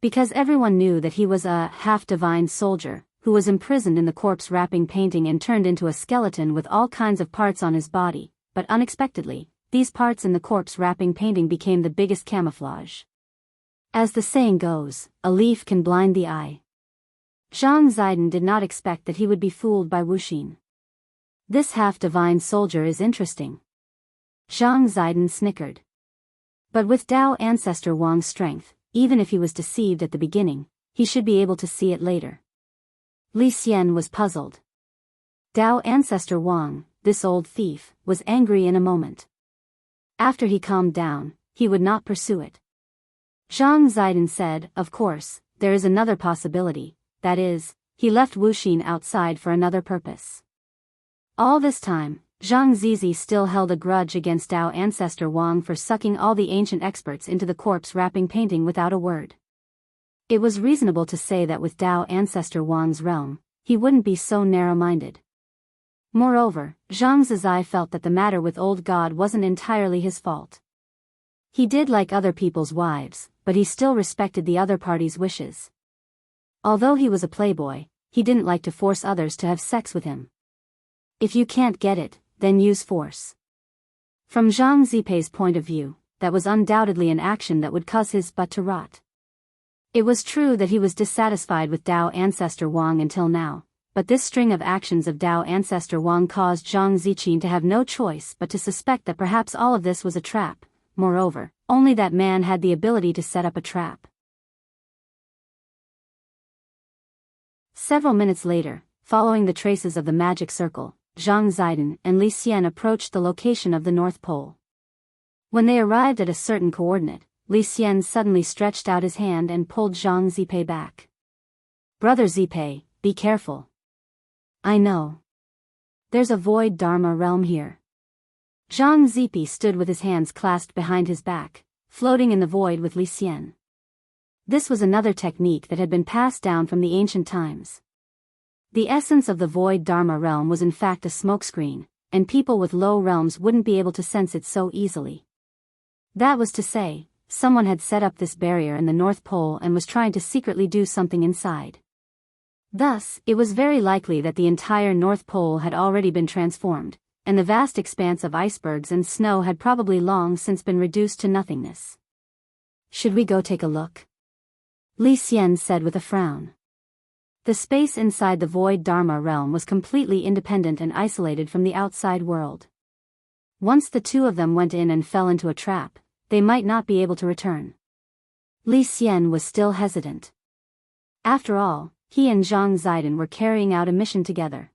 Because everyone knew that he was a half-divine soldier, who was imprisoned in the corpse wrapping painting and turned into a skeleton with all kinds of parts on his body, but unexpectedly, these parts in the corpse wrapping painting became the biggest camouflage. As the saying goes, a leaf can blind the eye. Zhang Zidan did not expect that he would be fooled by Wuxin. This half-divine soldier is interesting. Zhang Zidan snickered. But with Dao Ancestor Wang's strength, even if he was deceived at the beginning, he should be able to see it later. Li Xian was puzzled. Dao Ancestor Wang, this old thief, was angry in a moment. After he calmed down, he would not pursue it. Zhang Zidan said, of course, there is another possibility, that is, he left Wuxin outside for another purpose. All this time, Zhang Zizi still held a grudge against Dao Ancestor Wang for sucking all the ancient experts into the corpse wrapping painting without a word. It was reasonable to say that with Dao Ancestor Wang's realm, he wouldn't be so narrow-minded. Moreover, Zhang Zizi felt that the matter with Old God wasn't entirely his fault. He did like other people's wives, but he still respected the other party's wishes. Although he was a playboy, he didn't like to force others to have sex with him. If you can't get it, then use force. From Zhang Zipei's point of view, that was undoubtedly an action that would cause his butt to rot. It was true that he was dissatisfied with Dao ancestor Wang until now, but this string of actions of Dao ancestor Wang caused Zhang Ziqin to have no choice but to suspect that perhaps all of this was a trap. Moreover, only that man had the ability to set up a trap. Several minutes later, following the traces of the magic circle, Zhang Zidin and Li Xian approached the location of the North Pole. When they arrived at a certain coordinate, Li Xian suddenly stretched out his hand and pulled Zhang Zipei back. "Brother Zipei, be careful. I know. There's a void Dharma realm here." Zhang Zipei stood with his hands clasped behind his back, floating in the void with Li Xian. This was another technique that had been passed down from the ancient times. The essence of the void Dharma realm was in fact a smokescreen, and people with low realms wouldn't be able to sense it so easily. That was to say, someone had set up this barrier in the North Pole and was trying to secretly do something inside. Thus, it was very likely that the entire North Pole had already been transformed, and the vast expanse of icebergs and snow had probably long since been reduced to nothingness. "Should we go take a look?" Li Xian said with a frown. The space inside the void Dharma realm was completely independent and isolated from the outside world. Once the two of them went in and fell into a trap, they might not be able to return. Li Xian was still hesitant. After all, he and Zhang Zidin were carrying out a mission together.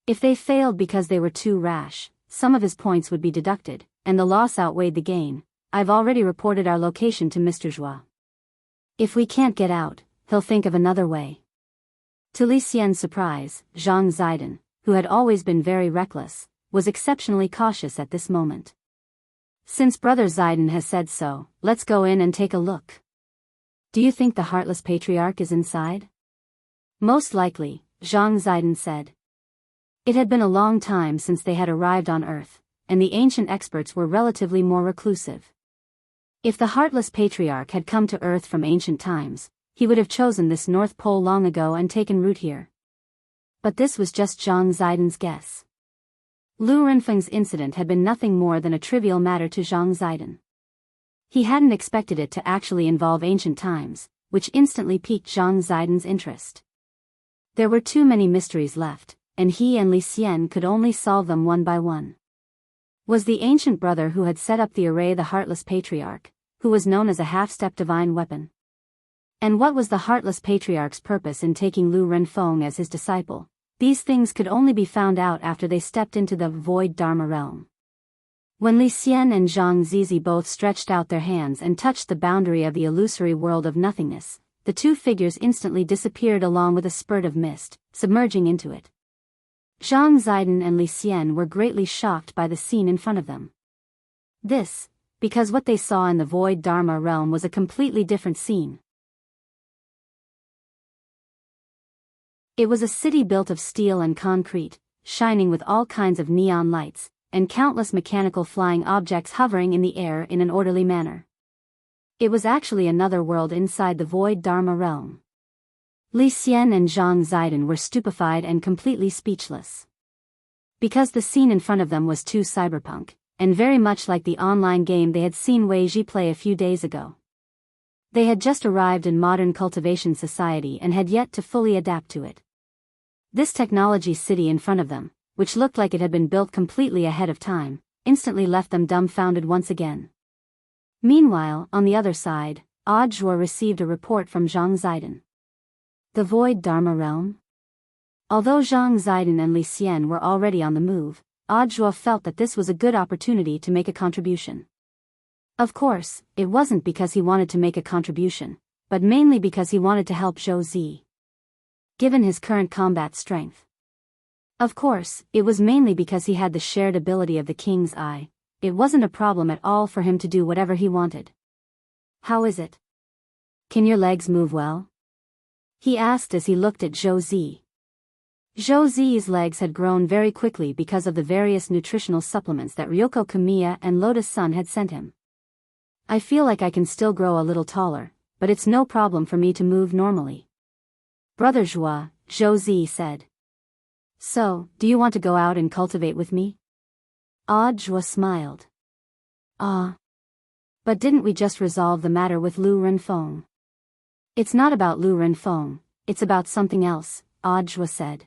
If they failed because they were too rash, some of his points would be deducted, and the loss outweighed the gain. "I've already reported our location to Mr. Zhua. If we can't get out, he'll think of another way." To Li Xian's surprise, Zhang Zidin, who had always been very reckless, was exceptionally cautious at this moment. "Since Brother Zidin has said so, let's go in and take a look. Do you think the Heartless Patriarch is inside?" "Most likely," Zhang Zidin said. It had been a long time since they had arrived on Earth, and the ancient experts were relatively more reclusive. If the Heartless Patriarch had come to Earth from ancient times, he would have chosen this North Pole long ago and taken root here. But this was just Zhang Zidin's guess. Lu Renfeng's incident had been nothing more than a trivial matter to Zhang Zidin. He hadn't expected it to actually involve ancient times, which instantly piqued Zhang Zidin's interest. There were too many mysteries left, and he and Li Xian could only solve them one by one. Was the ancient brother who had set up the array the Heartless Patriarch, who was known as a half-step divine weapon? And what was the Heartless Patriarch's purpose in taking Lu Renfeng as his disciple? These things could only be found out after they stepped into the void Dharma realm. When Li Xian and Zhang Zizi both stretched out their hands and touched the boundary of the illusory world of nothingness, the two figures instantly disappeared along with a spurt of mist, submerging into it. Zhang Zidin and Li Xian were greatly shocked by the scene in front of them. This, because what they saw in the void Dharma realm was a completely different scene. It was a city built of steel and concrete, shining with all kinds of neon lights, and countless mechanical flying objects hovering in the air in an orderly manner. It was actually another world inside the void Dharma realm. Li Xian and Zhang Zidin were stupefied and completely speechless. Because the scene in front of them was too cyberpunk, and very much like the online game they had seen Wei Ji play a few days ago. They had just arrived in modern cultivation society and had yet to fully adapt to it. This technology city in front of them, which looked like it had been built completely ahead of time, instantly left them dumbfounded once again. Meanwhile, on the other side, Audiobook received a report from Zhang Zidin. The void Dharma realm? Although Zhang Zidin and Li Xian were already on the move, Audiobook felt that this was a good opportunity to make a contribution. Of course, it wasn't because he wanted to make a contribution, but mainly because he wanted to help Zhou Zi. Given his current combat strength. Of course, it was mainly because he had the shared ability of the King's Eye. It wasn't a problem at all for him to do whatever he wanted. "How is it? Can your legs move well?" he asked as he looked at Zhou Zi. Zhou Zi's legs had grown very quickly because of the various nutritional supplements that Ryoko Kamiya and Lotus Sun had sent him. "I feel like I can still grow a little taller, but it's no problem for me to move normally." "Brother Zhua," Zhou Zi said. "So, do you want to go out and cultivate with me?" Audra smiled. Ah. But didn't we just resolve the matter with Lu Renfeng? It's not about Lu Renfeng, it's about something else, Audra said.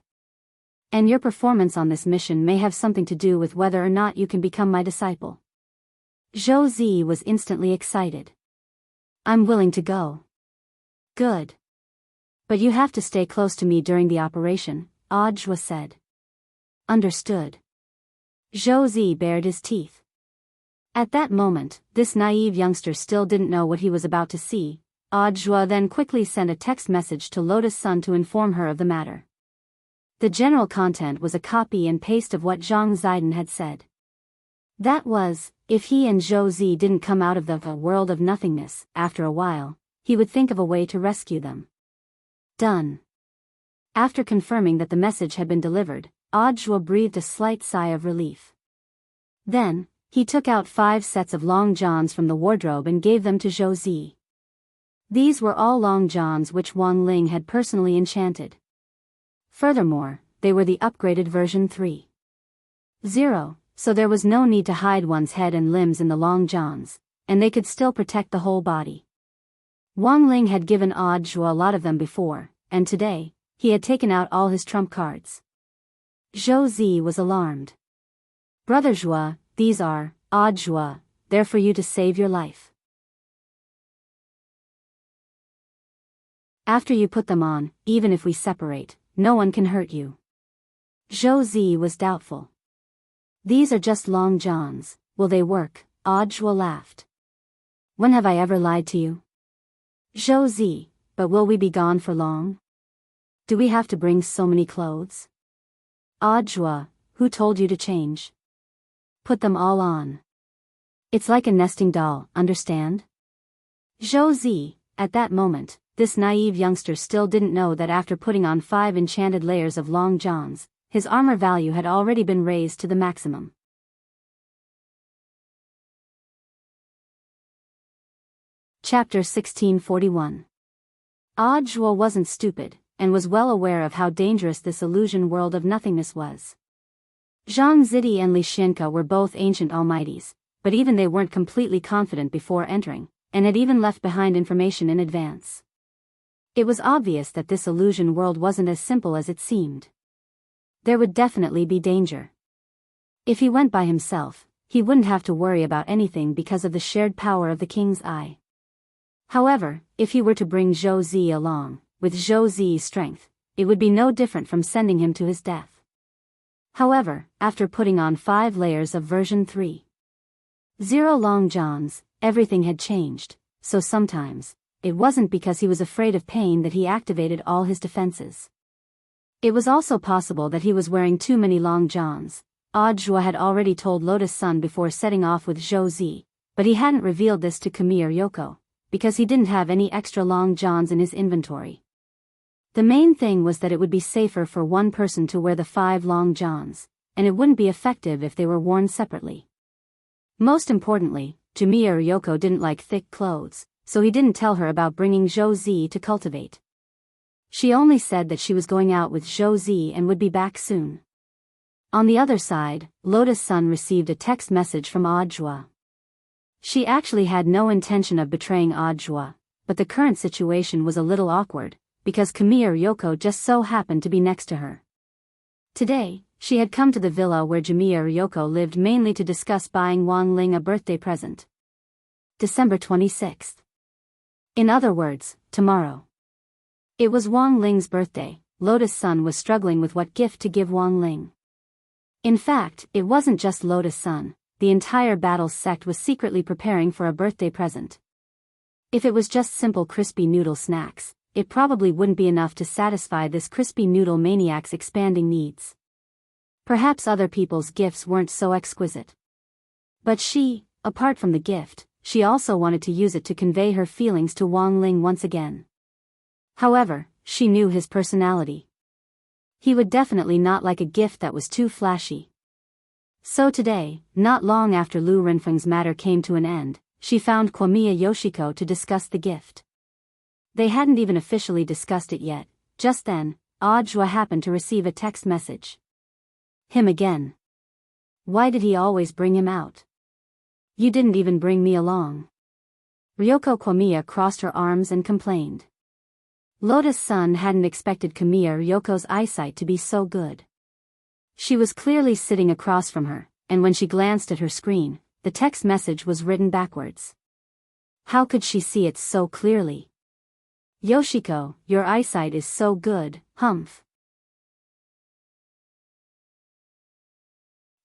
And your performance on this mission may have something to do with whether or not you can become my disciple. Zhou Zi was instantly excited. I'm willing to go. Good. But you have to stay close to me during the operation, Audra said. Understood. Zhou Zi bared his teeth. At that moment, this naive youngster still didn't know what he was about to see. Audra then quickly sent a text message to Lotus Sun to inform her of the matter. The general content was a copy and paste of what Zhang Ziden had said. That was, if he and Zhou Zi didn't come out of the world of nothingness, after a while, he would think of a way to rescue them. Done. After confirming that the message had been delivered, Audra breathed a slight sigh of relief. Then, he took out 5 sets of long johns from the wardrobe and gave them to Zhou Zi. These were all long johns which Wang Ling had personally enchanted. Furthermore, they were the upgraded version 3.0, so there was no need to hide one's head and limbs in the long johns, and they could still protect the whole body. Wang Ling had given Audra a lot of them before, and today, he had taken out all his trump cards. Zhou Zi was alarmed. Brother Zhua, these are, Audra, they're for you to save your life. After you put them on, even if we separate, no one can hurt you. Zhou Zi was doubtful. These are just long johns, will they work? Audra laughed. When have I ever lied to you? Zhou Zi, but will we be gone for long? Do we have to bring so many clothes? Audra, who told you to change? Put them all on. It's like a nesting doll, understand? Zhou Zi, at that moment, this naive youngster still didn't know that after putting on 5 enchanted layers of long johns, his armor value had already been raised to the maximum. Chapter 1641. Audra wasn't stupid, and was well aware of how dangerous this illusion world of nothingness was. Zhang Zidi and Li Xinke were both ancient almighties, but even they weren't completely confident before entering, and had even left behind information in advance. It was obvious that this illusion world wasn't as simple as it seemed. There would definitely be danger. If he went by himself, he wouldn't have to worry about anything because of the shared power of the King's Eye. However, if he were to bring Zhou Zi along, with Zhou Zi's strength, it would be no different from sending him to his death. However, after putting on 5 layers of version 3.0 long johns, everything had changed, so sometimes, it wasn't because he was afraid of pain that he activated all his defenses. It was also possible that he was wearing too many long johns. Audra had already told Lotus Sun before setting off with Zhou Zi, but he hadn't revealed this to Kami or Yoko, because he didn't have any extra long johns in his inventory. The main thing was that it would be safer for one person to wear the 5 long johns, and it wouldn't be effective if they were worn separately. Most importantly, Jamiya or Yoko didn't like thick clothes, so he didn't tell her about bringing Zhou Zi to cultivate. She only said that she was going out with Zhou Zi and would be back soon. On the other side, Lotus Sun received a text message from Audra. She actually had no intention of betraying Audra, but the current situation was a little awkward, because Kami or Yoko just so happened to be next to her. Today, she had come to the villa where Jamiya or Yoko lived mainly to discuss buying Wang Ling a birthday present. December 26th. In other words, tomorrow. It was Wang Ling's birthday. Lotus Sun was struggling with what gift to give Wang Ling. In fact, it wasn't just Lotus Sun, the entire Battles sect was secretly preparing for a birthday present. If it was just simple crispy noodle snacks, it probably wouldn't be enough to satisfy this crispy noodle maniac's expanding needs. Perhaps other people's gifts weren't so exquisite. But she, apart from the gift, she also wanted to use it to convey her feelings to Wang Ling once again. However, she knew his personality. He would definitely not like a gift that was too flashy. So today, not long after Lu Renfeng's matter came to an end, she found Kiyomiya Yoshiko to discuss the gift. They hadn't even officially discussed it yet. Just then, Audra happened to receive a text message. Him again. Why did he always bring him out? You didn't even bring me along. Ryoko Kamiya crossed her arms and complained. Lotus-san hadn't expected Kamiya Ryoko's eyesight to be so good. She was clearly sitting across from her, and when she glanced at her screen, the text message was written backwards. How could she see it so clearly? Yoshiko, your eyesight is so good, humph.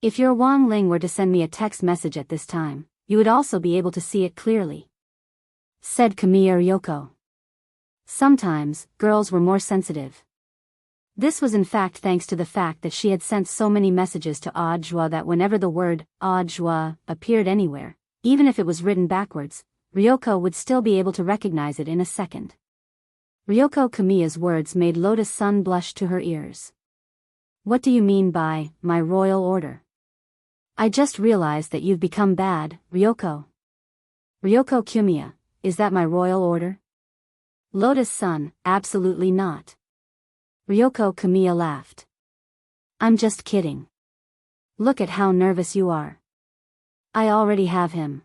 If your Wang Ling were to send me a text message at this time, you would also be able to see it clearly, said Kamiya Ryoko. Sometimes, girls were more sensitive. This was in fact thanks to the fact that she had sent so many messages to Audiobook that whenever the word Audiobook appeared anywhere, even if it was written backwards, Ryoko would still be able to recognize it in a second. Ryoko Kamiya's words made Lotus-san blush to her ears. What do you mean by, my royal order? I just realized that you've become bad, Ryoko. Ryoko Kamiya, is that my royal order? Lotus-san, absolutely not. Ryoko Kamiya laughed. I'm just kidding. Look at how nervous you are. I already have him.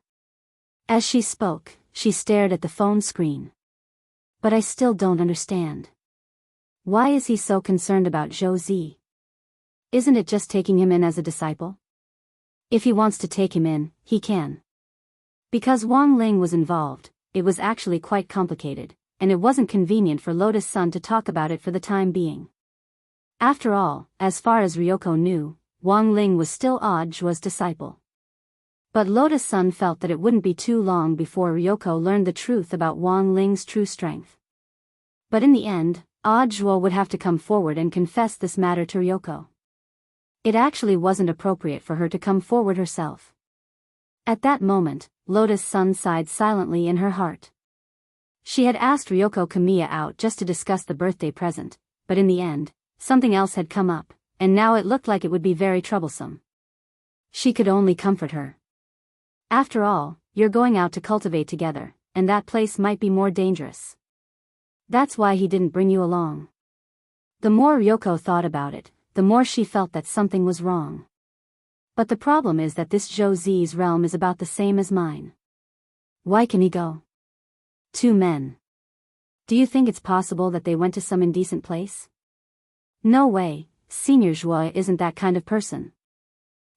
As she spoke, she stared at the phone screen. But I still don't understand. Why is he so concerned about Zhou Zi? Isn't it just taking him in as a disciple? If he wants to take him in, he can. Because Wang Ling was involved, it was actually quite complicated, and it wasn't convenient for Lotus-san to talk about it for the time being. After all, as far as Ryoko knew, Wang Ling was still Audiobook's disciple. But Lotus-san felt that it wouldn't be too long before Ryoko learned the truth about Wang Ling's true strength. But in the end, Audiobook would have to come forward and confess this matter to Ryoko. It actually wasn't appropriate for her to come forward herself. At that moment, Lotus-san sighed silently in her heart. She had asked Ryoko Kamiya out just to discuss the birthday present, but in the end, something else had come up, and now it looked like it would be very troublesome. She could only comfort her. After all, you're going out to cultivate together, and that place might be more dangerous. That's why he didn't bring you along. The more Ryoko thought about it, the more she felt that something was wrong. But the problem is that this Zhou Zi's realm is about the same as mine. Why can he go? 2 men. Do you think it's possible that they went to some indecent place? No way, Senior Zhuo isn't that kind of person.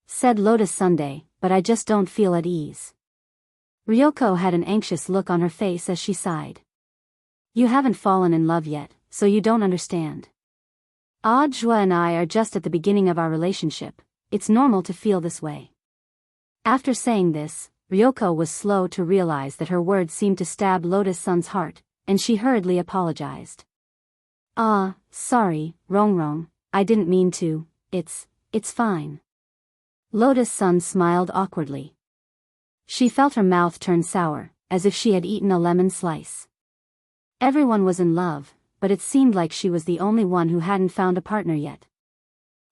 Said Lotus Sunday, but I just don't feel at ease. Ryoko had an anxious look on her face as she sighed. You haven't fallen in love yet, so you don't understand. Audiobook and I are just at the beginning of our relationship. It's normal to feel this way. After saying this, Ryoko was slow to realize that her words seemed to stab Lotus-san's heart, and she hurriedly apologized. Sorry, Rongrong, I didn't mean to, it's fine. Lotus-san smiled awkwardly. She felt her mouth turn sour, as if she had eaten a lemon slice. Everyone was in love, but it seemed like she was the only one who hadn't found a partner yet.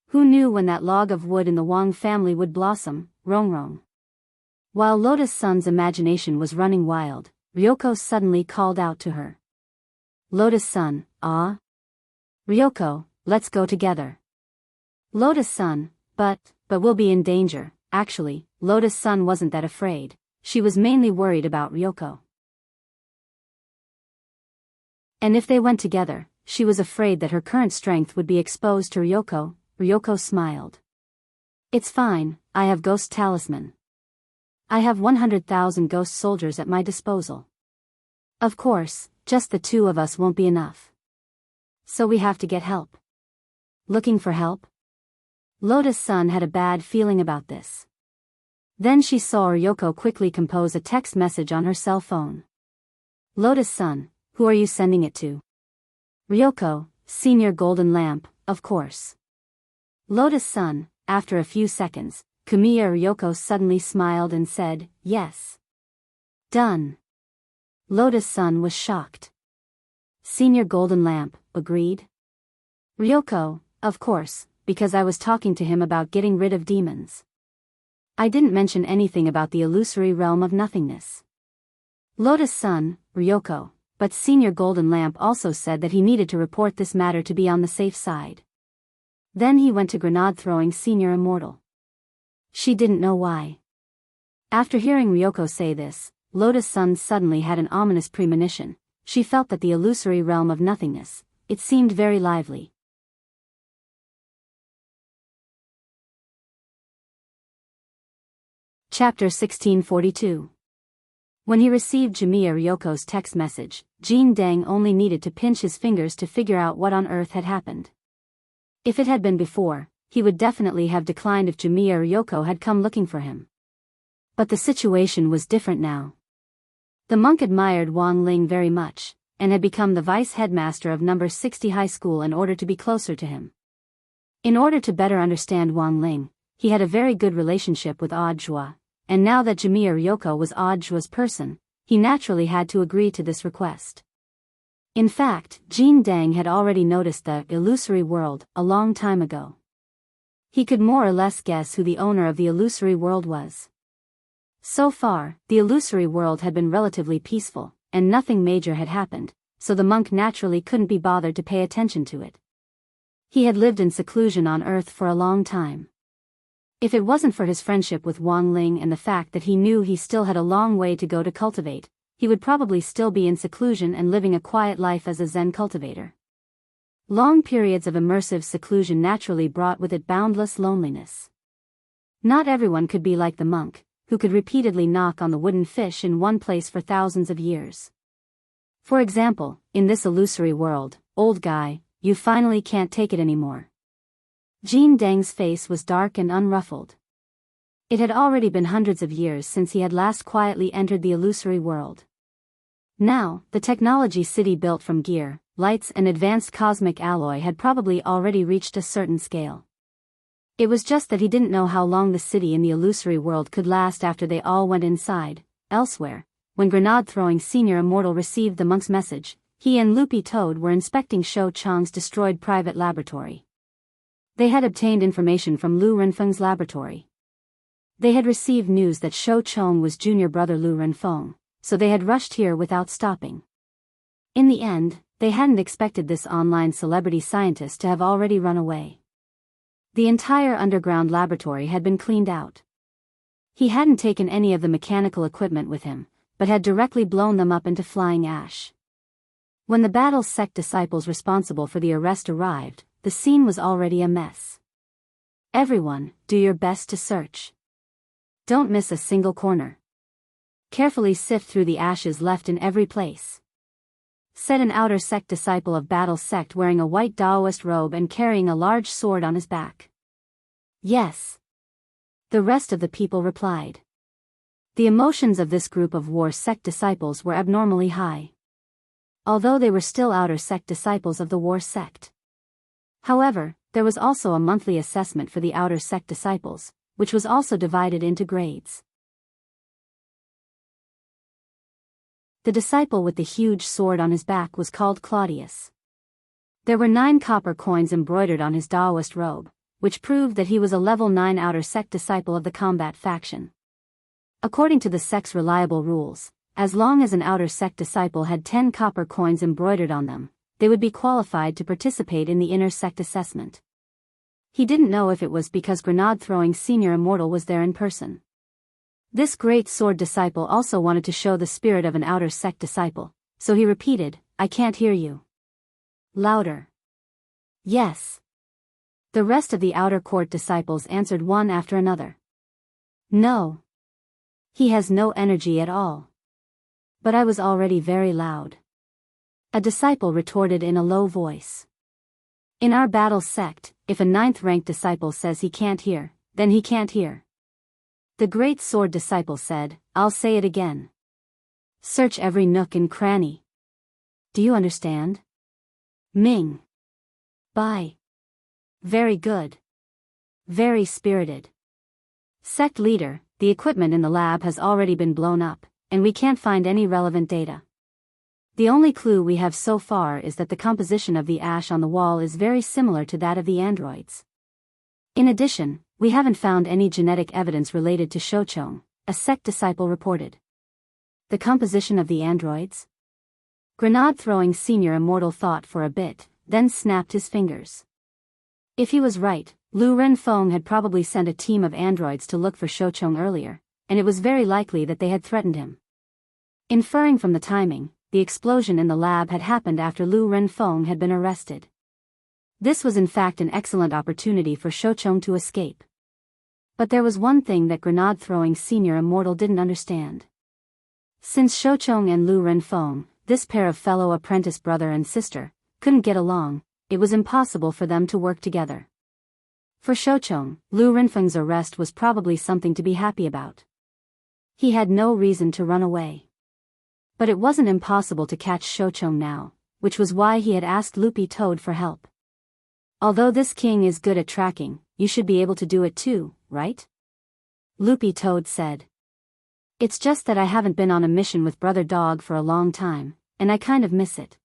Who knew when that log of wood in the Wang family would blossom, Rongrong? While Lotus-san's imagination was running wild, Ryoko suddenly called out to her. Lotus-san, Ryoko, let's go together. Lotus-san, but we'll be in danger. Actually, Lotus-san wasn't that afraid. She was mainly worried about Ryoko. And if they went together, she was afraid that her current strength would be exposed to Ryoko. Ryoko smiled. It's fine, I have ghost talisman. I have 100,000 ghost soldiers at my disposal. Of course, just the 2 of us won't be enough. So we have to get help. Looking for help? Lotus-san had a bad feeling about this. Then she saw Ryoko quickly compose a text message on her cell phone. Lotus-san, who are you sending it to? Ryoko, Senior Golden Lamp, of course. Lotus-san, after a few seconds, Kamiya Ryoko suddenly smiled and said, yes. Done. Lotus-san was shocked. Senior Golden Lamp, agreed? Ryoko, of course, because I was talking to him about getting rid of demons. I didn't mention anything about the illusory realm of nothingness. Lotus-san, Ryoko, but Senior Golden Lamp also said that he needed to report this matter to be on the safe side. Then he went to grenade throwing Senior Immortal. She didn't know why. After hearing Ryoko say this, Lotus Sun suddenly had an ominous premonition. She felt that the illusory realm of nothingness, it seemed very lively. Chapter 1642. When he received Jimiya Ryoko's text message, Jin Deng only needed to pinch his fingers to figure out what on earth had happened. If it had been before, he would definitely have declined if Jimiya Ryoko had come looking for him. But the situation was different now. The monk admired Wang Ling very much, and had become the vice headmaster of number 60 high school in order to be closer to him. In order to better understand Wang Ling, he had a very good relationship with Audjua, and now that Jimiya Ryoko was Audjua's person, he naturally had to agree to this request. In fact, Jin Deng had already noticed the illusory world a long time ago. He could more or less guess who the owner of the illusory world was. So far, the illusory world had been relatively peaceful, and nothing major had happened, so the monk naturally couldn't be bothered to pay attention to it. He had lived in seclusion on Earth for a long time. If it wasn't for his friendship with Wang Ling and the fact that he knew he still had a long way to go to cultivate, he would probably still be in seclusion and living a quiet life as a Zen cultivator. Long periods of immersive seclusion naturally brought with it boundless loneliness. Not everyone could be like the monk, who could repeatedly knock on the wooden fish in one place for thousands of years. For example, in this illusory world, old guy, you finally can't take it anymore. Jin Deng's face was dark and unruffled. It had already been hundreds of years since he had last quietly entered the illusory world. Now, the technology city built from gear, lights and advanced cosmic alloy had probably already reached a certain scale. It was just that he didn't know how long the city in the illusory world could last after they all went inside. Elsewhere, when grenade-throwing senior immortal received the monk's message, he and Loopy Toad were inspecting Shou Chang's destroyed private laboratory. They had obtained information from Lu Renfeng's laboratory. They had received news that Shou Chang was junior brother Lu Renfeng, so they had rushed here without stopping. In the end, they hadn't expected this online celebrity scientist to have already run away. The entire underground laboratory had been cleaned out. He hadn't taken any of the mechanical equipment with him, but had directly blown them up into flying ash. When the battle sect disciples responsible for the arrest arrived, the scene was already a mess. Everyone, do your best to search. Don't miss a single corner. Carefully sift through the ashes left in every place, said an outer sect disciple of battle sect wearing a white Taoist robe and carrying a large sword on his back. Yes. The rest of the people replied. The emotions of this group of war sect disciples were abnormally high, although they were still outer sect disciples of the war sect. However, there was also a monthly assessment for the outer sect disciples, which was also divided into grades. The disciple with the huge sword on his back was called Claudius. There were 9 copper coins embroidered on his Taoist robe, which proved that he was a level 9 outer sect disciple of the combat faction. According to the sect's reliable rules, as long as an outer sect disciple had 10 copper coins embroidered on them, they would be qualified to participate in the inner sect assessment. He didn't know if it was because grenade-throwing senior immortal was there in person. This great sword disciple also wanted to show the spirit of an outer sect disciple, so he repeated, "I can't hear you." Louder. Yes. The rest of the outer court disciples answered one after another. No. He has no energy at all. But I was already very loud. A disciple retorted in a low voice. In our battle sect, if a 9th-ranked disciple says he can't hear, then he can't hear. The great sword disciple said, "I'll say it again. Search every nook and cranny. Do you understand? Ming. Bye. Very good. Very spirited. Sect leader, the equipment in the lab has already been blown up, and we can't find any relevant data. The only clue we have so far is that the composition of the ash on the wall is very similar to that of the androids. In addition, we haven't found any genetic evidence related to Shouchong," a sect disciple reported. The composition of the androids? Grenade-throwing senior immortal thought for a bit, then snapped his fingers. If he was right, Lu Renfeng had probably sent a team of androids to look for Shoucheng earlier, and it was very likely that they had threatened him. Inferring from the timing, the explosion in the lab had happened after Lu Renfeng had been arrested. This was in fact an excellent opportunity for Shoucheng to escape. But there was one thing that grenade-throwing senior immortal didn't understand. Since Shoucheng and Lu Renfeng, this pair of fellow apprentice brother and sister, couldn't get along, it was impossible for them to work together. For Shoucheng, Lu Renfeng's arrest was probably something to be happy about. He had no reason to run away. But it wasn't impossible to catch Shoucheng now, which was why he had asked Loopy Toad for help. Although this king is good at tracking, you should be able to do it too, right? Loopy Toad said. It's just that I haven't been on a mission with Brother Dog for a long time, and I kind of miss it.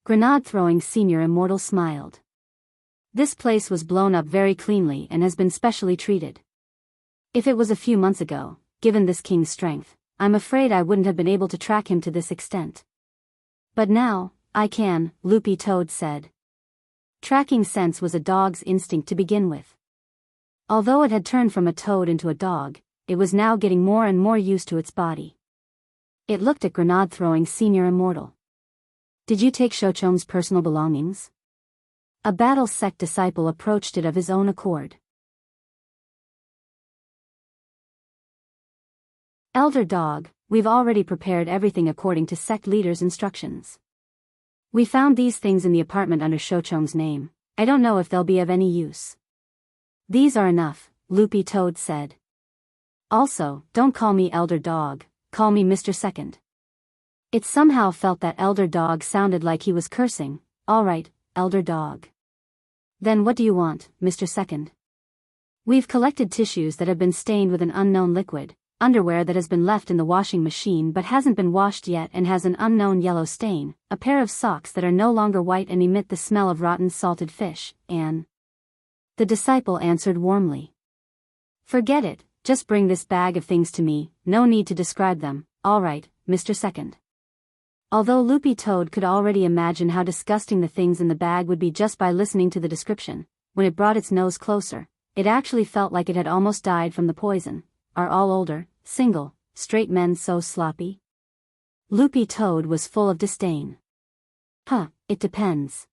Grenade-throwing senior immortal smiled. This place was blown up very cleanly and has been specially treated. If it was a few months ago, given this king's strength, I'm afraid I wouldn't have been able to track him to this extent. But now, I can, Loopy Toad said. Tracking sense was a dog's instinct to begin with. Although it had turned from a toad into a dog, it was now getting more and more used to its body. It looked at grenade-throwing senior immortal. Did you take Shoucheng's personal belongings? A battle sect disciple approached it of his own accord. Elder Dog, we've already prepared everything according to sect leader's instructions. We found these things in the apartment under Shoucheng's name. I don't know if they'll be of any use. These are enough, Loopy Toad said. Also, don't call me Elder Dog, call me Mr. Second. It somehow felt that Elder Dog sounded like he was cursing. All right, Elder Dog. Then what do you want, Mr. Second? We've collected tissues that have been stained with an unknown liquid, underwear that has been left in the washing machine but hasn't been washed yet and has an unknown yellow stain, a pair of socks that are no longer white and emit the smell of rotten salted fish, and... The disciple answered warmly. Forget it, just bring this bag of things to me, no need to describe them, all right, Mr. Second. Although Loopy Toad could already imagine how disgusting the things in the bag would be just by listening to the description, when it brought its nose closer, it actually felt like it had almost died from the poison. Are all older, single, straight men so sloppy? Loopy Toad was full of disdain. Huh, it depends.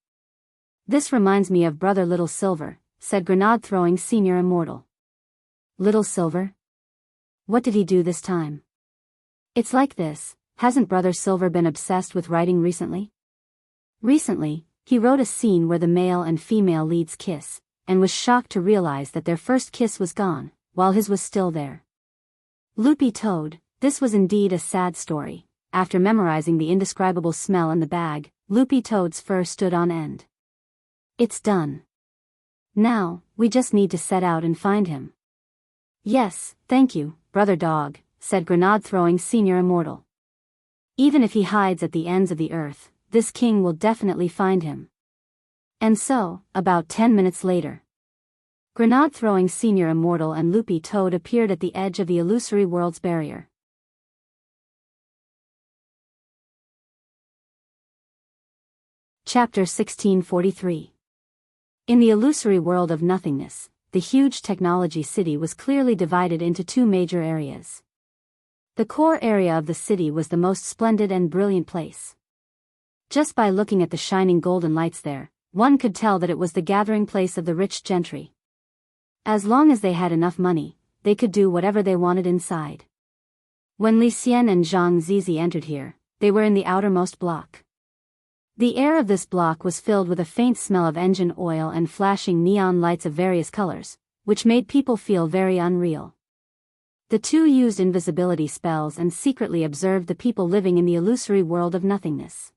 This reminds me of Brother Little Silver, said grenade-throwing senior immortal. Little Silver? What did he do this time? It's like this. Hasn't Brother Silver been obsessed with writing recently? Recently, he wrote a scene where the male and female leads kiss, and was shocked to realize that their first kiss was gone, while his was still there. Loopy Toad, this was indeed a sad story. After memorizing the indescribable smell in the bag, Loopy Toad's fur stood on end. It's done. Now, we just need to set out and find him. Yes, thank you, Brother Dog, said grenade-throwing senior immortal. Even if he hides at the ends of the earth, this king will definitely find him. And so, about 10 minutes later, grenade-throwing senior immortal and Loopy Toad appeared at the edge of the illusory world's barrier. Chapter 1643. In the illusory world of nothingness, the huge technology city was clearly divided into two major areas. The core area of the city was the most splendid and brilliant place. Just by looking at the shining golden lights there, one could tell that it was the gathering place of the rich gentry. As long as they had enough money, they could do whatever they wanted inside. When Li Xian and Zhang Zizi entered here, they were in the outermost block. The air of this block was filled with a faint smell of engine oil and flashing neon lights of various colors, which made people feel very unreal. The two used invisibility spells and secretly observed the people living in the illusory world of nothingness.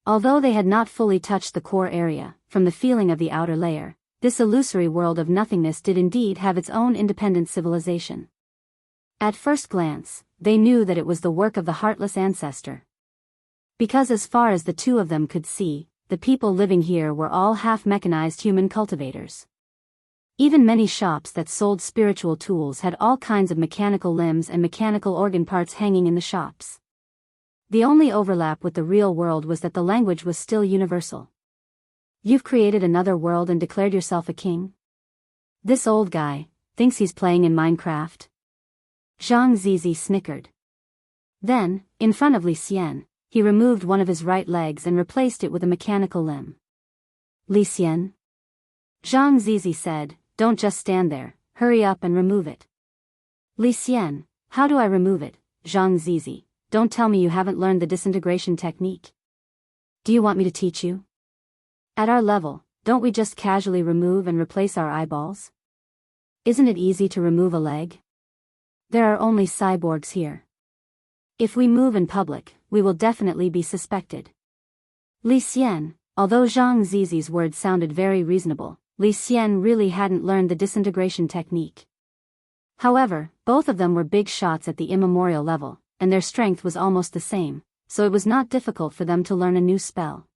Although they had not fully touched the core area, from the feeling of the outer layer, this illusory world of nothingness did indeed have its own independent civilization. At first glance, they knew that it was the work of the heartless ancestor. Because as far as the two of them could see, the people living here were all half-mechanized human cultivators. Even many shops that sold spiritual tools had all kinds of mechanical limbs and mechanical organ parts hanging in the shops. The only overlap with the real world was that the language was still universal. You've created another world and declared yourself a king? This old guy thinks he's playing in Minecraft? Zhang Zizi snickered. Then, in front of Li Xian, he removed one of his right legs and replaced it with a mechanical limb. Li Xian? Zhang Zizi said, don't just stand there, hurry up and remove it. Li Xian, how do I remove it? Zhang Zizi, don't tell me you haven't learned the disintegration technique. Do you want me to teach you? At our level, don't we just casually remove and replace our eyeballs? Isn't it easy to remove a leg? There are only cyborgs here. If we move in public, we will definitely be suspected. Li Xian, although Zhang Zizi's words sounded very reasonable, Li Xian really hadn't learned the disintegration technique. However, both of them were big shots at the immemorial level, and their strength was almost the same, so it was not difficult for them to learn a new spell.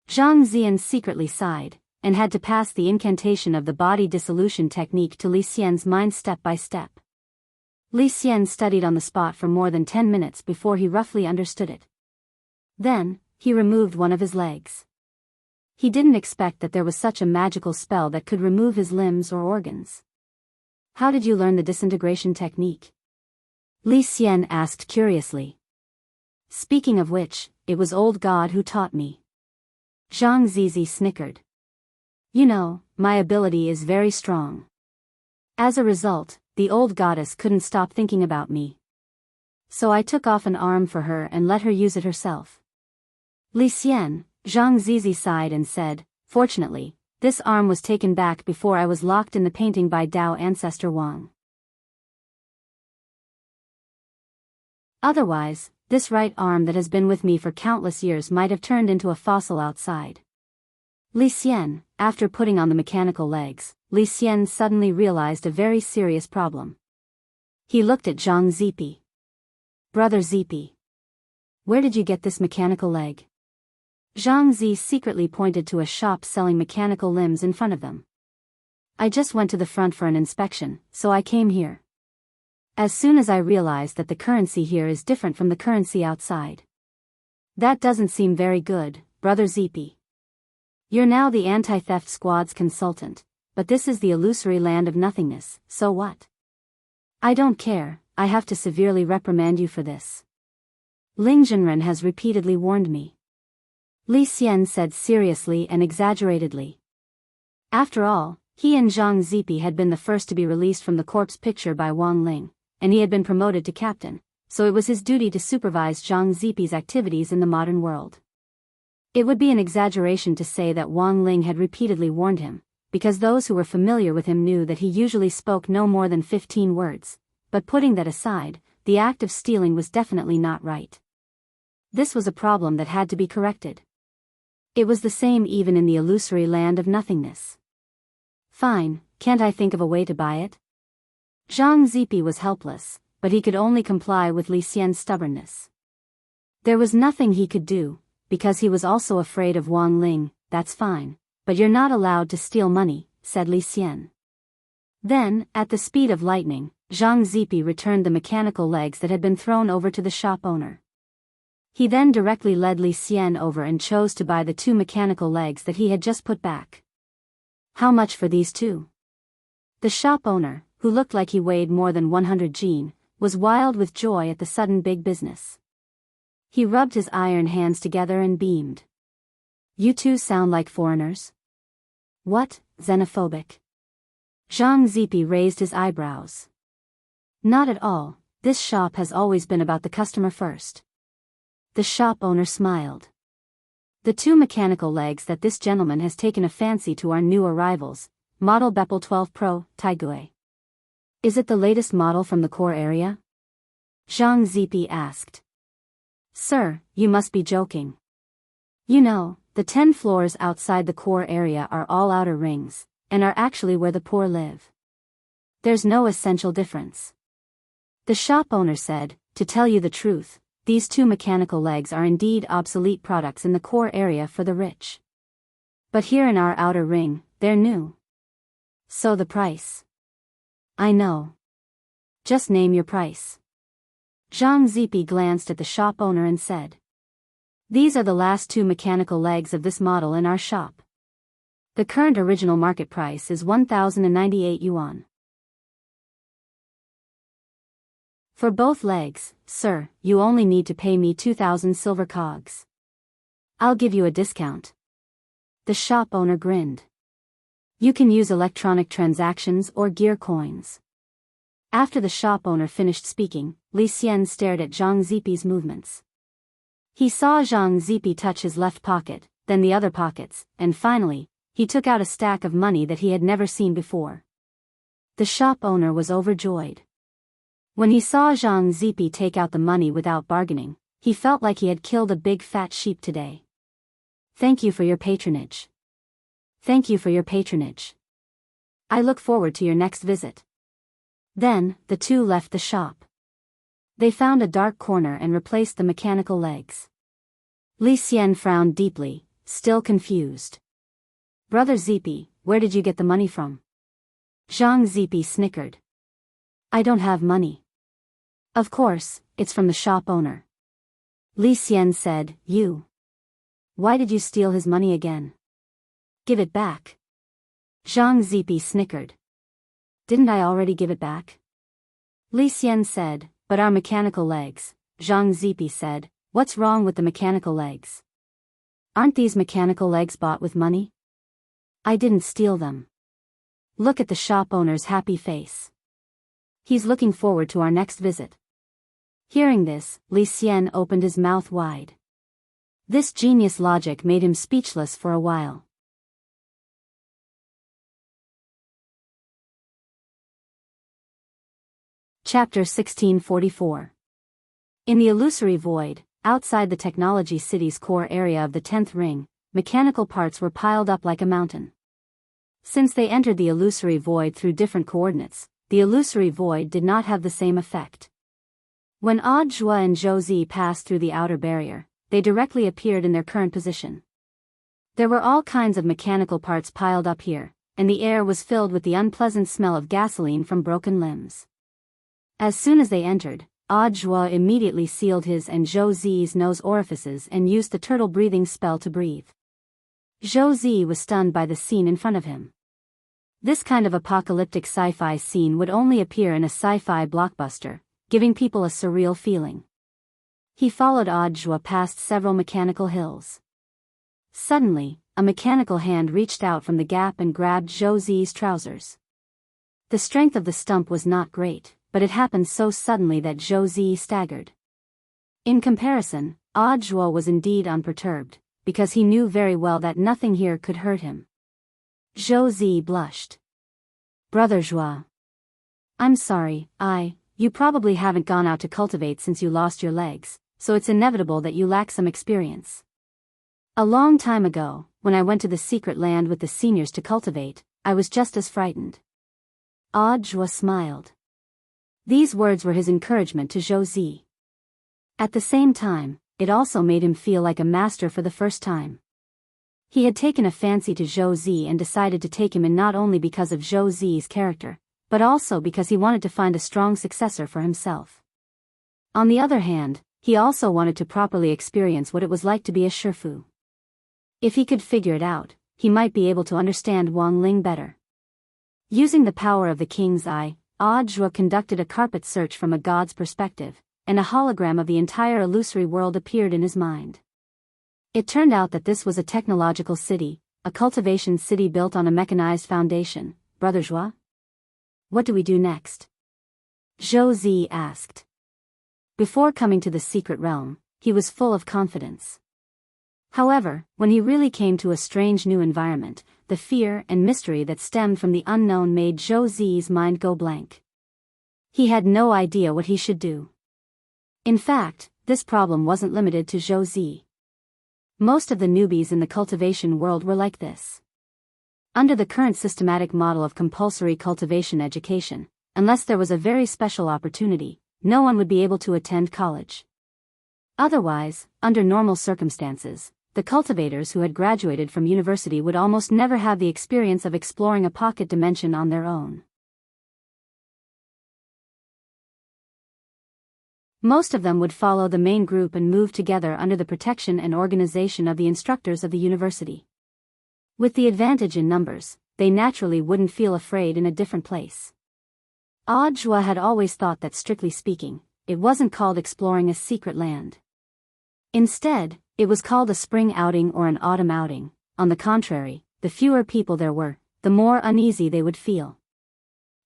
Zhang Zian secretly sighed, and had to pass the incantation of the body dissolution technique to Li Xian's mind step by step. Li Xian studied on the spot for more than 10 minutes before he roughly understood it. Then, he removed one of his legs. He didn't expect that there was such a magical spell that could remove his limbs or organs. How did you learn the disintegration technique? Li Xian asked curiously. Speaking of which, it was old God who taught me. Zhang Zizi snickered. You know, my ability is very strong. As a result, the old goddess couldn't stop thinking about me. So I took off an arm for her and let her use it herself. Li Xian, Zhang Zizi sighed and said, fortunately, this arm was taken back before I was locked in the painting by Dao ancestor Wang. Otherwise, this right arm that has been with me for countless years might have turned into a fossil outside. Li Xian, after putting on the mechanical legs, Li Xian suddenly realized a very serious problem. He looked at Zhang Zipi. Brother Zipi. Where did you get this mechanical leg? Zhang Zi secretly pointed to a shop selling mechanical limbs in front of them. I just went to the front for an inspection, so I came here. As soon as I realized that the currency here is different from the currency outside. That doesn't seem very good, Brother Zipi. You're now the anti-theft squad's consultant, but this is the illusory land of nothingness, so what? I don't care, I have to severely reprimand you for this. Ling Zhenren has repeatedly warned me. Li Xian said seriously and exaggeratedly. After all, he and Zhang Zipi had been the first to be released from the corpse picture by Wang Ling, and he had been promoted to captain, so it was his duty to supervise Zhang Zipi's activities in the modern world. It would be an exaggeration to say that Wang Ling had repeatedly warned him, because those who were familiar with him knew that he usually spoke no more than 15 words, but putting that aside, the act of stealing was definitely not right. This was a problem that had to be corrected. It was the same even in the illusory land of nothingness. Fine, can't I think of a way to buy it? Zhang Zipi was helpless, but he could only comply with Li Xian's stubbornness. There was nothing he could do, because he was also afraid of Wang Ling. That's fine, but you're not allowed to steal money, said Li Xian. Then, at the speed of lightning, Zhang Zipi returned the mechanical legs that had been thrown over to the shop owner. He then directly led Li Xian over and chose to buy the 2 mechanical legs that he had just put back. How much for these 2? The shop owner, who looked like he weighed more than 100 jin, was wild with joy at the sudden big business. He rubbed his iron hands together and beamed. You two sound like foreigners? What, xenophobic? Zhang Zipi raised his eyebrows. Not at all, this shop has always been about the customer first. The shop owner smiled. The 2 mechanical legs that this gentleman has taken a fancy to are new arrivals, model Beppel 12 Pro, Taigui. Is it the latest model from the core area? Zhang Zipi asked. Sir, you must be joking. You know, the 10 floors outside the core area are all outer rings, and are actually where the poor live. There's no essential difference. The shop owner said, to tell you the truth, these 2 mechanical legs are indeed obsolete products in the core area for the rich. But here in our outer ring, they're new. So the price. I know. Just name your price. Zhang Zipi glanced at the shop owner and said. These are the last 2 mechanical legs of this model in our shop. The current original market price is 1,098 yuan. For both legs, sir, you only need to pay me 2,000 silver cogs. I'll give you a discount. The shop owner grinned. You can use electronic transactions or gear coins. After the shop owner finished speaking, Li Xian stared at Zhang Zipi's movements. He saw Zhang Zipi touch his left pocket, then the other pockets, and finally, he took out a stack of money that he had never seen before. The shop owner was overjoyed. When he saw Zhang Zipi take out the money without bargaining, he felt like he had killed a big fat sheep today. Thank you for your patronage. Thank you for your patronage. I look forward to your next visit. Then, the two left the shop. They found a dark corner and replaced the mechanical legs. Li Xian frowned deeply, still confused. Brother Zipi, where did you get the money from? Zhang Zipi snickered. I don't have money. Of course, it's from the shop owner. Li Xian said, You. Why did you steal his money again? Give it back. Zhang Zipi snickered. Didn't I already give it back? Li Xian said, but our mechanical legs. Zhang Zipi said, what's wrong with the mechanical legs? Aren't these mechanical legs bought with money? I didn't steal them. Look at the shop owner's happy face. He's looking forward to our next visit. Hearing this, Li Xian opened his mouth wide. This genius logic made him speechless for a while. Chapter 1644. In the illusory void, outside the technology city's core area of the 10th ring, mechanical parts were piled up like a mountain. Since they entered the illusory void through different coordinates, the illusory void did not have the same effect. When Odd Zhua and Zhou Zi passed through the outer barrier, they directly appeared in their current position. There were all kinds of mechanical parts piled up here, and the air was filled with the unpleasant smell of gasoline from broken limbs. As soon as they entered, Odd Zhua immediately sealed his and Zhou Zi's nose orifices and used the turtle breathing spell to breathe. Zhou Zi was stunned by the scene in front of him. This kind of apocalyptic sci-fi scene would only appear in a sci-fi blockbuster, giving people a surreal feeling. He followed Odd Zhua past several mechanical hills. Suddenly, a mechanical hand reached out from the gap and grabbed Zhou Zi's trousers. The strength of the stump was not great, but it happened so suddenly that Zhou Zi staggered. In comparison, Odd Zhua was indeed unperturbed, because he knew very well that nothing here could hurt him. Zhou Zi blushed. Brother Zhua. I'm sorry, you probably haven't gone out to cultivate since you lost your legs, so it's inevitable that you lack some experience. A long time ago, when I went to the secret land with the seniors to cultivate, I was just as frightened. Odd Zhua smiled. These words were his encouragement to Zhou Zi. At the same time, it also made him feel like a master for the first time. He had taken a fancy to Zhou Zi and decided to take him in not only because of Zhou Zi's character, but also because he wanted to find a strong successor for himself. On the other hand, he also wanted to properly experience what it was like to be a shifu. If he could figure it out, he might be able to understand Wang Ling better. Using the power of the king's eye, Odd Zhua conducted a carpet search from a god's perspective, and a hologram of the entire illusory world appeared in his mind. It turned out that this was a technological city, a cultivation city built on a mechanized foundation. Brother Zhua? What do we do next? Zhou Zi asked. Before coming to the secret realm, he was full of confidence. However, when he really came to a strange new environment, the fear and mystery that stemmed from the unknown made Zhou Zi's mind go blank. He had no idea what he should do. In fact, this problem wasn't limited to Zhou Zi. Most of the newbies in the cultivation world were like this. Under the current systematic model of compulsory cultivation education, unless there was a very special opportunity, no one would be able to attend college. Otherwise, under normal circumstances, the cultivators who had graduated from university would almost never have the experience of exploring a pocket dimension on their own. Most of them would follow the main group and move together under the protection and organization of the instructors of the university. With the advantage in numbers, they naturally wouldn't feel afraid in a different place. Audra had always thought that, strictly speaking, it wasn't called exploring a secret land. Instead, it was called a spring outing or an autumn outing. On the contrary, the fewer people there were, the more uneasy they would feel.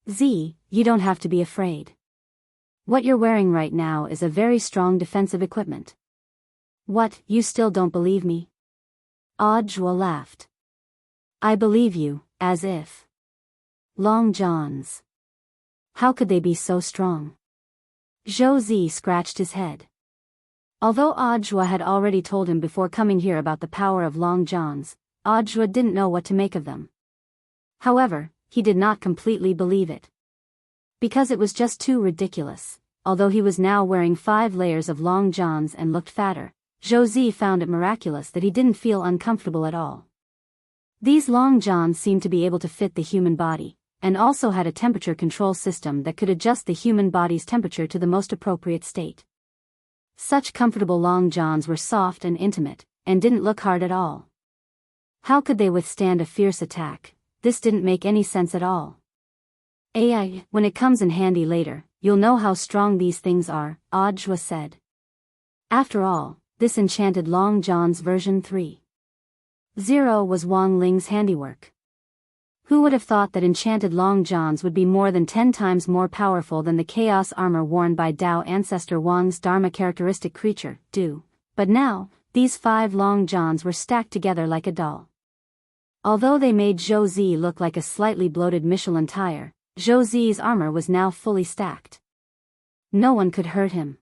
You don't have to be afraid. What you're wearing right now is a very strong defensive equipment. What, you still don't believe me? Audra laughed. I believe you, as if. Long Johns. How could they be so strong? Josie scratched his head. Although Audra had already told him before coming here about the power of Long Johns, Audra didn't know what to make of them. However, he did not completely believe it. Because it was just too ridiculous. Although he was now wearing 5 layers of Long Johns and looked fatter, Josie found it miraculous that he didn't feel uncomfortable at all. These Long Johns seemed to be able to fit the human body, and also had a temperature control system that could adjust the human body's temperature to the most appropriate state. Such comfortable Long Johns were soft and intimate, and didn't look hard at all. How could they withstand a fierce attack? This didn't make any sense at all. When it comes in handy later, you'll know how strong these things are, Audra said. After all, this enchanted Long John's version 3.0 was Wang Ling's handiwork. Who would have thought that enchanted Long Johns would be more than 10 times more powerful than the chaos armor worn by Dao ancestor Wang's Dharma characteristic creature, Du? But now, these 5 Long Johns were stacked together like a doll. Although they made Josie look like a slightly bloated Michelin tire, Josie's armor was now fully stacked. No one could hurt him.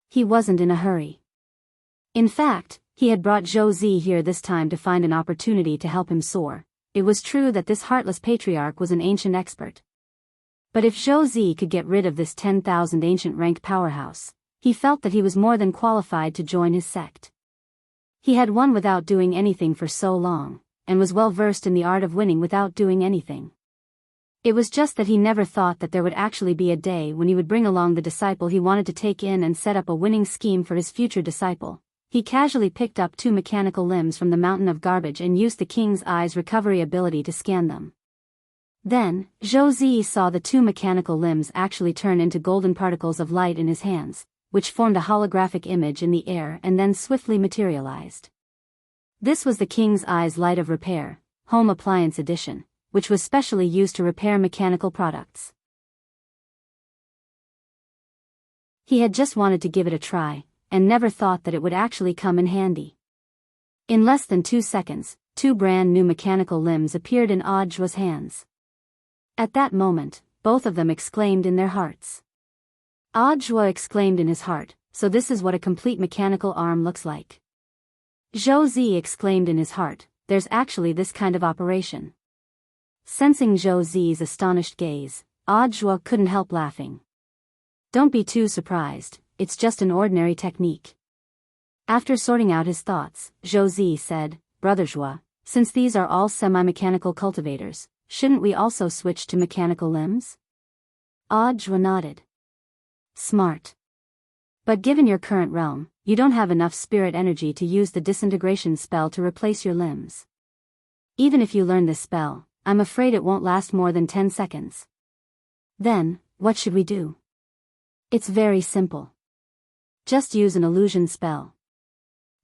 He wasn't in a hurry. In fact, he had brought Josie here this time to find an opportunity to help him soar. It was true that this heartless patriarch was an ancient expert. But if Josie could get rid of this 10,000 ancient rank powerhouse, he felt that he was more than qualified to join his sect. He had won without doing anything for so long, and was well versed in the art of winning without doing anything. It was just that he never thought that there would actually be a day when he would bring along the disciple he wanted to take in and set up a winning scheme for his future disciple. He casually picked up 2 mechanical limbs from the mountain of garbage and used the king's eye's recovery ability to scan them. Then, Josie saw the 2 mechanical limbs actually turn into golden particles of light in his hands, which formed a holographic image in the air and then swiftly materialized. This was the king's eye's light of repair, home appliance edition, which was specially used to repair mechanical products. He had just wanted to give it a try, and never thought that it would actually come in handy. In less than 2 seconds, 2 brand new mechanical limbs appeared in Audra's hands. At that moment, both of them exclaimed in their hearts. Audra exclaimed in his heart, so this is what a complete mechanical arm looks like. Josie exclaimed in his heart, there's actually this kind of operation. Sensing Josie's astonished gaze, Audra couldn't help laughing. Don't be too surprised, it's just an ordinary technique. After sorting out his thoughts, Josie said, Brother Joie, since these are all semi-mechanical cultivators, shouldn't we also switch to mechanical limbs? Audra nodded. Smart. But given your current realm, you don't have enough spirit energy to use the disintegration spell to replace your limbs. Even if you learn this spell, I'm afraid it won't last more than 10 seconds. Then, what should we do? It's very simple. Just use an illusion spell.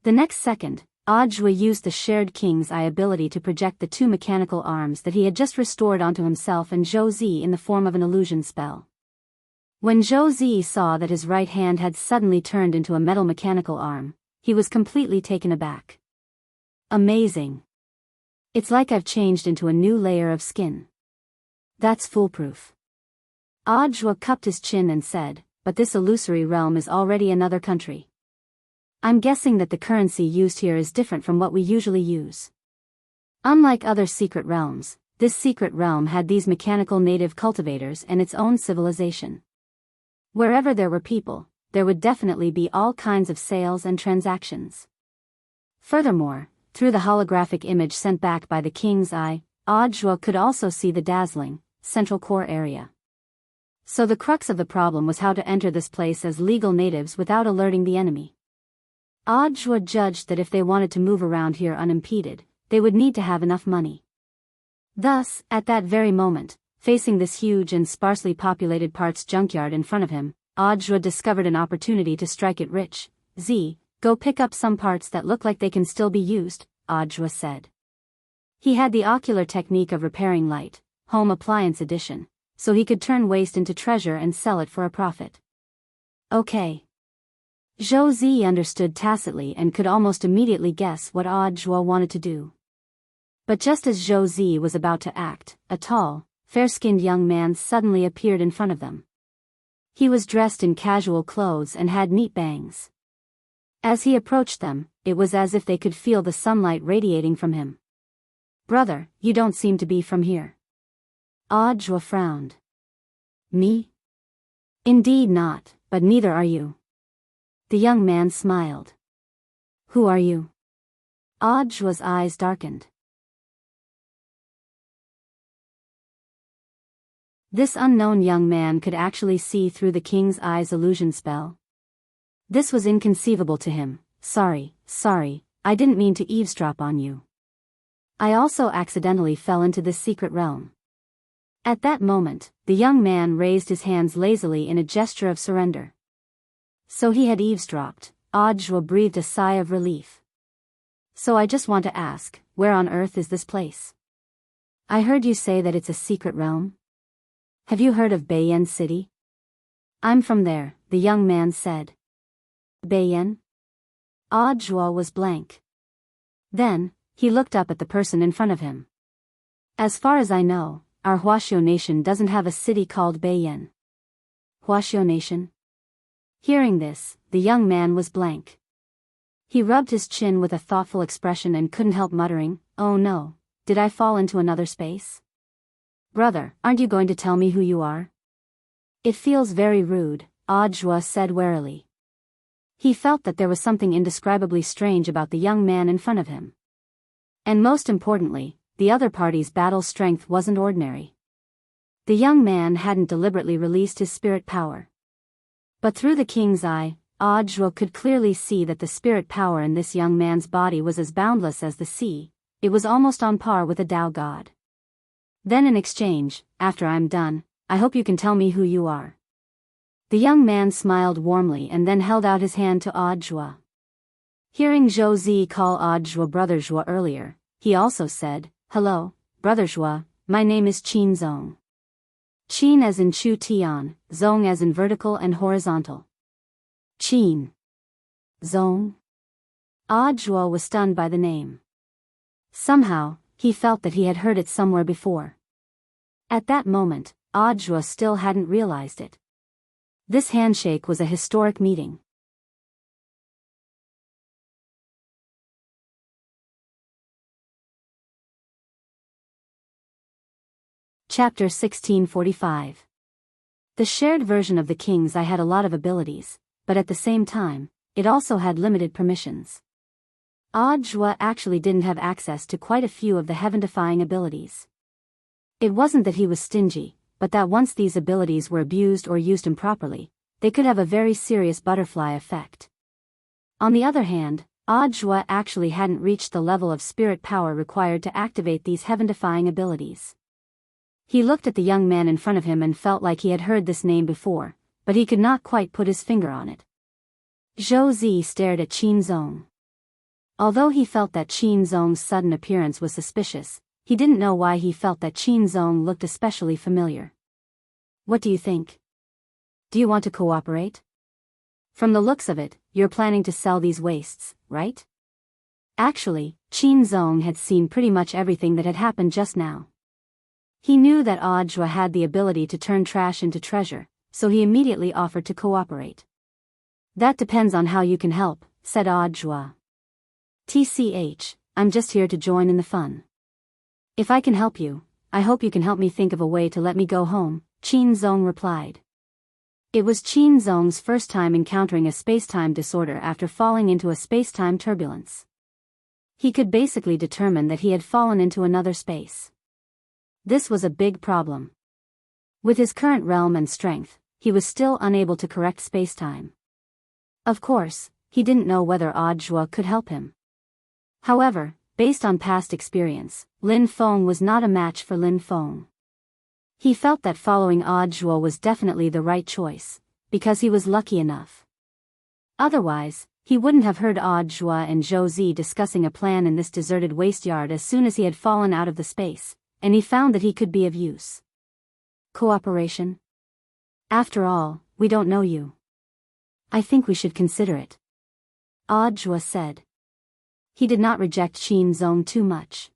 The next second, Audra used the shared king's eye ability to project the 2 mechanical arms that he had just restored onto himself and Josie in the form of an illusion spell. When Josie saw that his right hand had suddenly turned into a metal mechanical arm, he was completely taken aback. Amazing. It's like I've changed into a new layer of skin. That's foolproof. Audra cupped his chin and said, but this illusory realm is already another country. I'm guessing that the currency used here is different from what we usually use. Unlike other secret realms, this secret realm had these mechanical native cultivators and its own civilization. Wherever there were people, there would definitely be all kinds of sales and transactions. Furthermore, through the holographic image sent back by the king's eye, Audra could also see the dazzling, central core area. So the crux of the problem was how to enter this place as legal natives without alerting the enemy. Audra judged that if they wanted to move around here unimpeded, they would need to have enough money. Thus, at that very moment, facing this huge and sparsely populated parts junkyard in front of him, Audra discovered an opportunity to strike it rich. Go pick up some parts that look like they can still be used, Audra said. He had the ocular technique of repairing light, home appliance edition, so he could turn waste into treasure and sell it for a profit. Okay. Zhou Zi understood tacitly and could almost immediately guess what Audra wanted to do. But just as Zhou Zi was about to act, a tall, fair-skinned young man suddenly appeared in front of them. He was dressed in casual clothes and had neat bangs. As he approached them, it was as if they could feel the sunlight radiating from him. "Brother, you don't seem to be from here." Audra frowned. "Me? Indeed not, but neither are you." The young man smiled. "Who are you?" Audra's eyes darkened. This unknown young man could actually see through the king's eyes illusion spell. This was inconceivable to him. Sorry, I didn't mean to eavesdrop on you. I also accidentally fell into this secret realm." At that moment, the young man raised his hands lazily in a gesture of surrender. So he had eavesdropped. Audra breathed a sigh of relief. "So I just want to ask, where on earth is this place? I heard you say that it's a secret realm. Have you heard of Beiyan City?" "I'm from there," the young man said. "Beiyan?" Audra was blank. Then, he looked up at the person in front of him. "As far as I know, our Huaxiu nation doesn't have a city called Beiyan." "Huaxiu nation?" Hearing this, the young man was blank. He rubbed his chin with a thoughtful expression and couldn't help muttering, "Oh no, did I fall into another space?" "Brother, aren't you going to tell me who you are?" "It feels very rude," Audra said warily. He felt that there was something indescribably strange about the young man in front of him. And most importantly, the other party's battle strength wasn't ordinary. The young man hadn't deliberately released his spirit power. But through the king's eye, Audra could clearly see that the spirit power in this young man's body was as boundless as the sea. It was almost on par with a Tao god. "Then in exchange, after I'm done, I hope you can tell me who you are." The young man smiled warmly and then held out his hand to Audra. Hearing Zhou Zi call Audra Brother Zhua earlier, he also said, "Hello, Brother Zhua, my name is Qin Zong." Qin as in Chu Tian, Zong as in vertical and horizontal. Qin. Zong. Audra was stunned by the name. Somehow, he felt that he had heard it somewhere before. At that moment, Audra still hadn't realized it. This handshake was a historic meeting. Chapter 1645. The shared version of the King's Eye had a lot of abilities, but at the same time, it also had limited permissions. Audra actually didn't have access to quite a few of the heaven-defying abilities. It wasn't that he was stingy, but that once these abilities were abused or used improperly, they could have a very serious butterfly effect. On the other hand, Audra actually hadn't reached the level of spirit power required to activate these heaven-defying abilities. He looked at the young man in front of him and felt like he had heard this name before, but he could not quite put his finger on it. Zhou Zi stared at Qin Zong. Although he felt that Qin Zong's sudden appearance was suspicious, he didn't know why he felt that Qin Zong looked especially familiar. "What do you think? Do you want to cooperate? From the looks of it, you're planning to sell these wastes, right?" Actually, Qin Zong had seen pretty much everything that had happened just now. He knew that Audra had the ability to turn trash into treasure, so he immediately offered to cooperate. "That depends on how you can help," said Audra. "TCH, I'm just here to join in the fun. If I can help you, I hope you can help me think of a way to let me go home," Qin Zong replied. It was Qin Zong's first time encountering a space-time disorder after falling into a space-time turbulence. He could basically determine that he had fallen into another space. This was a big problem. With his current realm and strength, he was still unable to correct space-time. Of course, he didn't know whether Audra could help him. However, based on past experience, Lin Feng was not a match for Lin Feng. He felt that following Audiobook was definitely the right choice, because he was lucky enough. Otherwise, he wouldn't have heard Audiobook and Zhou Zi discussing a plan in this deserted waste yard as soon as he had fallen out of the space, and he found that he could be of use. Cooperation? After all, we don't know you. I think we should consider it. Audiobook said. He did not reject Qin Zong too much.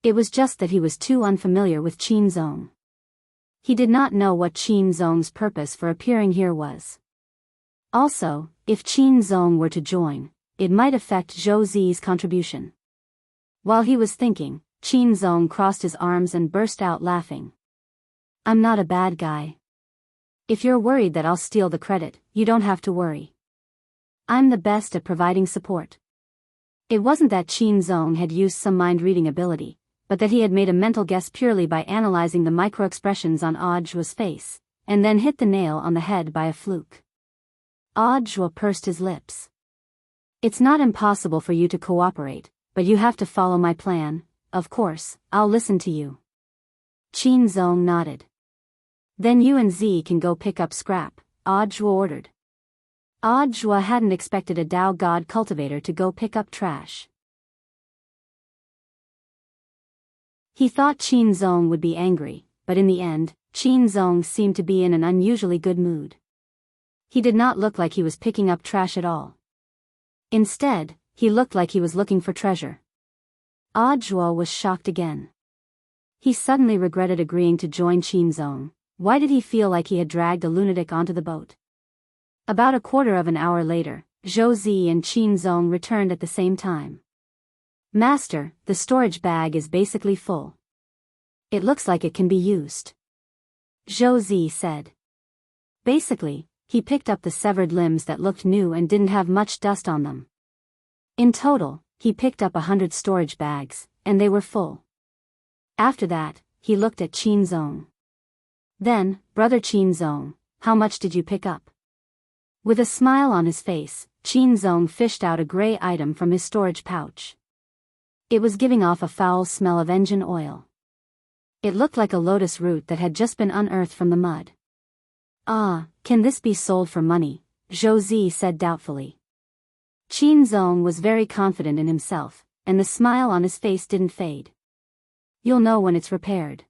It was just that he was too unfamiliar with Qin Zong. He did not know what Qin Zong's purpose for appearing here was. Also, if Qin Zong were to join, it might affect Zhou Zi's contribution. While he was thinking, Qin Zong crossed his arms and burst out laughing. I'm not a bad guy. If you're worried that I'll steal the credit, you don't have to worry. I'm the best at providing support. It wasn't that Qin Zong had used some mind-reading ability, but that he had made a mental guess purely by analyzing the micro-expressions on Audiobook's face, and then hit the nail on the head by a fluke. Audiobook pursed his lips. It's not impossible for you to cooperate, but you have to follow my plan. Of course, I'll listen to you. Qin Zong nodded. Then you and Z can go pick up scrap, Audiobook ordered. Audiobook hadn't expected a Dao God cultivator to go pick up trash. He thought Qin Zong would be angry, but in the end, Qin Zong seemed to be in an unusually good mood. He did not look like he was picking up trash at all. Instead, he looked like he was looking for treasure. Audiobook was shocked again. He suddenly regretted agreeing to join Qin Zong. Why did he feel like he had dragged a lunatic onto the boat? About a quarter of an hour later, Zhou Zi and Qin Zong returned at the same time. Master, the storage bag is basically full. It looks like it can be used. Zhou Zi said. Basically, he picked up the severed limbs that looked new and didn't have much dust on them. In total, he picked up 100 storage bags, and they were full. After that, he looked at Qin Zong. Then, Brother Qin Zong, how much did you pick up? With a smile on his face, Qin Zong fished out a gray item from his storage pouch. It was giving off a foul smell of engine oil. It looked like a lotus root that had just been unearthed from the mud. Ah, can this be sold for money? Zhou Zi said doubtfully. Qin Zong was very confident in himself, and the smile on his face didn't fade. You'll know when it's repaired.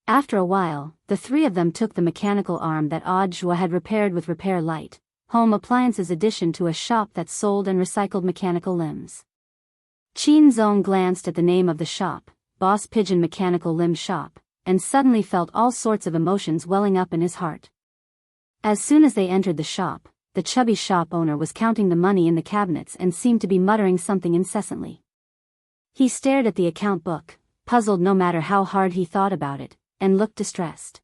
After a while, the three of them took the mechanical arm that Audiobook had repaired with Repair Light, home appliances addition to a shop that sold and recycled mechanical limbs. Qin Zong glanced at the name of the shop, Boss Pigeon Mechanical Limb Shop, and suddenly felt all sorts of emotions welling up in his heart. As soon as they entered the shop, the chubby shop owner was counting the money in the cabinets and seemed to be muttering something incessantly. He stared at the account book, puzzled no matter how hard he thought about it, and looked distressed.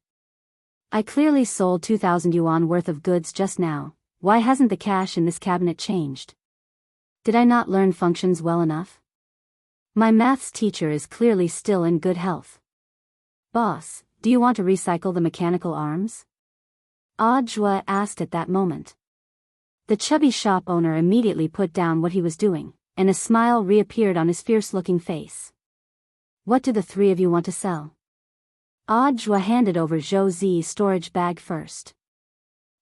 I clearly sold 2,000 yuan worth of goods just now. Why hasn't the cash in this cabinet changed? Did I not learn functions well enough? My maths teacher is clearly still in good health. Boss, do you want to recycle the mechanical arms? Audiobook asked at that moment. The chubby shop owner immediately put down what he was doing, and a smile reappeared on his fierce-looking face. What do the three of you want to sell? Audiobook handed over Zhou Zi's storage bag first.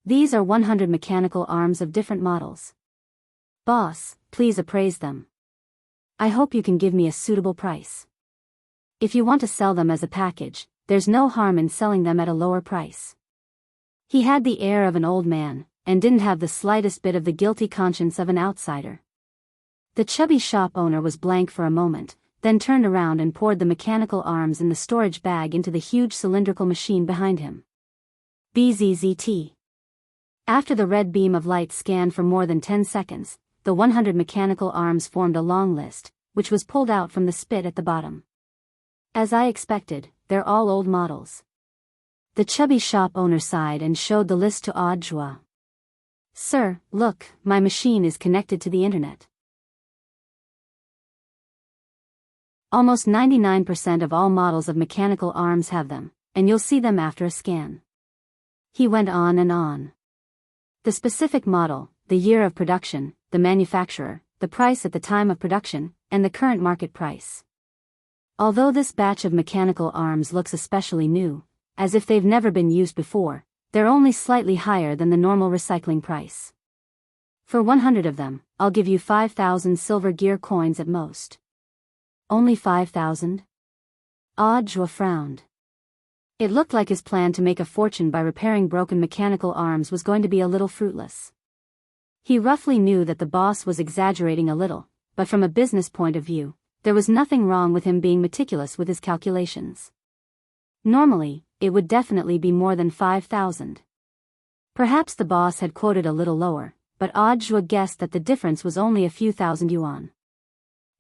These are 100 mechanical arms of different models. Boss, please appraise them. I hope you can give me a suitable price. If you want to sell them as a package, there's no harm in selling them at a lower price. He had the air of an old man, and didn't have the slightest bit of the guilty conscience of an outsider. The chubby shop owner was blank for a moment, then turned around and poured the mechanical arms in the storage bag into the huge cylindrical machine behind him. BZZT. After the red beam of light scanned for more than 10 seconds, the 100 mechanical arms formed a long list, which was pulled out from the spit at the bottom. As I expected, they're all old models. The chubby shop owner sighed and showed the list to Audiobook. Sir, look, my machine is connected to the internet. Almost 99% of all models of mechanical arms have them, and you'll see them after a scan. He went on and on. The specific model, the year of production, the manufacturer, the price at the time of production, and the current market price. Although this batch of mechanical arms looks especially new, as if they've never been used before, they're only slightly higher than the normal recycling price. For 100 of them, I'll give you 5,000 silver gear coins at most. Only 5,000? Audiobook frowned. It looked like his plan to make a fortune by repairing broken mechanical arms was going to be a little fruitless. He roughly knew that the boss was exaggerating a little, but from a business point of view, there was nothing wrong with him being meticulous with his calculations. Normally, it would definitely be more than 5,000. Perhaps the boss had quoted a little lower, but Audiobook guessed that the difference was only a few thousand yuan.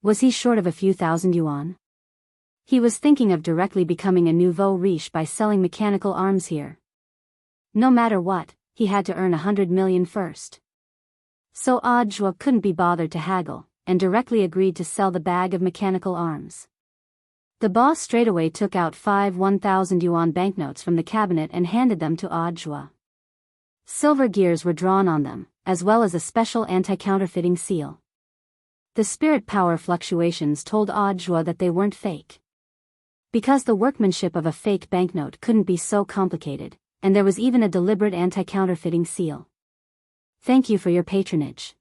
Was he short of a few thousand yuan? He was thinking of directly becoming a nouveau riche by selling mechanical arms here. No matter what, he had to earn 100 million first. So Audiobook couldn't be bothered to haggle, and directly agreed to sell the bag of mechanical arms. The boss straightaway took out 5 1,000 yuan banknotes from the cabinet and handed them to Audiobook. Silver gears were drawn on them, as well as a special anti-counterfeiting seal. The spirit power fluctuations told Audiobook that they weren't fake. Because the workmanship of a fake banknote couldn't be so complicated, and there was even a deliberate anti-counterfeiting seal. Thank you for your patronage.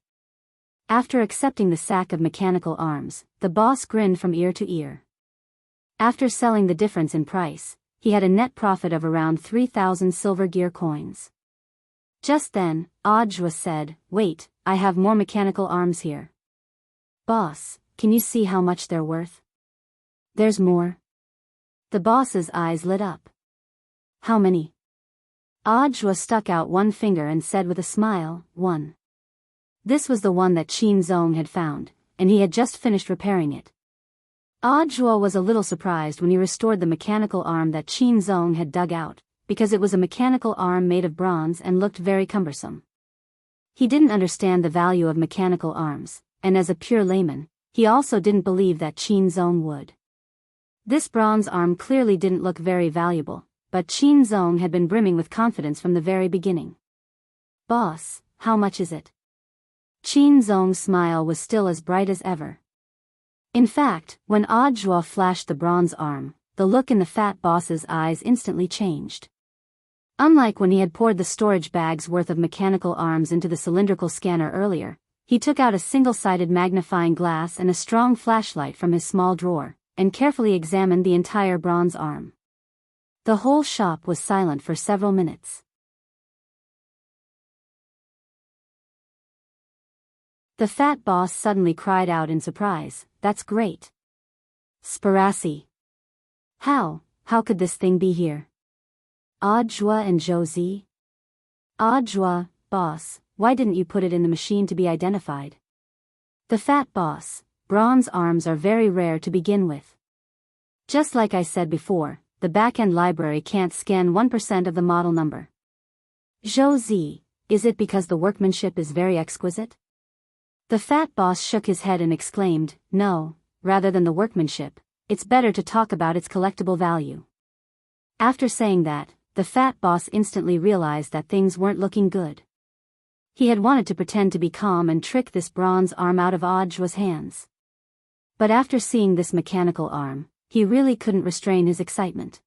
After accepting the sack of mechanical arms, the boss grinned from ear to ear. After selling the difference in price, he had a net profit of around 3,000 silver gear coins. Just then, Audiobook said, "Wait, I have more mechanical arms here." "Boss, can you see how much they're worth?" "There's more." The boss's eyes lit up. "How many?" Audiobook stuck out one finger and said with a smile, "1." This was the one that Qin Zong had found, and he had just finished repairing it. Audiobook was a little surprised when he restored the mechanical arm that Qin Zong had dug out, because it was a mechanical arm made of bronze and looked very cumbersome. He didn't understand the value of mechanical arms, and as a pure layman, he also didn't believe that Qin Zong would. This bronze arm clearly didn't look very valuable, but Qin Zong had been brimming with confidence from the very beginning. "Boss, how much is it?" Qin Zong's smile was still as bright as ever. In fact, when Audiobook flashed the bronze arm, the look in the fat boss's eyes instantly changed. Unlike when he had poured the storage bag's worth of mechanical arms into the cylindrical scanner earlier, he took out a single-sided magnifying glass and a strong flashlight from his small drawer, and carefully examined the entire bronze arm. The whole shop was silent for several minutes. The fat boss suddenly cried out in surprise, "That's great! Sparassi! How could this thing be here? Audiobook and Josie?" "Audiobook, boss, why didn't you put it in the machine to be identified?" The fat boss, "Bronze arms are very rare to begin with. Just like I said before, the back-end library can't scan 1% of the model number." "Josie, is it because the workmanship is very exquisite?" The fat boss shook his head and exclaimed, "No, rather than the workmanship, it's better to talk about its collectible value." After saying that, the fat boss instantly realized that things weren't looking good. He had wanted to pretend to be calm and trick this bronze arm out of Audiobook's hands. But after seeing this mechanical arm, he really couldn't restrain his excitement.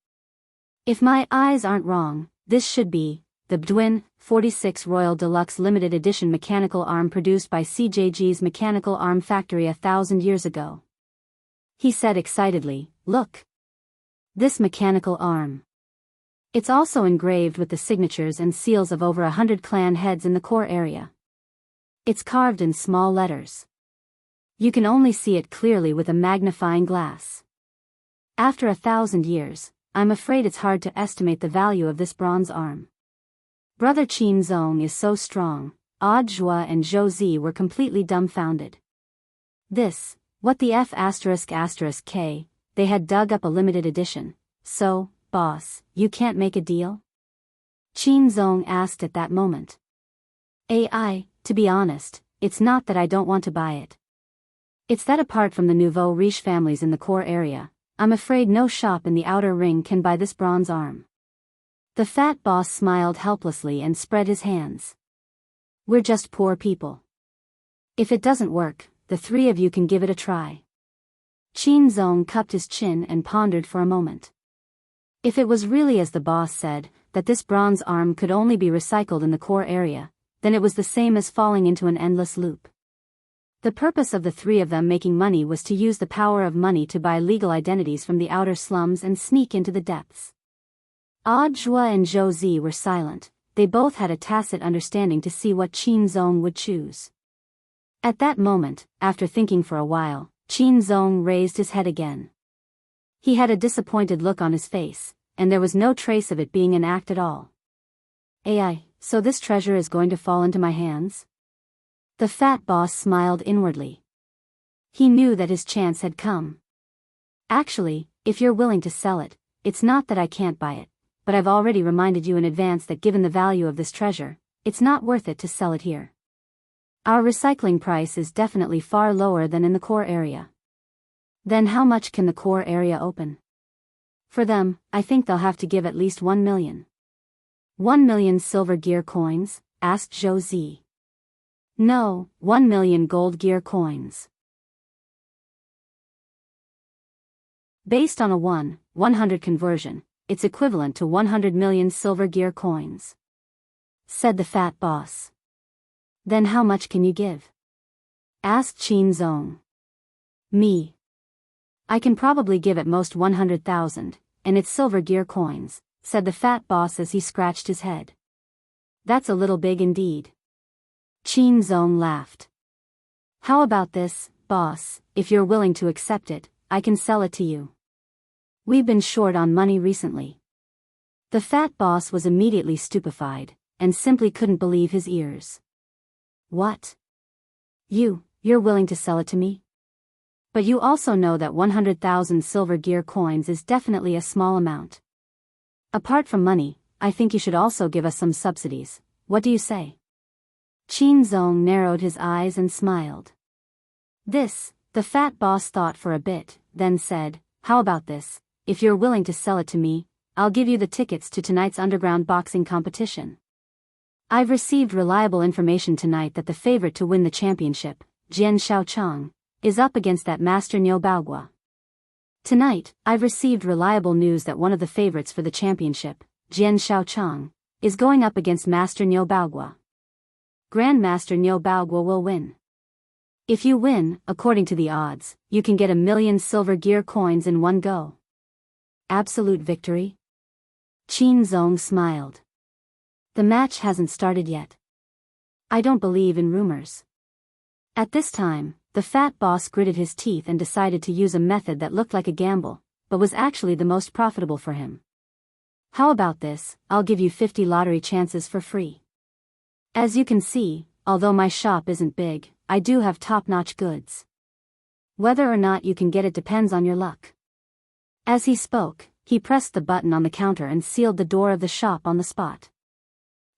"If my eyes aren't wrong, this should be the Bdwin 46 Royal Deluxe Limited Edition mechanical arm produced by CJG's Mechanical Arm Factory 1,000 years ago," he said excitedly. "Look! This mechanical arm. It's also engraved with the signatures and seals of over 100 clan heads in the core area. It's carved in small letters. You can only see it clearly with a magnifying glass. After 1,000 years, I'm afraid it's hard to estimate the value of this bronze arm. Brother Qin Zong is so strong." Audiobook and Josie were completely dumbfounded. What the F***K, they had dug up a limited edition. "So, boss, you can't make a deal?" Qin Zong asked at that moment. To be honest, it's not that I don't want to buy it. It's that apart from the nouveau riche families in the core area, I'm afraid no shop in the outer ring can buy this bronze arm." The fat boss smiled helplessly and spread his hands. "We're just poor people. If it doesn't work, the three of you can give it a try." Qin Zong cupped his chin and pondered for a moment. If it was really as the boss said, that this bronze arm could only be recycled in the core area, then it was the same as falling into an endless loop. The purpose of the three of them making money was to use the power of money to buy legal identities from the outer slums and sneak into the depths. Odd Zhua and Zhou Zi were silent. They both had a tacit understanding to see what Qin Zong would choose. At that moment, after thinking for a while, Qin Zong raised his head again. He had a disappointed look on his face, and there was no trace of it being an act at all. "Ai, so this treasure is going to fall into my hands?" The fat boss smiled inwardly. He knew that his chance had come. "Actually, if you're willing to sell it, it's not that I can't buy it, but I've already reminded you in advance that given the value of this treasure, it's not worth it to sell it here. Our recycling price is definitely far lower than in the core area." "Then how much can the core area open?" "For them, I think they'll have to give at least 1 million. 1 million silver gear coins?" asked Zhou Zi. "No, 1 million gold gear coins. Based on a 100 conversion, it's equivalent to 100 million silver gear coins," said the fat boss. "Then how much can you give?" asked Qin Zong. "Me? I can probably give at most 100,000, and it's silver gear coins," said the fat boss as he scratched his head. "That's a little big indeed." Qin Zong laughed. "How about this, boss? If you're willing to accept it, I can sell it to you. We've been short on money recently." The fat boss was immediately stupefied, and simply couldn't believe his ears. "What? You're willing to sell it to me? But you also know that 100,000 silver gear coins is definitely a small amount. Apart from money, I think you should also give us some subsidies. What do you say?" Qin Zong narrowed his eyes and smiled. The fat boss thought for a bit, then said, "How about this? If you're willing to sell it to me, I'll give you the tickets to tonight's underground boxing competition. I've received reliable information tonight that the favorite to win the championship, Jian Shaochang, is up against that Master Niu Baogua. Tonight, I've received reliable news that one of the favorites for the championship, Jian Shaochang, is going up against Master Niu Baogua. Grandmaster Niu Baogua will win. If you win, according to the odds, you can get 1 million silver gear coins in one go. Absolute victory?" Qin Zong smiled. "The match hasn't started yet. I don't believe in rumors." At this time, the fat boss gritted his teeth and decided to use a method that looked like a gamble, but was actually the most profitable for him. "How about this? I'll give you 50 lottery chances for free. As you can see, although my shop isn't big, I do have top-notch goods. Whether or not you can get it depends on your luck." As he spoke, he pressed the button on the counter and sealed the door of the shop on the spot.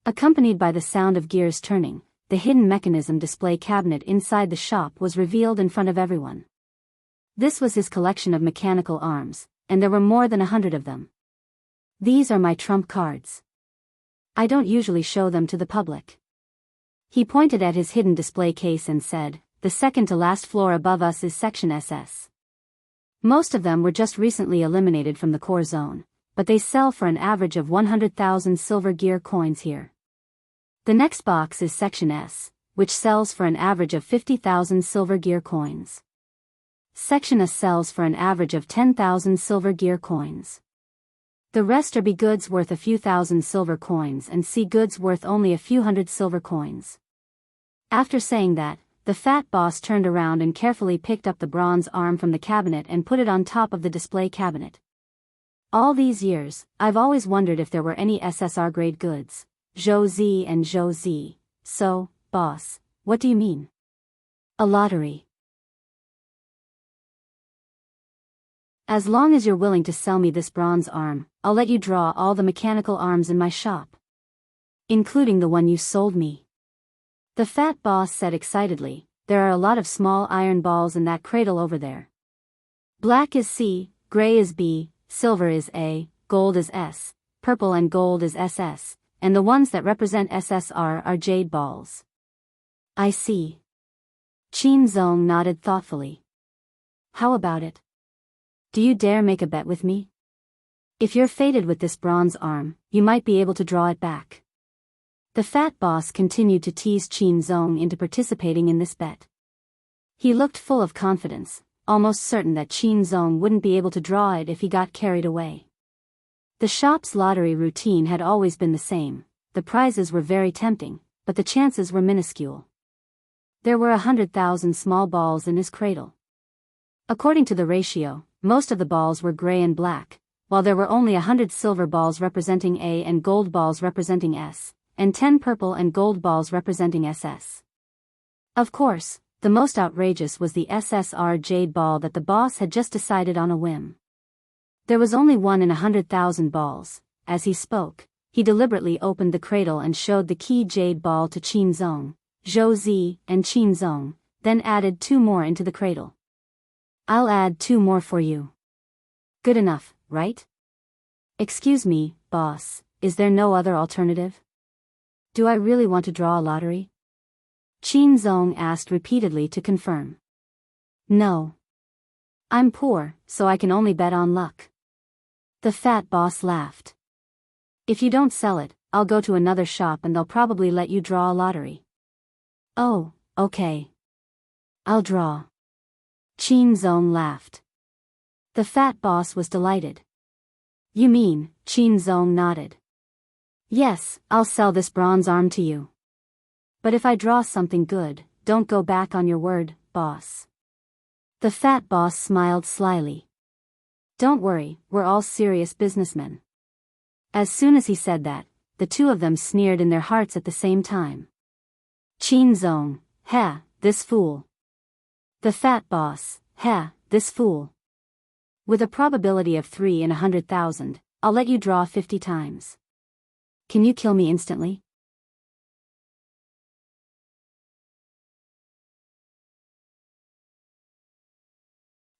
Accompanied by the sound of gears turning, the hidden mechanism display cabinet inside the shop was revealed in front of everyone. This was his collection of mechanical arms, and there were more than 100 of them. "These are my trump cards. I don't usually show them to the public." He pointed at his hidden display case and said, "The second to last floor above us is Section SS. Most of them were just recently eliminated from the core zone, but they sell for an average of 100,000 silver gear coins here. The next box is Section S, which sells for an average of 50,000 silver gear coins. Section S sells for an average of 10,000 silver gear coins. The rest are B goods worth a few thousand silver coins and C goods worth only a few hundred silver coins." After saying that, the fat boss turned around and carefully picked up the bronze arm from the cabinet and put it on top of the display cabinet. "All these years, I've always wondered if there were any SSR-grade goods." Zhou Zi and Zhou Zi. "So, boss, what do you mean? A lottery?" "As long as you're willing to sell me this bronze arm, I'll let you draw all the mechanical arms in my shop. Including the one you sold me." The fat boss said excitedly, "There are a lot of small iron balls in that cradle over there. Black is C, gray is B, silver is A, gold is S, purple and gold is SS, and the ones that represent SSR are jade balls." "I see." Qin Zong nodded thoughtfully. How about it? Do you dare make a bet with me? If you're fated with this bronze arm, you might be able to draw it back. The fat boss continued to tease Qin Zong into participating in this bet. He looked full of confidence, almost certain that Qin Zong wouldn't be able to draw it if he got carried away. The shop's lottery routine had always been the same. The prizes were very tempting, but the chances were minuscule. There were 100,000 small balls in his cradle. According to the ratio, most of the balls were gray and black, while there were only 100 silver balls representing A and gold balls representing S, and 10 purple and gold balls representing SS. Of course, the most outrageous was the SSR jade ball that the boss had just decided on a whim. There was only 1 in 100,000 balls. As he spoke, he deliberately opened the cradle and showed the key jade ball to Qin Zong, Zhou Zi, and Qin Zong, then added 2 more into the cradle. I'll add 2 more for you. Good enough, right? Excuse me, boss, is there no other alternative? Do I really want to draw a lottery? Qin Zong asked repeatedly to confirm. No. I'm poor, so I can only bet on luck. The fat boss laughed. If you don't sell it, I'll go to another shop and they'll probably let you draw a lottery. Oh, okay. I'll draw. Qin Zong laughed. The fat boss was delighted. You mean, Qin Zong nodded. Yes, I'll sell this bronze arm to you. But if I draw something good, don't go back on your word, boss. The fat boss smiled slyly. Don't worry, we're all serious businessmen. As soon as he said that, the two of them sneered in their hearts at the same time. Qin Zong, heh, this fool. The fat boss, heh, this fool. With a probability of 3 in 100,000, I'll let you draw 50 times. Can you kill me instantly?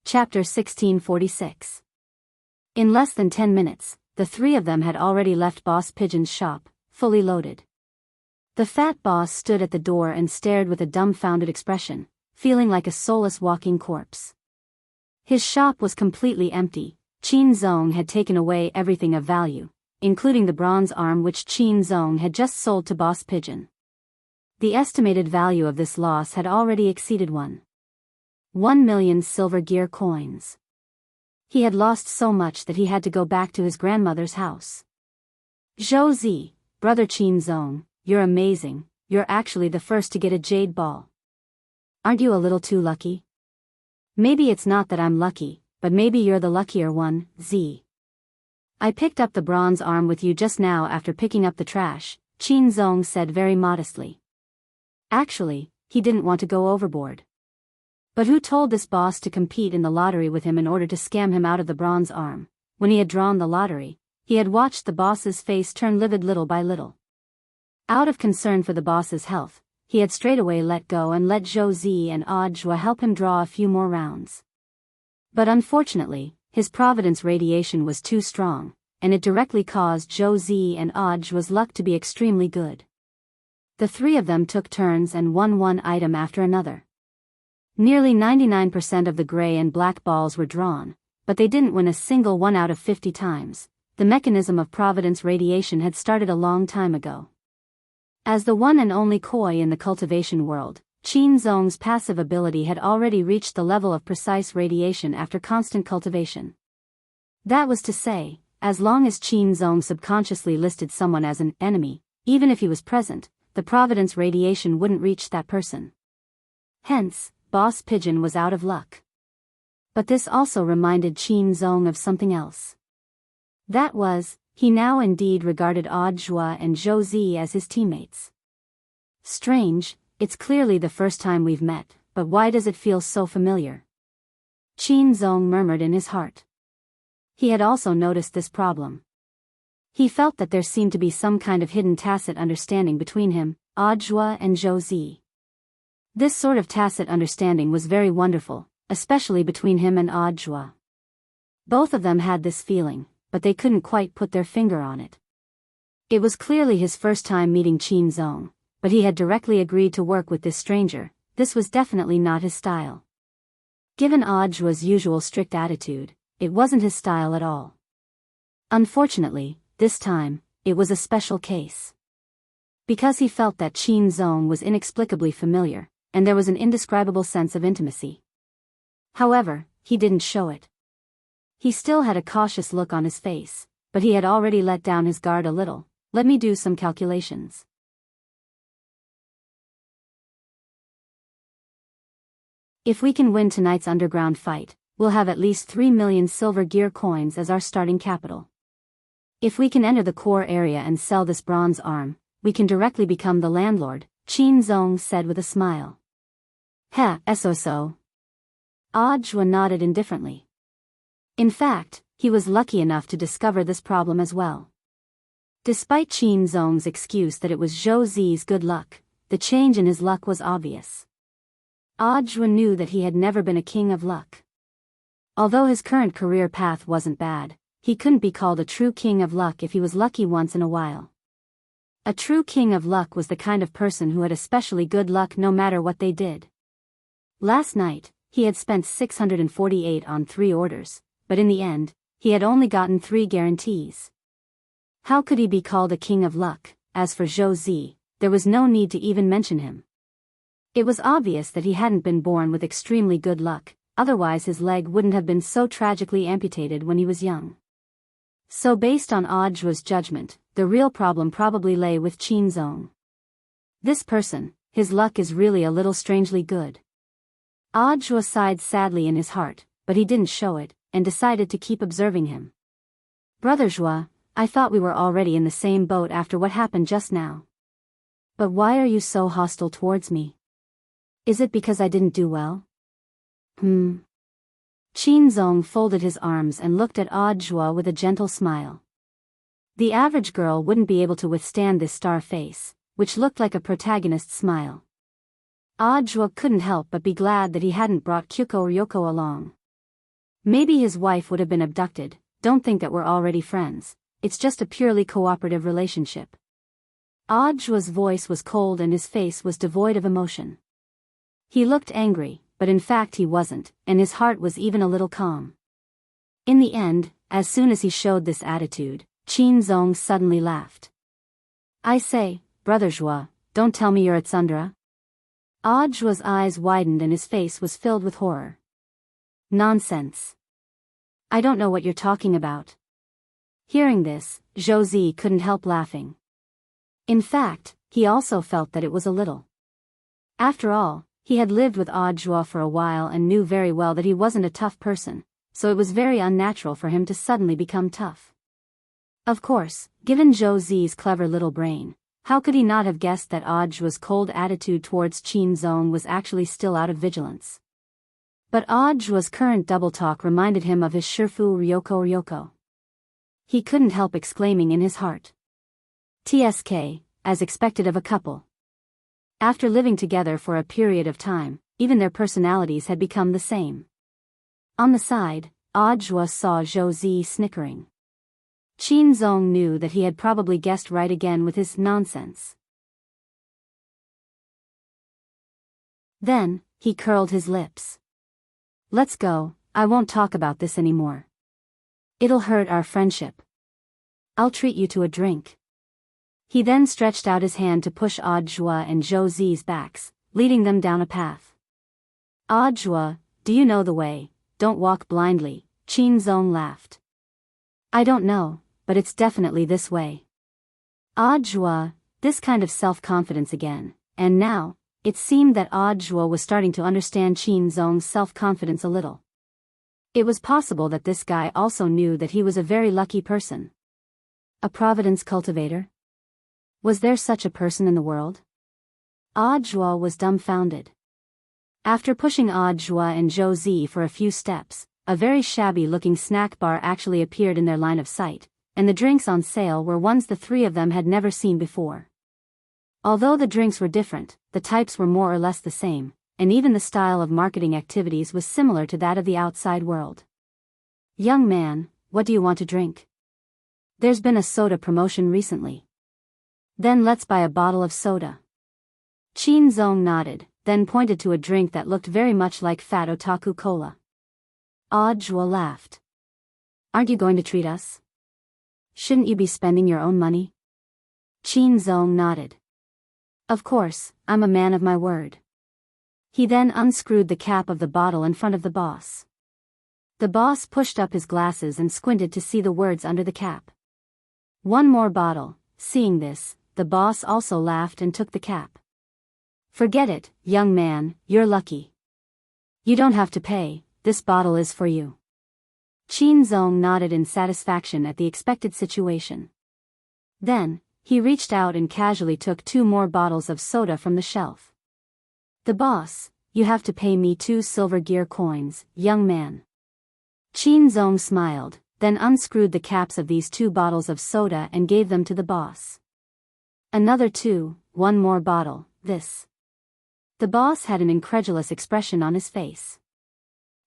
Chapter 1646. In less than 10 minutes, the 3 of them had already left Boss Pigeon's shop, fully loaded. The fat boss stood at the door and stared with a dumbfounded expression, feeling like a soulless walking corpse. His shop was completely empty. Qin Zong had taken away everything of value, including the bronze arm which Qin Zong had just sold to Boss Pigeon. The estimated value of this loss had already exceeded 1,000,000 silver gear coins. He had lost so much that he had to go back to his grandmother's house. Zhou Zi, brother Qin Zong, you're amazing, you're actually the first to get a jade ball. Aren't you a little too lucky? Maybe it's not that I'm lucky, but maybe you're the luckier one, Zi. I picked up the bronze arm with you just now after picking up the trash, Qin Zong said very modestly. Actually, he didn't want to go overboard. But who told this boss to compete in the lottery with him in order to scam him out of the bronze arm? When he had drawn the lottery, he had watched the boss's face turn livid little by little. Out of concern for the boss's health, he had straightaway let go and let Zhou Zi and Audiobook help him draw a few more rounds. But unfortunately, his providence radiation was too strong, and it directly caused Zhou Zi and Audiobook's luck to be extremely good. The 3 of them took turns and won one item after another. Nearly 99% of the gray and black balls were drawn, but they didn't win a single one out of 50 times. The mechanism of providence radiation had started a long time ago. As the one and only koi in the cultivation world, Qin Zong's passive ability had already reached the level of precise radiation after constant cultivation. That was to say, as long as Qin Zong subconsciously listed someone as an enemy, even if he was present, the providence radiation wouldn't reach that person. Hence, Boss Pigeon was out of luck. But this also reminded Qin Zong of something else. That was, he now indeed regarded Audiobook and Zhou Zi as his teammates. Strange, it's clearly the first time we've met, but why does it feel so familiar? Qin Zong murmured in his heart. He had also noticed this problem. He felt that there seemed to be some kind of hidden tacit understanding between him, Audiobook and Zhou Zi. This sort of tacit understanding was very wonderful, especially between him and Audiobook. Both of them had this feeling, but they couldn't quite put their finger on it. It was clearly his first time meeting Qin Zong, but he had directly agreed to work with this stranger. This was definitely not his style. Given Aujua's usual strict attitude, it wasn't his style at all. Unfortunately, this time, it was a special case. Because he felt that Qin Zong was inexplicably familiar, and there was an indescribable sense of intimacy. However, he didn't show it. He still had a cautious look on his face, but he had already let down his guard a little. Let me do some calculations. If we can win tonight's underground fight, we'll have at least 3 million silver gear coins as our starting capital. If we can enter the core area and sell this bronze arm, we can directly become the landlord, Qin Zong said with a smile. So. Aujua nodded indifferently. In fact, he was lucky enough to discover this problem as well. Despite Qin Zong's excuse that it was Zhou Zi's good luck, the change in his luck was obvious. Aujua knew that he had never been a king of luck. Although his current career path wasn't bad, he couldn't be called a true king of luck if he was lucky once in a while. A true king of luck was the kind of person who had especially good luck no matter what they did. Last night, he had spent 648 on 3 orders, but in the end, he had only gotten 3 guarantees. How could he be called a king of luck? As for Zhou Zi, there was no need to even mention him. It was obvious that he hadn't been born with extremely good luck, otherwise his leg wouldn't have been so tragically amputated when he was young. So based on Aujua's judgment, the real problem probably lay with Qin Zong. This person, his luck is really a little strangely good. Aujua sighed sadly in his heart, but he didn't show it, and decided to keep observing him. Brother Zhua, I thought we were already in the same boat after what happened just now. But why are you so hostile towards me? Is it because I didn't do well? Qin Zong folded his arms and looked at Aujua with a gentle smile. The average girl wouldn't be able to withstand this star face, which looked like a protagonist's smile. Aujua couldn't help but be glad that he hadn't brought Kyuko Ryoko along. Maybe his wife would have been abducted. Don't think that we're already friends, it's just a purely cooperative relationship. Aujua's voice was cold and his face was devoid of emotion. He looked angry, but in fact he wasn't, and his heart was even a little calm. In the end, as soon as he showed this attitude, Qin Zong suddenly laughed. I say, Brother Zhua, don't tell me you're at Sundra. Aujua's eyes widened and his face was filled with horror. Nonsense. I don't know what you're talking about. Hearing this, Zhou Zi couldn't help laughing. In fact, he also felt that it was a little. After all, he had lived with Aujua for a while and knew very well that he wasn't a tough person, so it was very unnatural for him to suddenly become tough. Of course, given Zhou Zi's clever little brain, how could he not have guessed that Aujua's cold attitude towards Qin Zong was actually still out of vigilance? But Aujua's current double talk reminded him of his Shifu Ryoko. He couldn't help exclaiming in his heart. TSK, as expected of a couple. After living together for a period of time, even their personalities had become the same. On the side, Aujua saw Zhou Zi snickering. Qin Zong knew that he had probably guessed right again with his nonsense. Then, he curled his lips. Let's go, I won't talk about this anymore. It'll hurt our friendship. I'll treat you to a drink. He then stretched out his hand to push Aujua and Zhou Zi's backs, leading them down a path. Aujua, do you know the way? Don't walk blindly, Qin Zong laughed. I don't know, but it's definitely this way. Aujua, this kind of self-confidence again, and now, it seemed that Aujua was starting to understand Qin Zong's self-confidence a little. It was possible that this guy also knew that he was a very lucky person. A Providence cultivator? Was there such a person in the world? Aujua was dumbfounded. After pushing Aujua and Zhou Zi for a few steps, a very shabby-looking snack bar actually appeared in their line of sight, and the drinks on sale were ones the 3 of them had never seen before. Although the drinks were different, the types were more or less the same, and even the style of marketing activities was similar to that of the outside world. Young man, what do you want to drink? There's been a soda promotion recently. Then let's buy a bottle of soda. Qin Zong nodded, then pointed to a drink that looked very much like Fat Otaku Cola. Audra laughed. Aren't you going to treat us? Shouldn't you be spending your own money? Shinzong nodded. Of course, I'm a man of my word. He then unscrewed the cap of the bottle in front of the boss. The boss pushed up his glasses and squinted to see the words under the cap. One more bottle. Seeing this, the boss also laughed and took the cap. Forget it, young man, you're lucky. You don't have to pay, this bottle is for you. Shinzong nodded in satisfaction at the expected situation. Then, he reached out and casually took 2 more bottles of soda from the shelf. The boss, you have to pay me 2 silver gear coins, young man. Shinzong smiled, then unscrewed the caps of these 2 bottles of soda and gave them to the boss. Another 2, 1 more bottle, this. The boss had an incredulous expression on his face.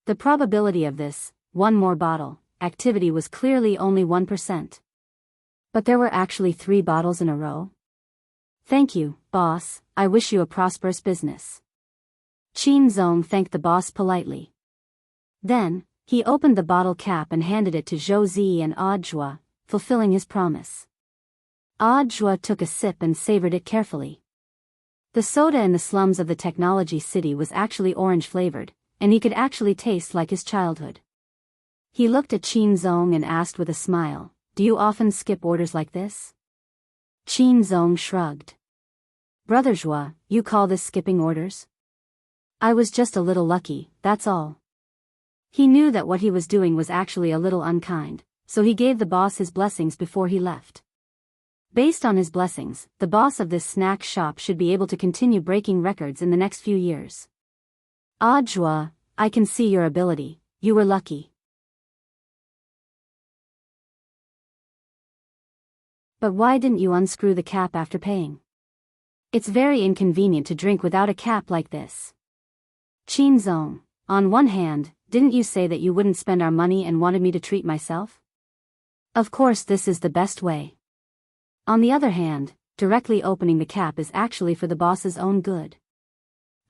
The probability of this, 1 more bottle, activity was clearly only 1%. But there were actually 3 bottles in a row. Thank you, boss, I wish you a prosperous business. Shinzong thanked the boss politely. Then, he opened the bottle cap and handed it to Zhou and Audra, fulfilling his promise. Audra took a sip and savored it carefully. The soda in the slums of the technology city was actually orange-flavored, and he could actually taste like his childhood. He looked at Shinzong and asked with a smile, do you often skip orders like this? Shinzong shrugged. Brother Zhua, you call this skipping orders? I was just a little lucky, that's all. He knew that what he was doing was actually a little unkind, so he gave the boss his blessings before he left. Based on his blessings, the boss of this snack shop should be able to continue breaking records in the next few years. Audra, I can see your ability, you were lucky. But why didn't you unscrew the cap after paying? It's very inconvenient to drink without a cap like this. Shinzong, on one hand, didn't you say that you wouldn't spend our money and wanted me to treat myself? Of course this is the best way. On the other hand, directly opening the cap is actually for the boss's own good.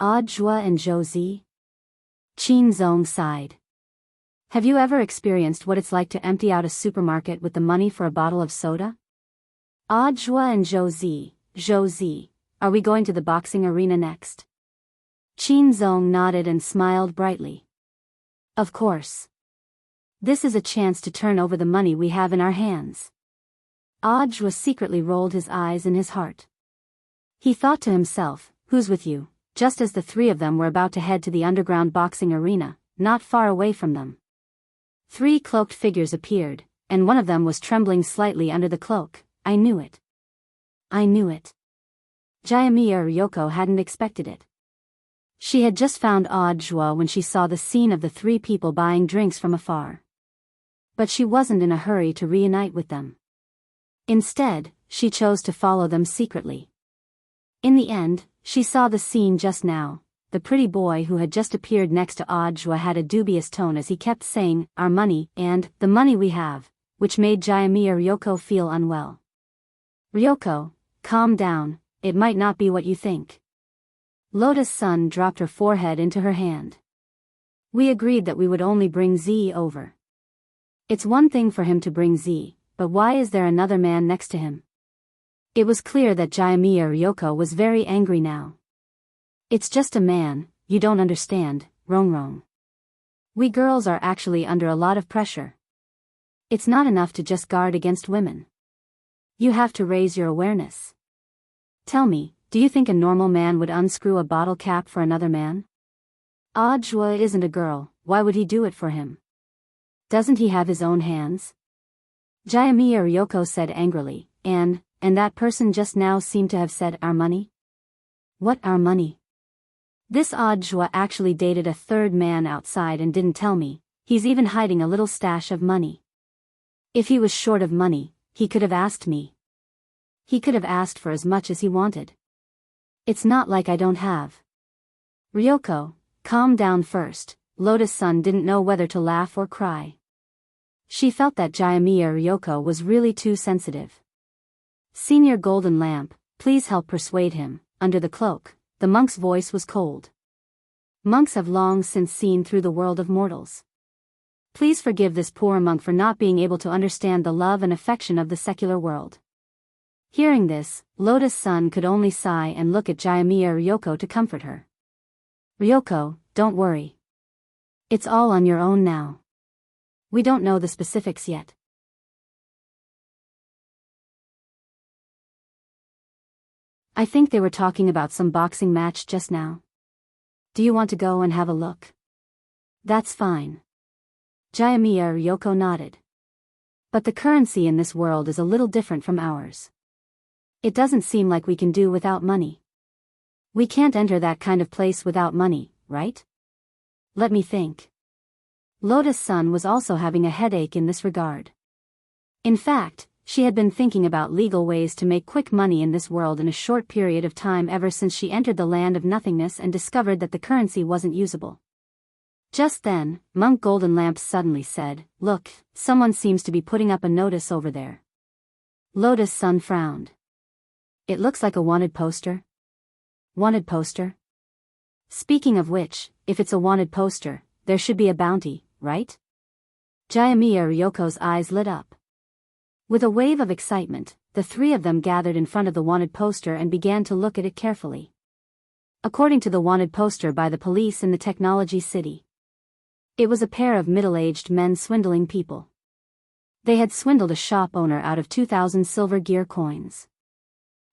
Audra and Zhou. Shinzong sighed. Have you ever experienced what it's like to empty out a supermarket with the money for a bottle of soda? Audra and Zhou, are we going to the boxing arena next? Shinzong nodded and smiled brightly. Of course. This is a chance to turn over the money we have in our hands. Audra secretly rolled his eyes in his heart. He thought to himself, who's with you, just as the 3 of them were about to head to the underground boxing arena, not far away from them. 3 cloaked figures appeared, and one of them was trembling slightly under the cloak. I knew it. I knew it. Jayamiya Ryoko hadn't expected it. She had just found Audra when she saw the scene of the 3 people buying drinks from afar. But she wasn't in a hurry to reunite with them. Instead, she chose to follow them secretly. In the end, she saw the scene just now. The pretty boy who had just appeared next to Audra had a dubious tone as he kept saying, our money, and, the money we have, which made Jayamiya Ryoko feel unwell. Ryoko, calm down, it might not be what you think. Lotus Sun dropped her forehead into her hand. We agreed that we would only bring Z over. It's one thing for him to bring Z, but why is there another man next to him? It was clear that Jayamiya Ryoko was very angry now. It's just a man, you don't understand, Rongrong. We girls are actually under a lot of pressure. It's not enough to just guard against women. You have to raise your awareness. Tell me, do you think a normal man would unscrew a bottle cap for another man? Audra isn't a girl, why would he do it for him? Doesn't he have his own hands? Jayamiya Ryoko said angrily, and that person just now seemed to have said our money? What our money? This Audra actually dated a 3rd man outside and didn't tell me, he's even hiding a little stash of money. If he was short of money, he could have asked me. He could have asked for as much as he wanted. It's not like I don't have. Ryoko, calm down first. Lotus Sun didn't know whether to laugh or cry. She felt that Jayamiya Ryoko was really too sensitive. Senior Golden Lamp, please help persuade him. Under the cloak, the monk's voice was cold. Monks have long since seen through the world of mortals. Please forgive this poor monk for not being able to understand the love and affection of the secular world. Hearing this, Lotus-san could only sigh and look at Jayamiya Ryoko to comfort her. Ryoko, don't worry. It's all on your own now. We don't know the specifics yet. I think they were talking about some boxing match just now. Do you want to go and have a look? That's fine. Jayamiya Ryoko nodded. But the currency in this world is a little different from ours. It doesn't seem like we can do without money. We can't enter that kind of place without money, right? Let me think. Lotus-san was also having a headache in this regard. In fact, she had been thinking about legal ways to make quick money in this world in a short period of time ever since she entered the land of nothingness and discovered that the currency wasn't usable. Just then, Monk Golden Lamp suddenly said, "Look, someone seems to be putting up a notice over there." Lotus-san frowned. It looks like a wanted poster. Wanted poster? Speaking of which, if it's a wanted poster, there should be a bounty, right? Jayamiya Ryoko's eyes lit up. With a wave of excitement, the three of them gathered in front of the wanted poster and began to look at it carefully. According to the wanted poster by the police in the technology city, it was a pair of middle-aged men swindling people. They had swindled a shop owner out of 2,000 silver gear coins.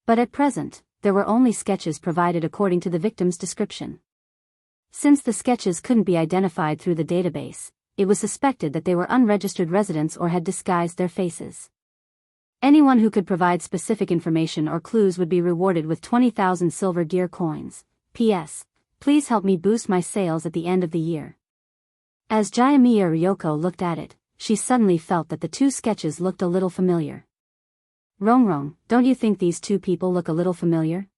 But at present, there were only sketches provided according to the victim's description. Since the sketches couldn't be identified through the database, it was suspected that they were unregistered residents or had disguised their faces. Anyone who could provide specific information or clues would be rewarded with 20,000 silver gear coins. P.S. Please help me boost my sales at the end of the year. As Jayamiya Ryoko looked at it, she suddenly felt that the two sketches looked a little familiar. Rongrong, don't you think these two people look a little familiar?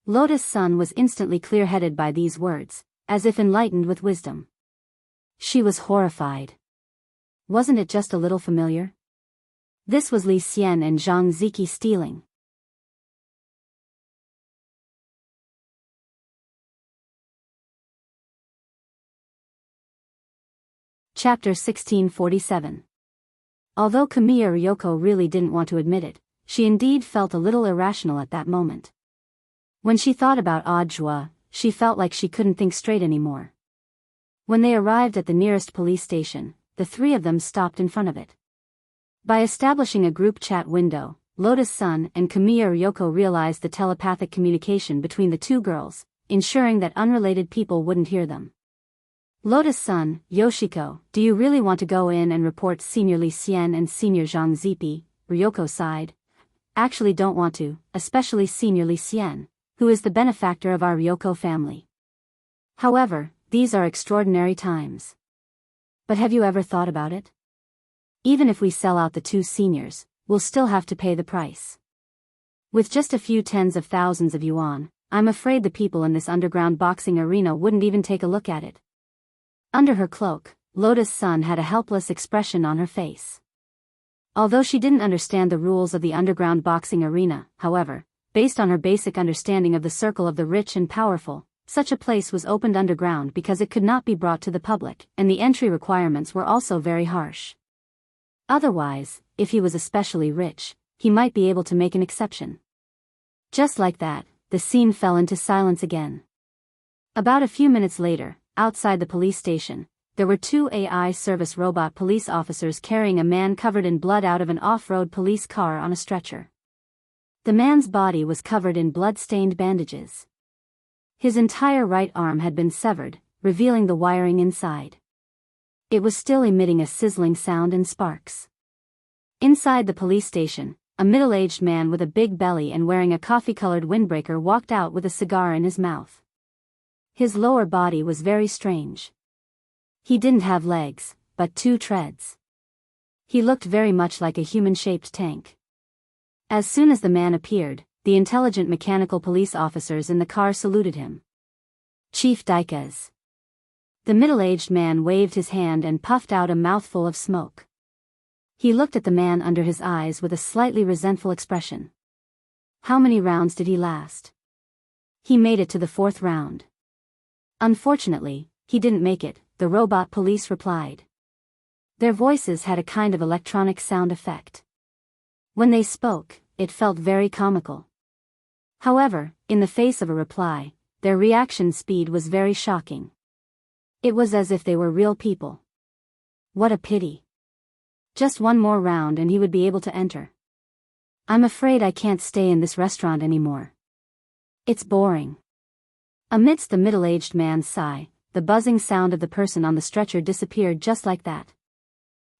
Lotus-san was instantly clear-headed by these words, as if enlightened with wisdom. She was horrified. Wasn't it just a little familiar? This was Li Xian and Zhang Ziki stealing. Chapter 1647. Although Kamiya Ryoko really didn't want to admit it, she indeed felt a little irrational at that moment. When she thought about Audiobook, she felt like she couldn't think straight anymore. When they arrived at the nearest police station, the three of them stopped in front of it. By establishing a group chat window, Lotus-san and Kamiya Ryoko realized the telepathic communication between the two girls, ensuring that unrelated people wouldn't hear them. Lotus-san, Yoshiko, do you really want to go in and report Senior Li Xian and Senior Zhang Zipi? Ryoko sighed. Actually don't want to, especially Senior Li Xian, who is the benefactor of our Ryoko family. However, these are extraordinary times. But have you ever thought about it? Even if we sell out the two seniors, we'll still have to pay the price. With just a few tens of thousands of yuan, I'm afraid the people in this underground boxing arena wouldn't even take a look at it. Under her cloak, Lotus-san had a helpless expression on her face. Although she didn't understand the rules of the underground boxing arena, however, based on her basic understanding of the circle of the rich and powerful, such a place was opened underground because it could not be brought to the public, and the entry requirements were also very harsh. Otherwise, if he was especially rich, he might be able to make an exception. Just like that, the scene fell into silence again. About a few minutes later, outside the police station, there were two AI service robot police officers carrying a man covered in blood out of an off-road police car on a stretcher. The man's body was covered in blood-stained bandages. His entire right arm had been severed, revealing the wiring inside. It was still emitting a sizzling sound and sparks. Inside the police station, a middle-aged man with a big belly and wearing a coffee-colored windbreaker walked out with a cigar in his mouth. His lower body was very strange. He didn't have legs, but two treads. He looked very much like a human-shaped tank. As soon as the man appeared, the intelligent mechanical police officers in the car saluted him. Chief Daikes. The middle-aged man waved his hand and puffed out a mouthful of smoke. He looked at the man under his eyes with a slightly resentful expression. How many rounds did he last? He made it to the 4th round. Unfortunately, he didn't make it, the robot police replied. Their voices had a kind of electronic sound effect. When they spoke, it felt very comical. However, in the face of a reply, their reaction speed was very shocking. It was as if they were real people. What a pity. Just one more round and he would be able to enter. I'm afraid I can't stay in this restaurant anymore. It's boring. Amidst the middle-aged man's sigh, the buzzing sound of the person on the stretcher disappeared just like that.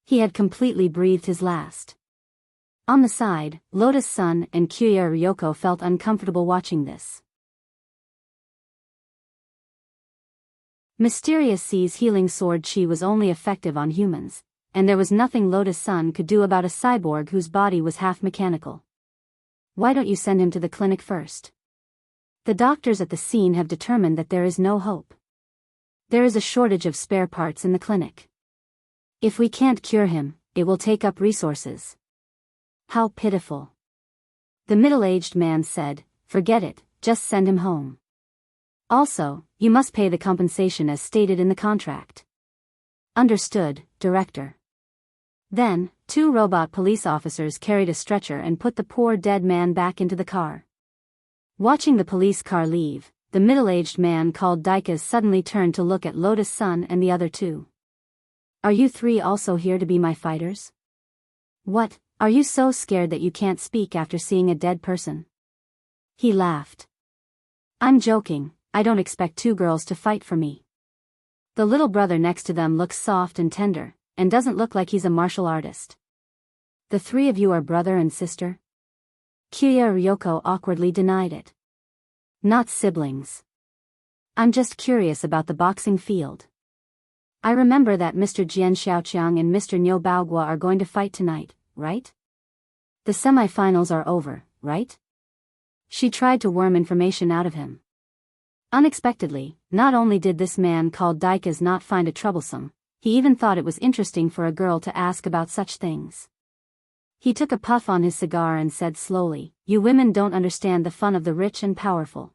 He had completely breathed his last. On the side, Lotus-san and Kyuya Ryoko felt uncomfortable watching this. Mysterious C's healing sword chi was only effective on humans, and there was nothing Lotus-san could do about a cyborg whose body was half mechanical. Why don't you send him to the clinic first? The doctors at the scene have determined that there is no hope. There is a shortage of spare parts in the clinic. If we can't cure him, it will take up resources. How pitiful. The middle-aged man said, forget it, just send him home. Also, you must pay the compensation as stated in the contract. Understood, Director. Then, 2 robot police officers carried a stretcher and put the poor dead man back into the car. Watching the police car leave, the middle-aged man called Daikas suddenly turned to look at Lotus-san and the other 2. Are you 3 also here to be my fighters? What, are you so scared that you can't speak after seeing a dead person? He laughed. I'm joking, I don't expect 2 girls to fight for me. The little brother next to them looks soft and tender, and doesn't look like he's a martial artist. The 3 of you are brother and sister? Kyuya Ryoko awkwardly denied it. Not siblings. I'm just curious about the boxing field. I remember that Mr. Jian Xiaoqiang and Mr. Niu Baogua are going to fight tonight, right? The semi-finals are over, right? She tried to worm information out of him. Unexpectedly, not only did this man called Daikas not find it troublesome, he even thought it was interesting for a girl to ask about such things. He took a puff on his cigar and said slowly, you women don't understand the fun of the rich and powerful.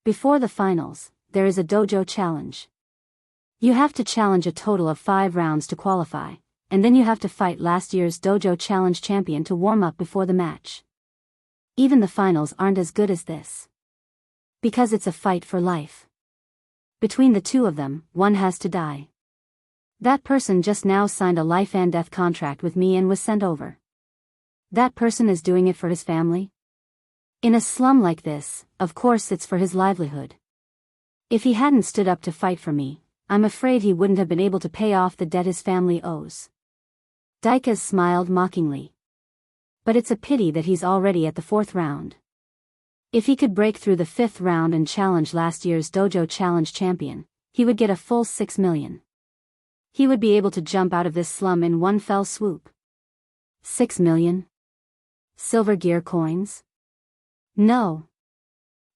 Before the finals, there is a dojo challenge. You have to challenge a total of 5 rounds to qualify, and then you have to fight last year's dojo challenge champion to warm up before the match. Even the finals aren't as good as this. Because it's a fight for life. Between the 2 of them, one has to die. That person just now signed a life and death contract with me and was sent over. That person is doing it for his family? In a slum like this, of course it's for his livelihood. If he hadn't stood up to fight for me, I'm afraid he wouldn't have been able to pay off the debt his family owes. Daikas smiled mockingly. But it's a pity that he's already at the 4th round. If he could break through the 5th round and challenge last year's dojo challenge champion, he would get a full 6 million. He would be able to jump out of this slum in one fell swoop. 6 million? Silver gear coins? No.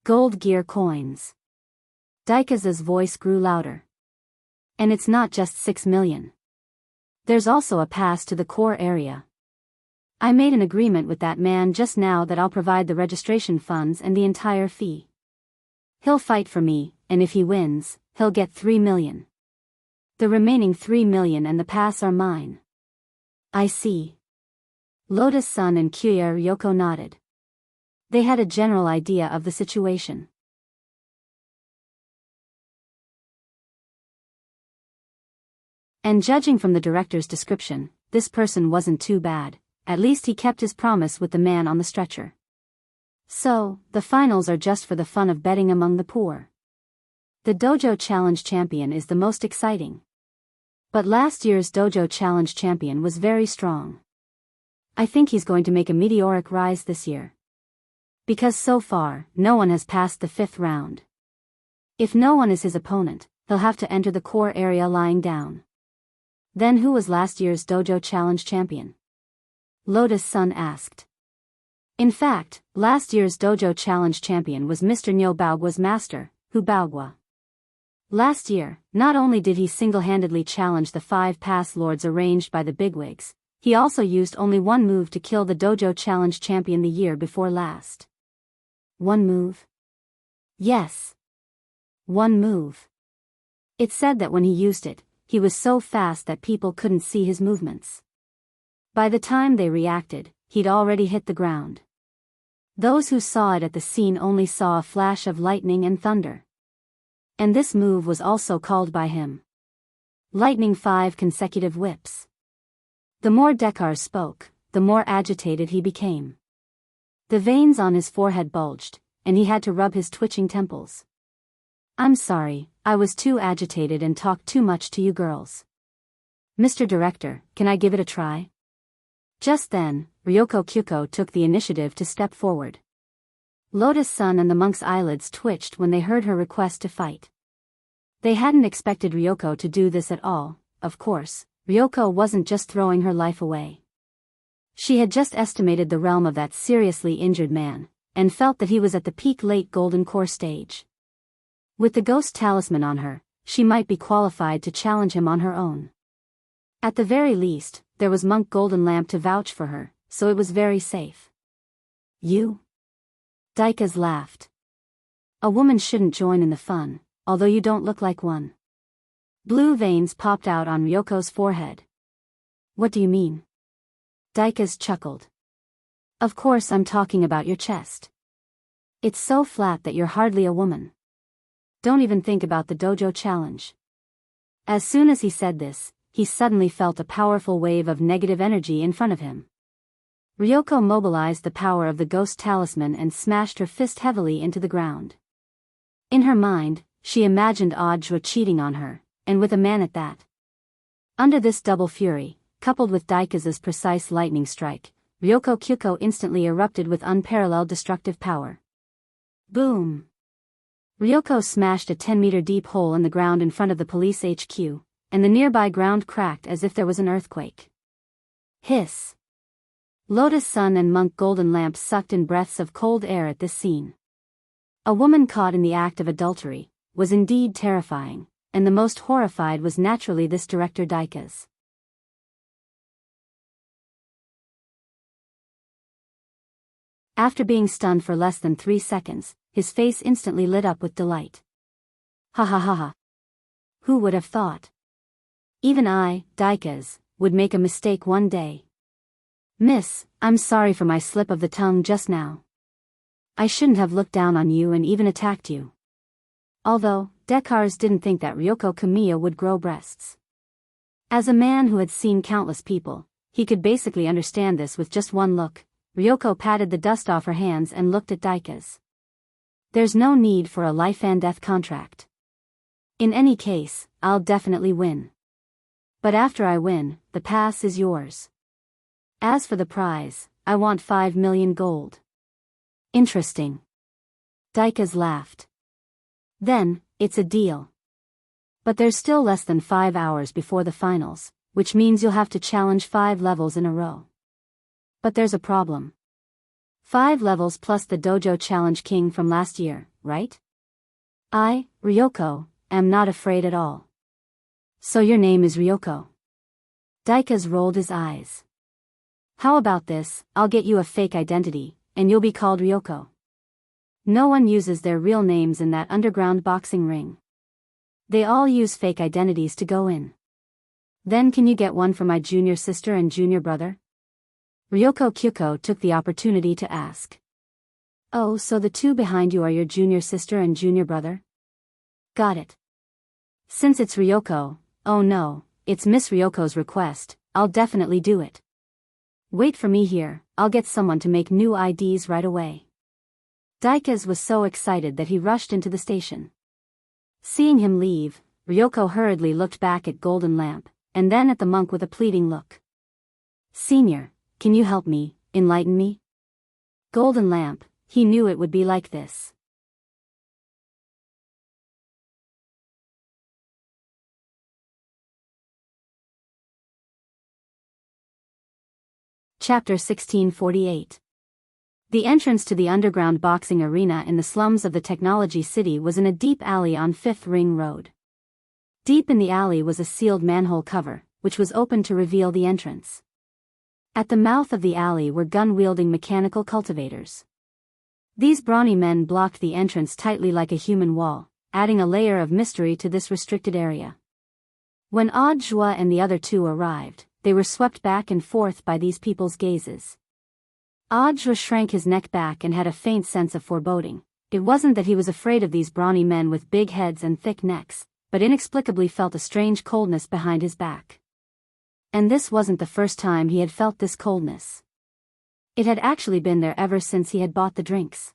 Gold gear coins. Daikas's voice grew louder. And it's not just 6 million. There's also a pass to the core area. I made an agreement with that man just now that I'll provide the registration funds and the entire fee. He'll fight for me, and if he wins, he'll get 3 million. The remaining 3 million and the pass are mine. I see. Lotus-san and Kyuya Ryoko nodded. They had a general idea of the situation. And judging from the director's description, this person wasn't too bad. At least he kept his promise with the man on the stretcher. So, the finals are just for the fun of betting among the poor. The Dojo Challenge champion is the most exciting. But last year's Dojo Challenge champion was very strong. I think he's going to make a meteoric rise this year. Because so far, no one has passed the 5th round. If no one is his opponent, he'll have to enter the core area lying down. Then who was last year's Dojo Challenge champion? Lotus-san asked. In fact, last year's Dojo Challenge champion was Mr. Niu Baogua's master, Hu Baogua. Last year, not only did he single-handedly challenge the 5 pass lords arranged by the bigwigs, he also used only one move to kill the Dojo Challenge champion the year before last. One move? Yes. One move. It said that when he used it, he was so fast that people couldn't see his movements. By the time they reacted, he'd already hit the ground. Those who saw it at the scene only saw a flash of lightning and thunder. And this move was also called by him Lightning 5 consecutive whips. The more Dekar spoke, the more agitated he became. The veins on his forehead bulged, and he had to rub his twitching temples. I'm sorry, I was too agitated and talked too much to you girls. Mr. Director, can I give it a try? Just then, Ryoko Kyuko took the initiative to step forward. Lotus-san and the monk's eyelids twitched when they heard her request to fight. They hadn't expected Ryoko to do this at all. Of course, Ryoko wasn't just throwing her life away. She had just estimated the realm of that seriously injured man, and felt that he was at the peak late golden core stage. With the ghost talisman on her, she might be qualified to challenge him on her own. At the very least, there was Monk Golden Lamp to vouch for her, so it was very safe. You? Daika's laughed. A woman shouldn't join in the fun, although you don't look like one. Blue veins popped out on Ryoko's forehead. What do you mean? Daika's chuckled. Of course I'm talking about your chest. It's so flat that you're hardly a woman. Don't even think about the dojo challenge. As soon as he said this, he suddenly felt a powerful wave of negative energy in front of him. Ryoko mobilized the power of the ghost talisman and smashed her fist heavily into the ground. In her mind, she imagined Audra cheating on her, and with a man at that. Under this double fury, coupled with Daika's precise lightning strike, Ryoko Kyuko instantly erupted with unparalleled destructive power. Boom! Ryoko smashed a 10-meter deep hole in the ground in front of the police HQ, and the nearby ground cracked as if there was an earthquake. Hiss! Lotus Sun and Monk Golden Lamp sucked in breaths of cold air at this scene. A woman caught in the act of adultery was indeed terrifying, and the most horrified was naturally this director Daika's. After being stunned for less than 3 seconds, his face instantly lit up with delight. Ha ha ha ha. Who would have thought? Even I, Daika's, would make a mistake one day. Miss, I'm sorry for my slip of the tongue just now. I shouldn't have looked down on you and even attacked you. Although, Dekars didn't think that Ryoko Kamiya would grow breasts. As a man who had seen countless people, he could basically understand this with just one look. Ryoko patted the dust off her hands and looked at Daika's. There's no need for a life and death contract. In any case, I'll definitely win. But after I win, the pass is yours. As for the prize, I want 5 million gold. Interesting. Daika's laughed. Then, it's a deal. But there's still less than 5 hours before the finals, which means you'll have to challenge 5 levels in a row. But there's a problem. 5 levels plus the dojo challenge king from last year, right? I, Ryoko, am not afraid at all. So your name is Ryoko? Daika's rolled his eyes. How about this, I'll get you a fake identity, and you'll be called Ryoko. No one uses their real names in that underground boxing ring. They all use fake identities to go in. Then can you get one for my junior sister and junior brother? Ryoko Kyuko took the opportunity to ask. Oh, so the 2 behind you are your junior sister and junior brother? Got it. Since it's Ryoko, oh no, it's Miss Ryoko's request, I'll definitely do it. Wait for me here, I'll get someone to make new IDs right away. Daika's was so excited that he rushed into the station. Seeing him leave, Ryoko hurriedly looked back at Golden Lamp, and then at the monk with a pleading look. Senior, can you help me, enlighten me? Golden Lamp, he knew it would be like this. Chapter 1648. The entrance to the underground boxing arena in the slums of the Technology City was in a deep alley on 5th Ring Road. Deep in the alley was a sealed manhole cover, which was open to reveal the entrance. At the mouth of the alley were gun-wielding mechanical cultivators. These brawny men blocked the entrance tightly like a human wall, adding a layer of mystery to this restricted area. When Audiobook and the other two arrived, they were swept back and forth by these people's gazes. Audiobook shrank his neck back and had a faint sense of foreboding. It wasn't that he was afraid of these brawny men with big heads and thick necks, but inexplicably felt a strange coldness behind his back. And this wasn't the first time he had felt this coldness. It had actually been there ever since he had bought the drinks.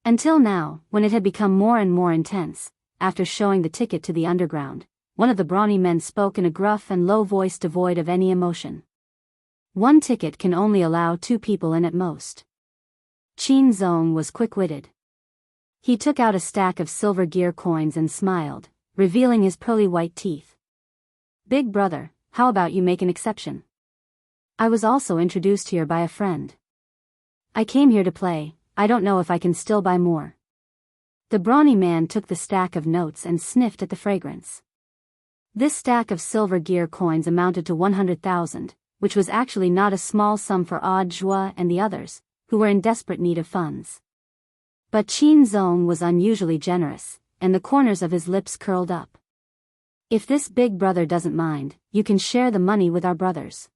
Until now, when it had become more and more intense, after showing the ticket to the underground, one of the brawny men spoke in a gruff and low voice devoid of any emotion. One ticket can only allow 2 people in at most. Qin Zong was quick-witted. He took out a stack of silver gear coins and smiled, revealing his pearly white teeth. Big brother, how about you make an exception? I was also introduced here by a friend. I came here to play, I don't know if I can still buy more. The brawny man took the stack of notes and sniffed at the fragrance. This stack of silver gear coins amounted to 100,000, which was actually not a small sum for Audiobook and the others, who were in desperate need of funds. But Qin Zong was unusually generous, and the corners of his lips curled up. If this big brother doesn't mind, you can share the money with our brothers.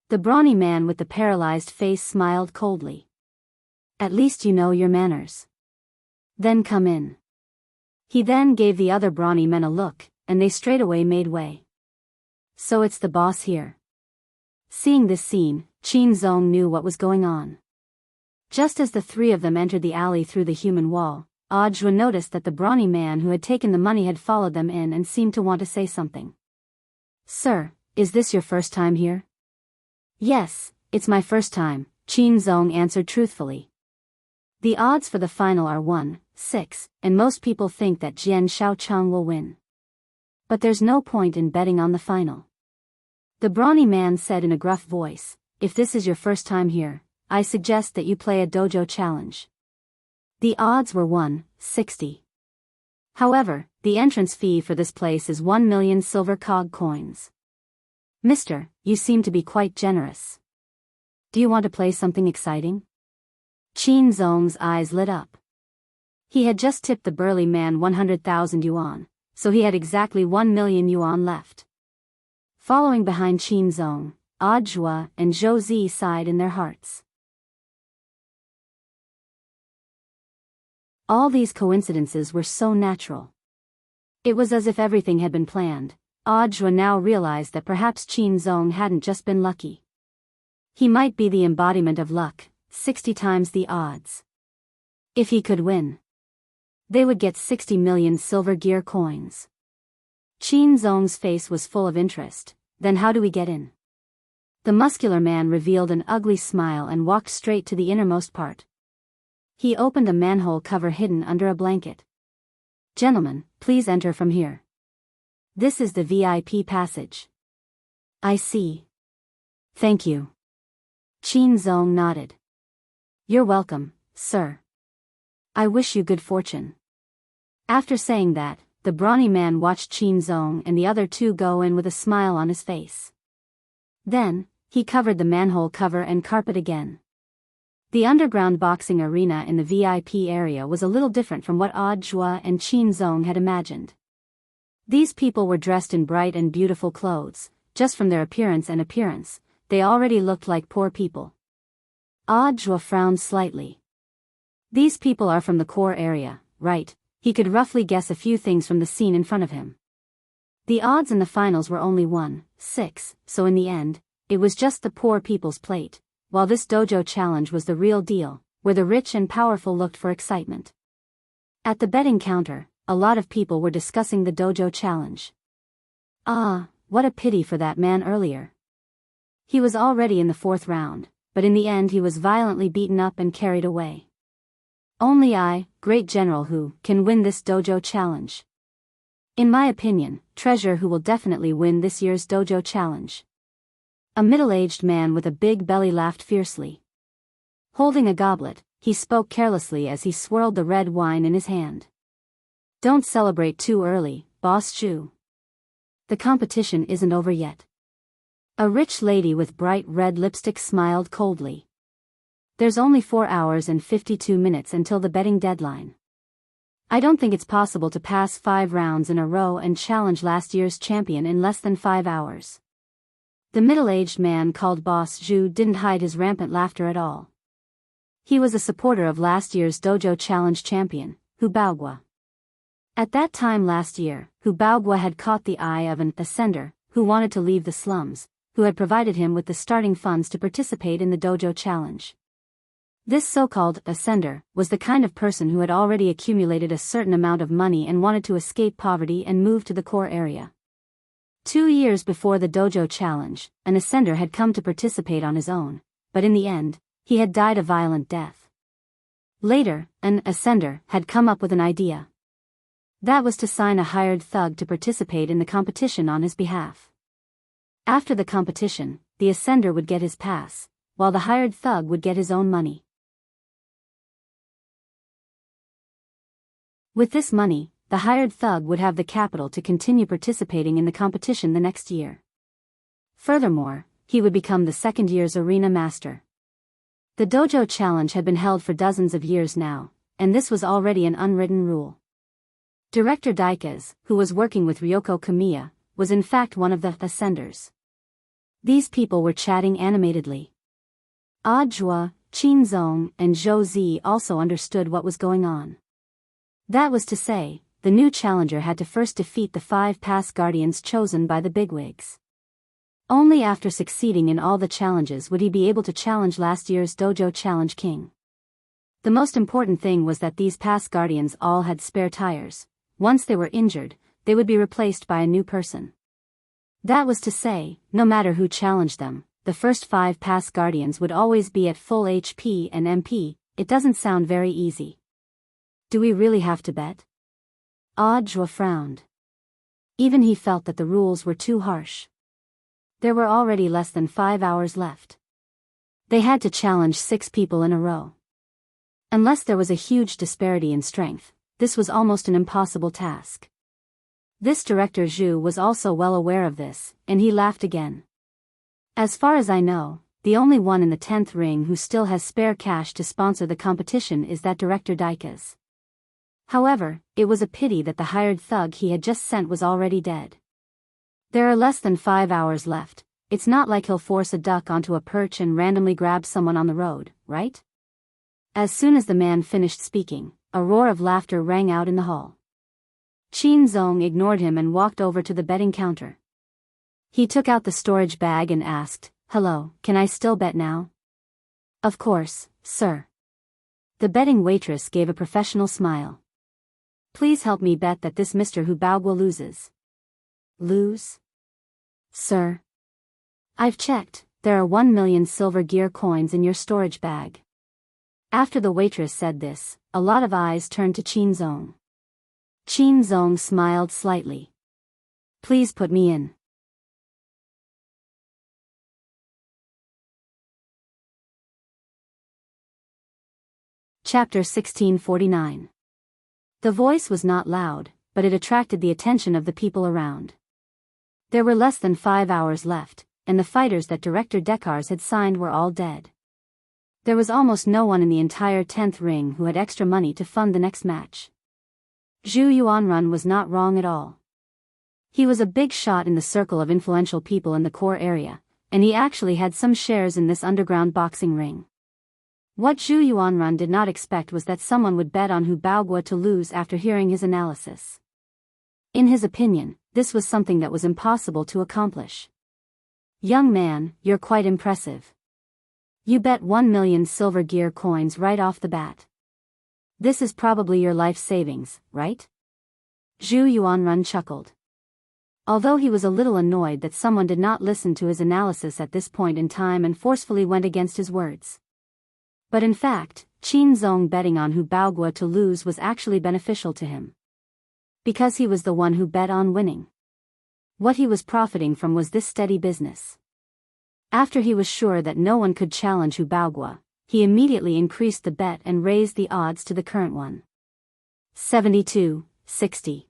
The brawny man with the paralyzed face smiled coldly. At least you know your manners. Then come in. He then gave the other brawny men a look, and they straightaway made way. So it's the boss here. Seeing this scene, Qin Zong knew what was going on. Just as the 3 of them entered the alley through the human wall, Audiobook noticed that the brawny man who had taken the money had followed them in and seemed to want to say something. Sir, is this your first time here? Yes, it's my first time, Qin Zong answered truthfully. The odds for the final are 1/6, and most people think that Jian Shaocheng will win. But there's no point in betting on the final. The brawny man said in a gruff voice, if this is your first time here, I suggest that you play a dojo challenge. The odds were 1/60. However, the entrance fee for this place is 1 million silver cog coins. Mister, you seem to be quite generous. Do you want to play something exciting? Qin Zong's eyes lit up. He had just tipped the burly man 100,000 yuan, so he had exactly 1 million yuan left. Following behind Qin Zong, Audiobook and Zhou Zi sighed in their hearts. All these coincidences were so natural. It was as if everything had been planned. Audiobook now realized that perhaps Qin Zong hadn't just been lucky. He might be the embodiment of luck, 60 times the odds. If he could win, they would get 60 million silver gear coins. Qin Zong's face was full of interest. Then how do we get in? The muscular man revealed an ugly smile and walked straight to the innermost part. He opened a manhole cover hidden under a blanket. Gentlemen, please enter from here. This is the VIP passage. I see. Thank you. Qin Zong nodded. You're welcome, sir. I wish you good fortune. After saying that, the brawny man watched Qin Zong and the other 2 go in with a smile on his face. Then, he covered the manhole cover and carpet again. The underground boxing arena in the VIP area was a little different from what Audiobook and Qin Zong had imagined. These people were dressed in bright and beautiful clothes. Just from their appearance, they already looked like poor people. Audiobook frowned slightly. These people are from the core area, right? He could roughly guess a few things from the scene in front of him. The odds in the finals were only 1/6, so in the end, it was just the poor people's plate, while this dojo challenge was the real deal, where the rich and powerful looked for excitement. At the betting counter, a lot of people were discussing the dojo challenge. Ah, what a pity for that man earlier. He was already in the 4th round, but in the end he was violently beaten up and carried away. Only I, great general who, can win this dojo challenge. In my opinion, treasure who will definitely win this year's dojo challenge. A middle-aged man with a big belly laughed fiercely. Holding a goblet, he spoke carelessly as he swirled the red wine in his hand. Don't celebrate too early, Boss Zhu. The competition isn't over yet. A rich lady with bright red lipstick smiled coldly. There's only 4 hours and 52 minutes until the betting deadline. I don't think it's possible to pass 5 rounds in a row and challenge last year's champion in less than 5 hours. The middle-aged man called Boss Zhu didn't hide his rampant laughter at all. He was a supporter of last year's dojo challenge champion, Hu Baogua. At that time last year, Hu Baogua had caught the eye of an ascender who wanted to leave the slums, who had provided him with the starting funds to participate in the dojo challenge. This so-called ascender was the kind of person who had already accumulated a certain amount of money and wanted to escape poverty and move to the core area. 2 years before the dojo challenge, an ascender had come to participate on his own, but in the end, he had died a violent death. Later, an ascender had come up with an idea. That was to sign a hired thug to participate in the competition on his behalf. After the competition, the ascender would get his pass, while the hired thug would get his own money. With this money, the hired thug would have the capital to continue participating in the competition the next year. Furthermore, he would become the second year's arena master. The dojo challenge had been held for dozens of years now, and this was already an unwritten rule. Director Daikaz, who was working with Ryoko Kamiya, was in fact one of the ascenders. These people were chatting animatedly. Ajua, Qinzong, and Zhou Zi also understood what was going on. That was to say, the new challenger had to first defeat the 5 past guardians chosen by the bigwigs. Only after succeeding in all the challenges would he be able to challenge last year's dojo challenge king. The most important thing was that these past guardians all had spare tires. Once they were injured, they would be replaced by a new person. That was to say, no matter who challenged them, the first 5 past guardians would always be at full HP and MP. It doesn't sound very easy. Do we really have to bet? Ajua frowned. Even he felt that the rules were too harsh. There were already less than 5 hours left. They had to challenge 6 people in a row. Unless there was a huge disparity in strength, this was almost an impossible task. This director Zhu was also well aware of this, and he laughed again. As far as I know, the only one in the 10th ring who still has spare cash to sponsor the competition is that director Daikaz. However, it was a pity that the hired thug he had just sent was already dead. There are less than 5 hours left. It's not like he'll force a duck onto a perch and randomly grab someone on the road, right? As soon as the man finished speaking, a roar of laughter rang out in the hall. Qinzong ignored him and walked over to the betting counter. He took out the storage bag and asked, "Hello, can I still bet now?" "Of course, sir." The betting waitress gave a professional smile. "Please help me bet that this Mr. Hu Baogua loses." "Lose?" "Sir. I've checked, there are 1 million silver gear coins in your storage bag." After the waitress said this, a lot of eyes turned to Qinzong. Qinzong smiled slightly. "Please put me in." Chapter 1649. The voice was not loud, but it attracted the attention of the people around. There were less than 5 hours left, and the fighters that Director Daikaz had signed were all dead. There was almost no one in the entire 10th ring who had extra money to fund the next match. Zhu Yuanrun was not wrong at all. He was a big shot in the circle of influential people in the core area, and he actually had some shares in this underground boxing ring. What Zhu Yuanrun did not expect was that someone would bet on Hu Baogua to lose after hearing his analysis. In his opinion, this was something that was impossible to accomplish. "Young man, you're quite impressive. You bet 1 million silver gear coins right off the bat. This is probably your life savings, right?" Zhu Yuanrun chuckled. Although he was a little annoyed that someone did not listen to his analysis at this point in time and forcefully went against his words. But in fact, Qinzong betting on Hu Baogua to lose was actually beneficial to him. Because he was the one who bet on winning. What he was profiting from was this steady business. After he was sure that no one could challenge Hu Baogua, he immediately increased the bet and raised the odds to the current one. 72-60.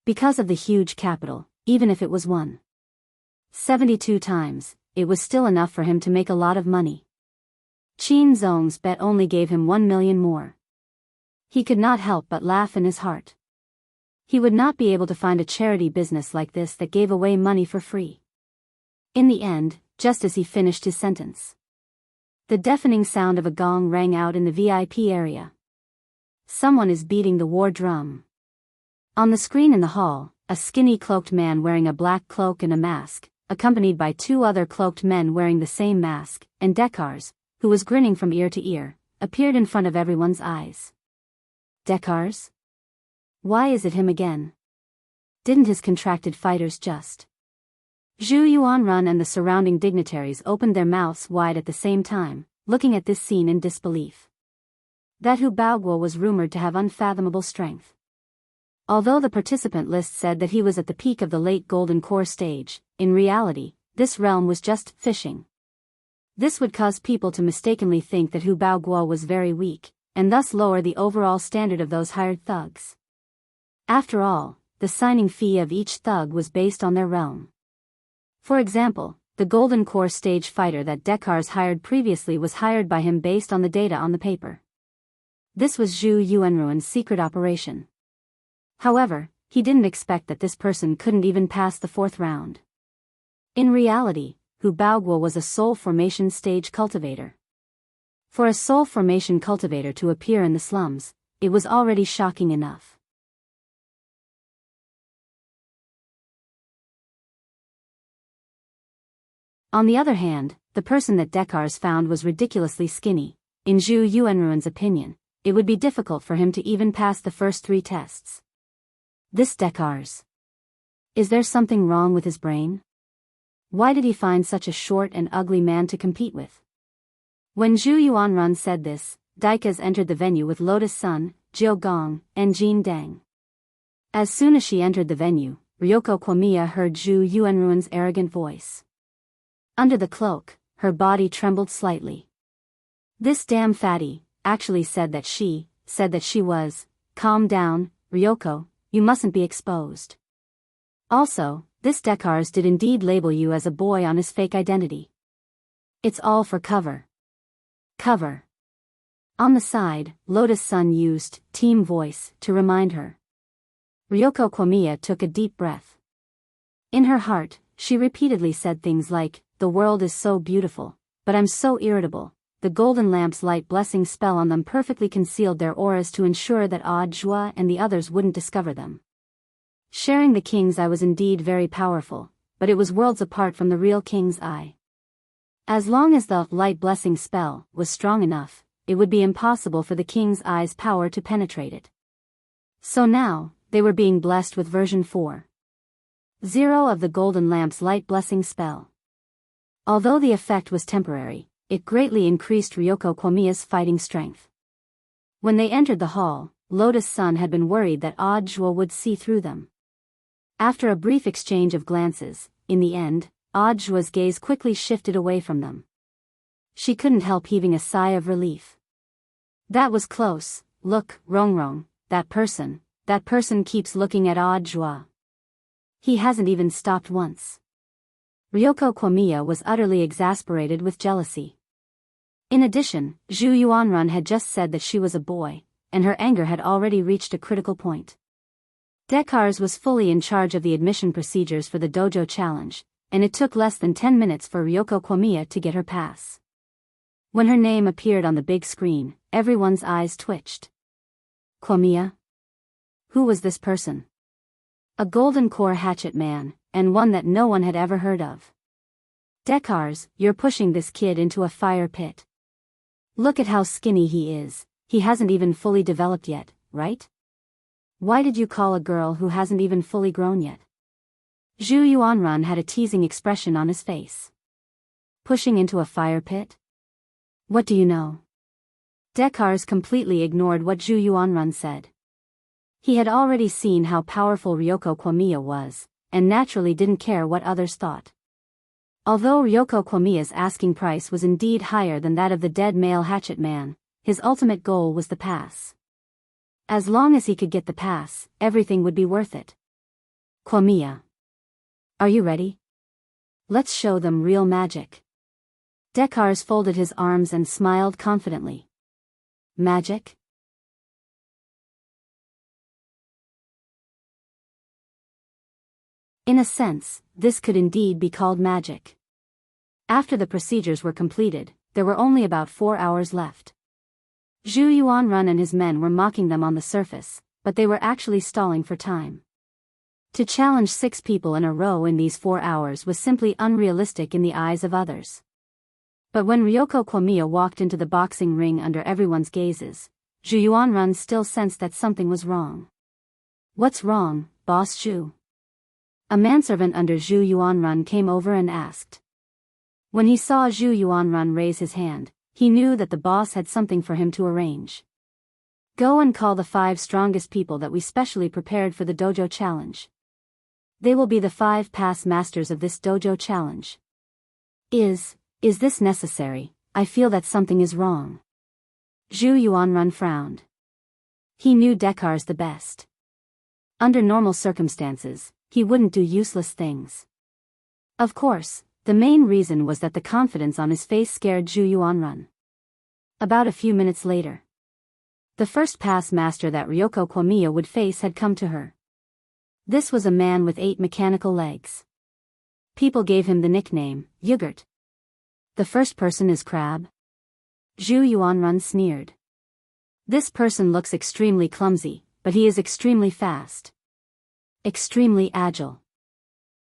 Because of the huge capital, even if it was won 72 times, it was still enough for him to make a lot of money. Qin Zong's bet only gave him 1 million more. He could not help but laugh in his heart. He would not be able to find a charity business like this that gave away money for free. In the end, just as he finished his sentence, the deafening sound of a gong rang out in the VIP area. Someone is beating the war drum. On the screen in the hall, a skinny cloaked man wearing a black cloak and a mask, accompanied by 2 other cloaked men wearing the same mask, and Dekars, who was grinning from ear to ear, appeared in front of everyone's eyes. Dekars? Why is it him again? Didn't his contracted fighters just? Zhu Yuanrun and the surrounding dignitaries opened their mouths wide at the same time, looking at this scene in disbelief. That Hu Baoguo was rumored to have unfathomable strength. Although the participant list said that he was at the peak of the late Golden Core stage, in reality, this realm was just fishing. This would cause people to mistakenly think that Hu Baoguo was very weak, and thus lower the overall standard of those hired thugs. After all, the signing fee of each thug was based on their realm. For example, the Golden Core stage fighter that Dekars hired previously was hired by him based on the data on the paper. This was Zhu Yuanruan's secret operation. However, he didn't expect that this person couldn't even pass the 4th round. In reality, Hu Baoguo was a soul formation stage cultivator. For a soul formation cultivator to appear in the slums, it was already shocking enough. On the other hand, the person that Dekars found was ridiculously skinny. In Zhu Yuanruan's opinion, it would be difficult for him to even pass the first 3 tests. This Dekars. Is there something wrong with his brain? Why did he find such a short and ugly man to compete with? When Zhu Yuanrun said this, Daikas entered the venue with Lotus Sun, Jiao Gong, and Jin Deng. As soon as she entered the venue, Ryoko Kwamiya heard Zhu Yuanruan's arrogant voice. Under the cloak, her body trembled slightly. This damn fatty actually said that she was, calm down, Ryoko, you mustn't be exposed. Also, this Dekars did indeed label you as a boy on his fake identity. It's all for cover. Cover. On the side, Lotus Sun used team voice to remind her. Ryoko Kwamiya took a deep breath. In her heart, she repeatedly said things like, the world is so beautiful, but I'm so irritable. The golden lamp's light blessing spell on them perfectly concealed their auras to ensure that Odd Zhua and the others wouldn't discover them. Sharing the king's eye was indeed very powerful, but it was worlds apart from the real king's eye. As long as the light blessing spell was strong enough, it would be impossible for the king's eye's power to penetrate it. So now, they were being blessed with version 4.0 of the golden lamp's light blessing spell. Although the effect was temporary, it greatly increased Ryoko Kwamiya's fighting strength. When they entered the hall, Lotus Sun had been worried that Odd Zhua would see through them. After a brief exchange of glances, in the end, Odd Zhua's gaze quickly shifted away from them. She couldn't help heaving a sigh of relief. That was close. Look, Rongrong, that person keeps looking at Odd Zhua. He hasn't even stopped once. Ryoko Kwamiya was utterly exasperated with jealousy. In addition, Zhu Yuanrun had just said that she was a boy, and her anger had already reached a critical point. Dekars was fully in charge of the admission procedures for the dojo challenge, and it took less than 10 minutes for Ryoko Kwamiya to get her pass. When her name appeared on the big screen, everyone's eyes twitched. Kwamiya? Who was this person? A golden core hatchet man, and one that no one had ever heard of. Dekars, you're pushing this kid into a fire pit. Look at how skinny he is, he hasn't even fully developed yet, right? Why did you call a girl who hasn't even fully grown yet? Zhu Yuanrun had a teasing expression on his face. Pushing into a fire pit? What do you know? Dekars completely ignored what Zhu Yuanrun said. He had already seen how powerful Ryoko Kwamiya was, and naturally didn't care what others thought. Although Ryoko Kwamiya's asking price was indeed higher than that of the dead male hatchet man, his ultimate goal was the pass. As long as he could get the pass, everything would be worth it. Kwamiya. Are you ready? Let's show them real magic. Dekars folded his arms and smiled confidently. Magic? In a sense, this could indeed be called magic. After the procedures were completed, there were only about 4 hours left. Zhu Yuanrun and his men were mocking them on the surface, but they were actually stalling for time. To challenge 6 people in a row in these 4 hours was simply unrealistic in the eyes of others. But when Ryoko Kwamiya walked into the boxing ring under everyone's gazes, Zhu Yuanrun still sensed that something was wrong. What's wrong, Boss Zhu? A manservant under Zhu Yuanrun came over and asked. When he saw Zhu Yuanrun raise his hand, he knew that the boss had something for him to arrange. Go and call the 5 strongest people that we specially prepared for the dojo challenge. They will be the 5 past masters of this dojo challenge. Is this necessary? I feel that something is wrong. Zhu Yuanrun frowned. He knew Dekars the best. Under normal circumstances, he wouldn't do useless things. Of course, the main reason was that the confidence on his face scared Zhu Yuanrun. About a few minutes later, the first past master that Ryoko Kwamiya would face had come to her. This was a man with 8 mechanical legs. People gave him the nickname, Yogurt. The first person is Crab? Zhu Yuanrun sneered. This person looks extremely clumsy, but he is extremely fast. Extremely agile.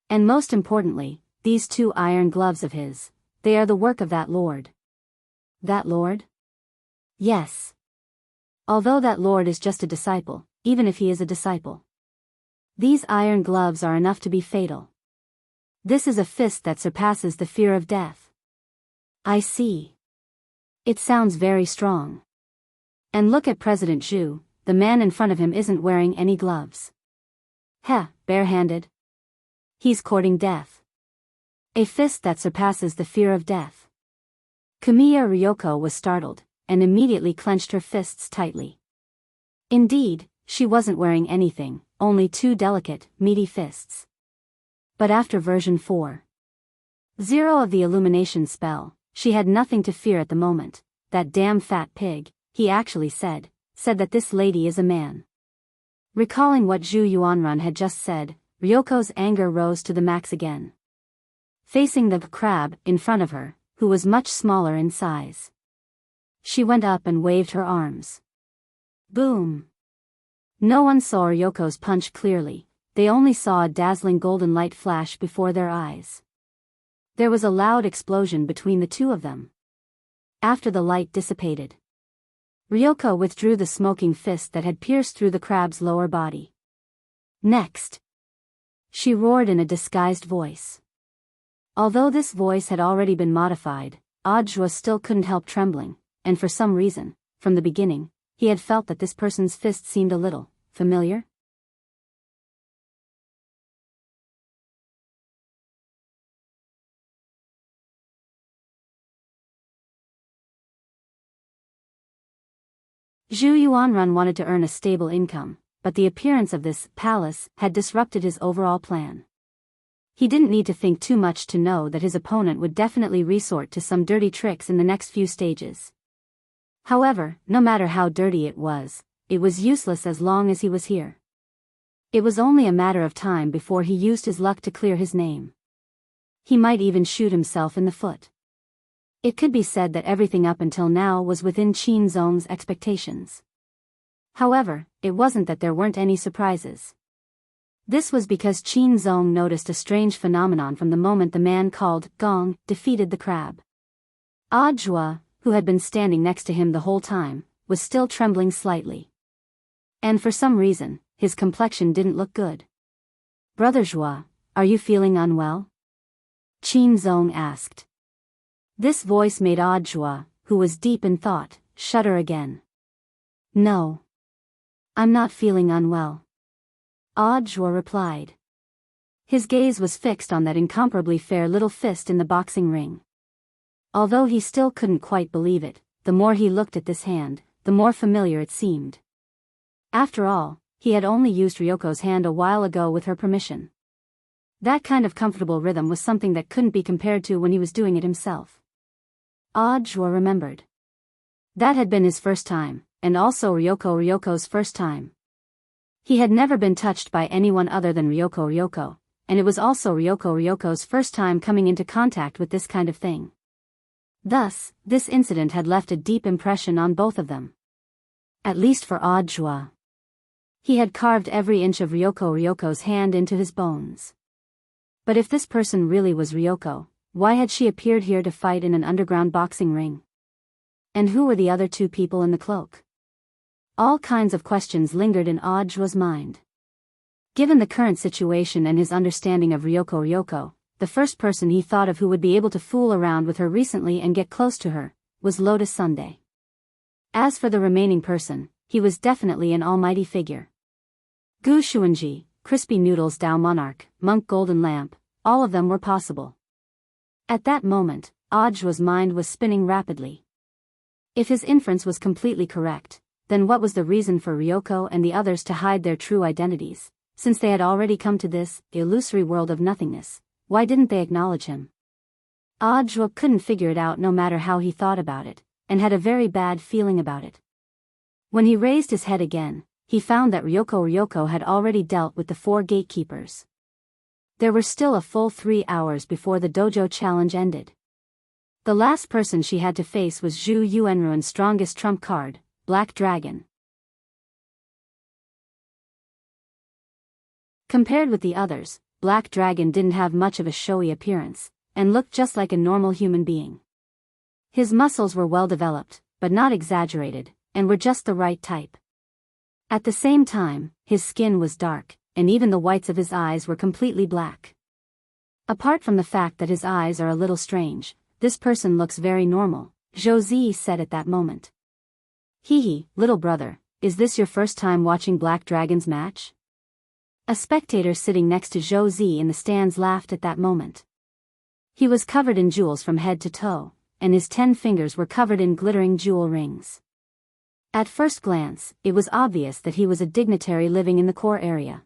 And most importantly, these 2 iron gloves of his, they are the work of that lord. That lord? Yes. Although that lord is just a disciple, even if he is a disciple. These iron gloves are enough to be fatal. This is a fist that surpasses the fear of death. I see. It sounds very strong. And look at President Zhu, the man in front of him isn't wearing any gloves. Heh, barehanded. He's courting death. A fist that surpasses the fear of death. Kamiya Ryoko was startled, and immediately clenched her fists tightly. Indeed, she wasn't wearing anything, only 2 delicate, meaty fists. But after version 4.0 of the illumination spell, she had nothing to fear at the moment. That damn fat pig, he actually said that this lady is a man. Recalling what Zhu Yuanrun had just said, Ryoko's anger rose to the max again. Facing the crab in front of her, who was much smaller in size, she went up and waved her arms. Boom! No one saw Ryoko's punch clearly, they only saw a dazzling golden light flash before their eyes. There was a loud explosion between the 2 of them. After the light dissipated, Ryoko withdrew the smoking fist that had pierced through the crab's lower body. Next! She roared in a disguised voice. Although this voice had already been modified, Audiobook still couldn't help trembling, and for some reason, from the beginning, he had felt that this person's fist seemed a little familiar. Zhu Yuanrun wanted to earn a stable income, but the appearance of this palace had disrupted his overall plan. He didn't need to think too much to know that his opponent would definitely resort to some dirty tricks in the next few stages. However, no matter how dirty it was useless as long as he was here. It was only a matter of time before he used his luck to clear his name. He might even shoot himself in the foot. It could be said that everything up until now was within Qin Zong's expectations. However, it wasn't that there weren't any surprises. This was because Qin Zong noticed a strange phenomenon from the moment the man called Gong defeated the crab. Audiobook, who had been standing next to him the whole time, was still trembling slightly. And for some reason, his complexion didn't look good. Brother Zhua, are you feeling unwell? Qin Zong asked. This voice made Audiobook, who was deep in thought, shudder again. No. I'm not feeling unwell. Audiobook replied. His gaze was fixed on that incomparably fair little fist in the boxing ring. Although he still couldn't quite believe it, the more he looked at this hand, the more familiar it seemed. After all, he had only used Ryoko's hand a while ago with her permission. That kind of comfortable rhythm was something that couldn't be compared to when he was doing it himself. Audra remembered. That had been his first time, and also Ryoko's first time. He had never been touched by anyone other than Ryoko, and it was also Ryoko's first time coming into contact with this kind of thing. Thus, this incident had left a deep impression on both of them. At least for Audra. He had carved every inch of Ryoko's hand into his bones. But if this person really was Ryoko, why had she appeared here to fight in an underground boxing ring? And who were the other two people in the cloak? All kinds of questions lingered in Audra's mind. Given the current situation and his understanding of Ryoko, the first person he thought of who would be able to fool around with her recently and get close to her, was Lotus Sunday. As for the remaining person, he was definitely an almighty figure. Gu Xuanji, Crispy Noodles Dao Monarch, Monk Golden Lamp, all of them were possible. At that moment, Audra's mind was spinning rapidly. If his inference was completely correct, then what was the reason for Ryoko and the others to hide their true identities? Since they had already come to this illusory world of nothingness, why didn't they acknowledge him? Audra couldn't figure it out no matter how he thought about it, and had a very bad feeling about it. When he raised his head again, he found that Ryoko had already dealt with the 4 gatekeepers. There were still a full 3 hours before the dojo challenge ended. The last person she had to face was Zhu Yuanruan's strongest trump card, Black Dragon. Compared with the others, Black Dragon didn't have much of a showy appearance, and looked just like a normal human being. His muscles were well developed, but not exaggerated, and were just the right type. At the same time, his skin was dark, and even the whites of his eyes were completely black. Apart from the fact that his eyes are a little strange, this person looks very normal, Josie said at that moment. Hee, little brother, is this your first time watching Black Dragon's match? A spectator sitting next to Josie in the stands laughed at that moment. He was covered in jewels from head to toe, and his 10 fingers were covered in glittering jewel rings. At first glance, it was obvious that he was a dignitary living in the core area.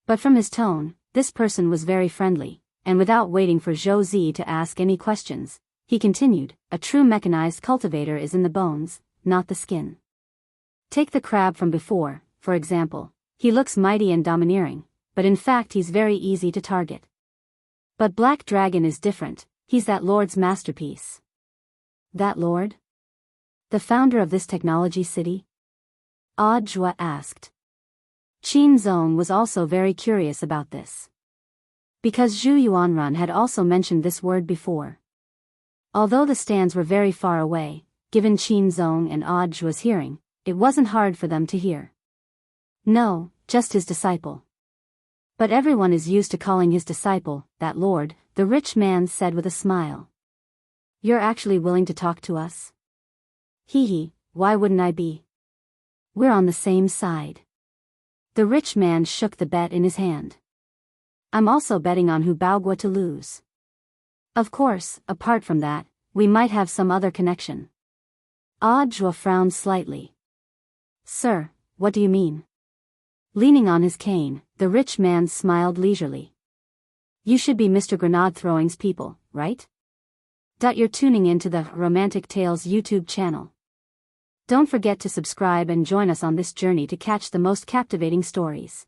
But from his tone, this person was very friendly, and without waiting for Josie to ask any questions, he continued, a true mechanized cultivator is in the bones, not the skin. Take the crab from before, for example. He looks mighty and domineering, but in fact he's very easy to target. But Black Dragon is different, he's that lord's masterpiece. That lord? The founder of this technology city? Audra asked. Qin Zong was also very curious about this. Because Zhu Yuanrun had also mentioned this word before. Although the stands were very far away, given Qin Zong and Audra's hearing, it wasn't hard for them to hear. No, just his disciple. But everyone is used to calling his disciple, that lord, the rich man said with a smile. You're actually willing to talk to us? Hee, why wouldn't I be? We're on the same side. The rich man shook the bet in his hand. I'm also betting on Hu Baogua to lose. Of course, apart from that, we might have some other connection. Audra frowned slightly. Sir, what do you mean? Leaning on his cane, the rich man smiled leisurely. You should be Mr. Grenade Throwing's people, right? You're tuning in to the Romantic Tales YouTube channel. Don't forget to subscribe and join us on this journey to catch the most captivating stories.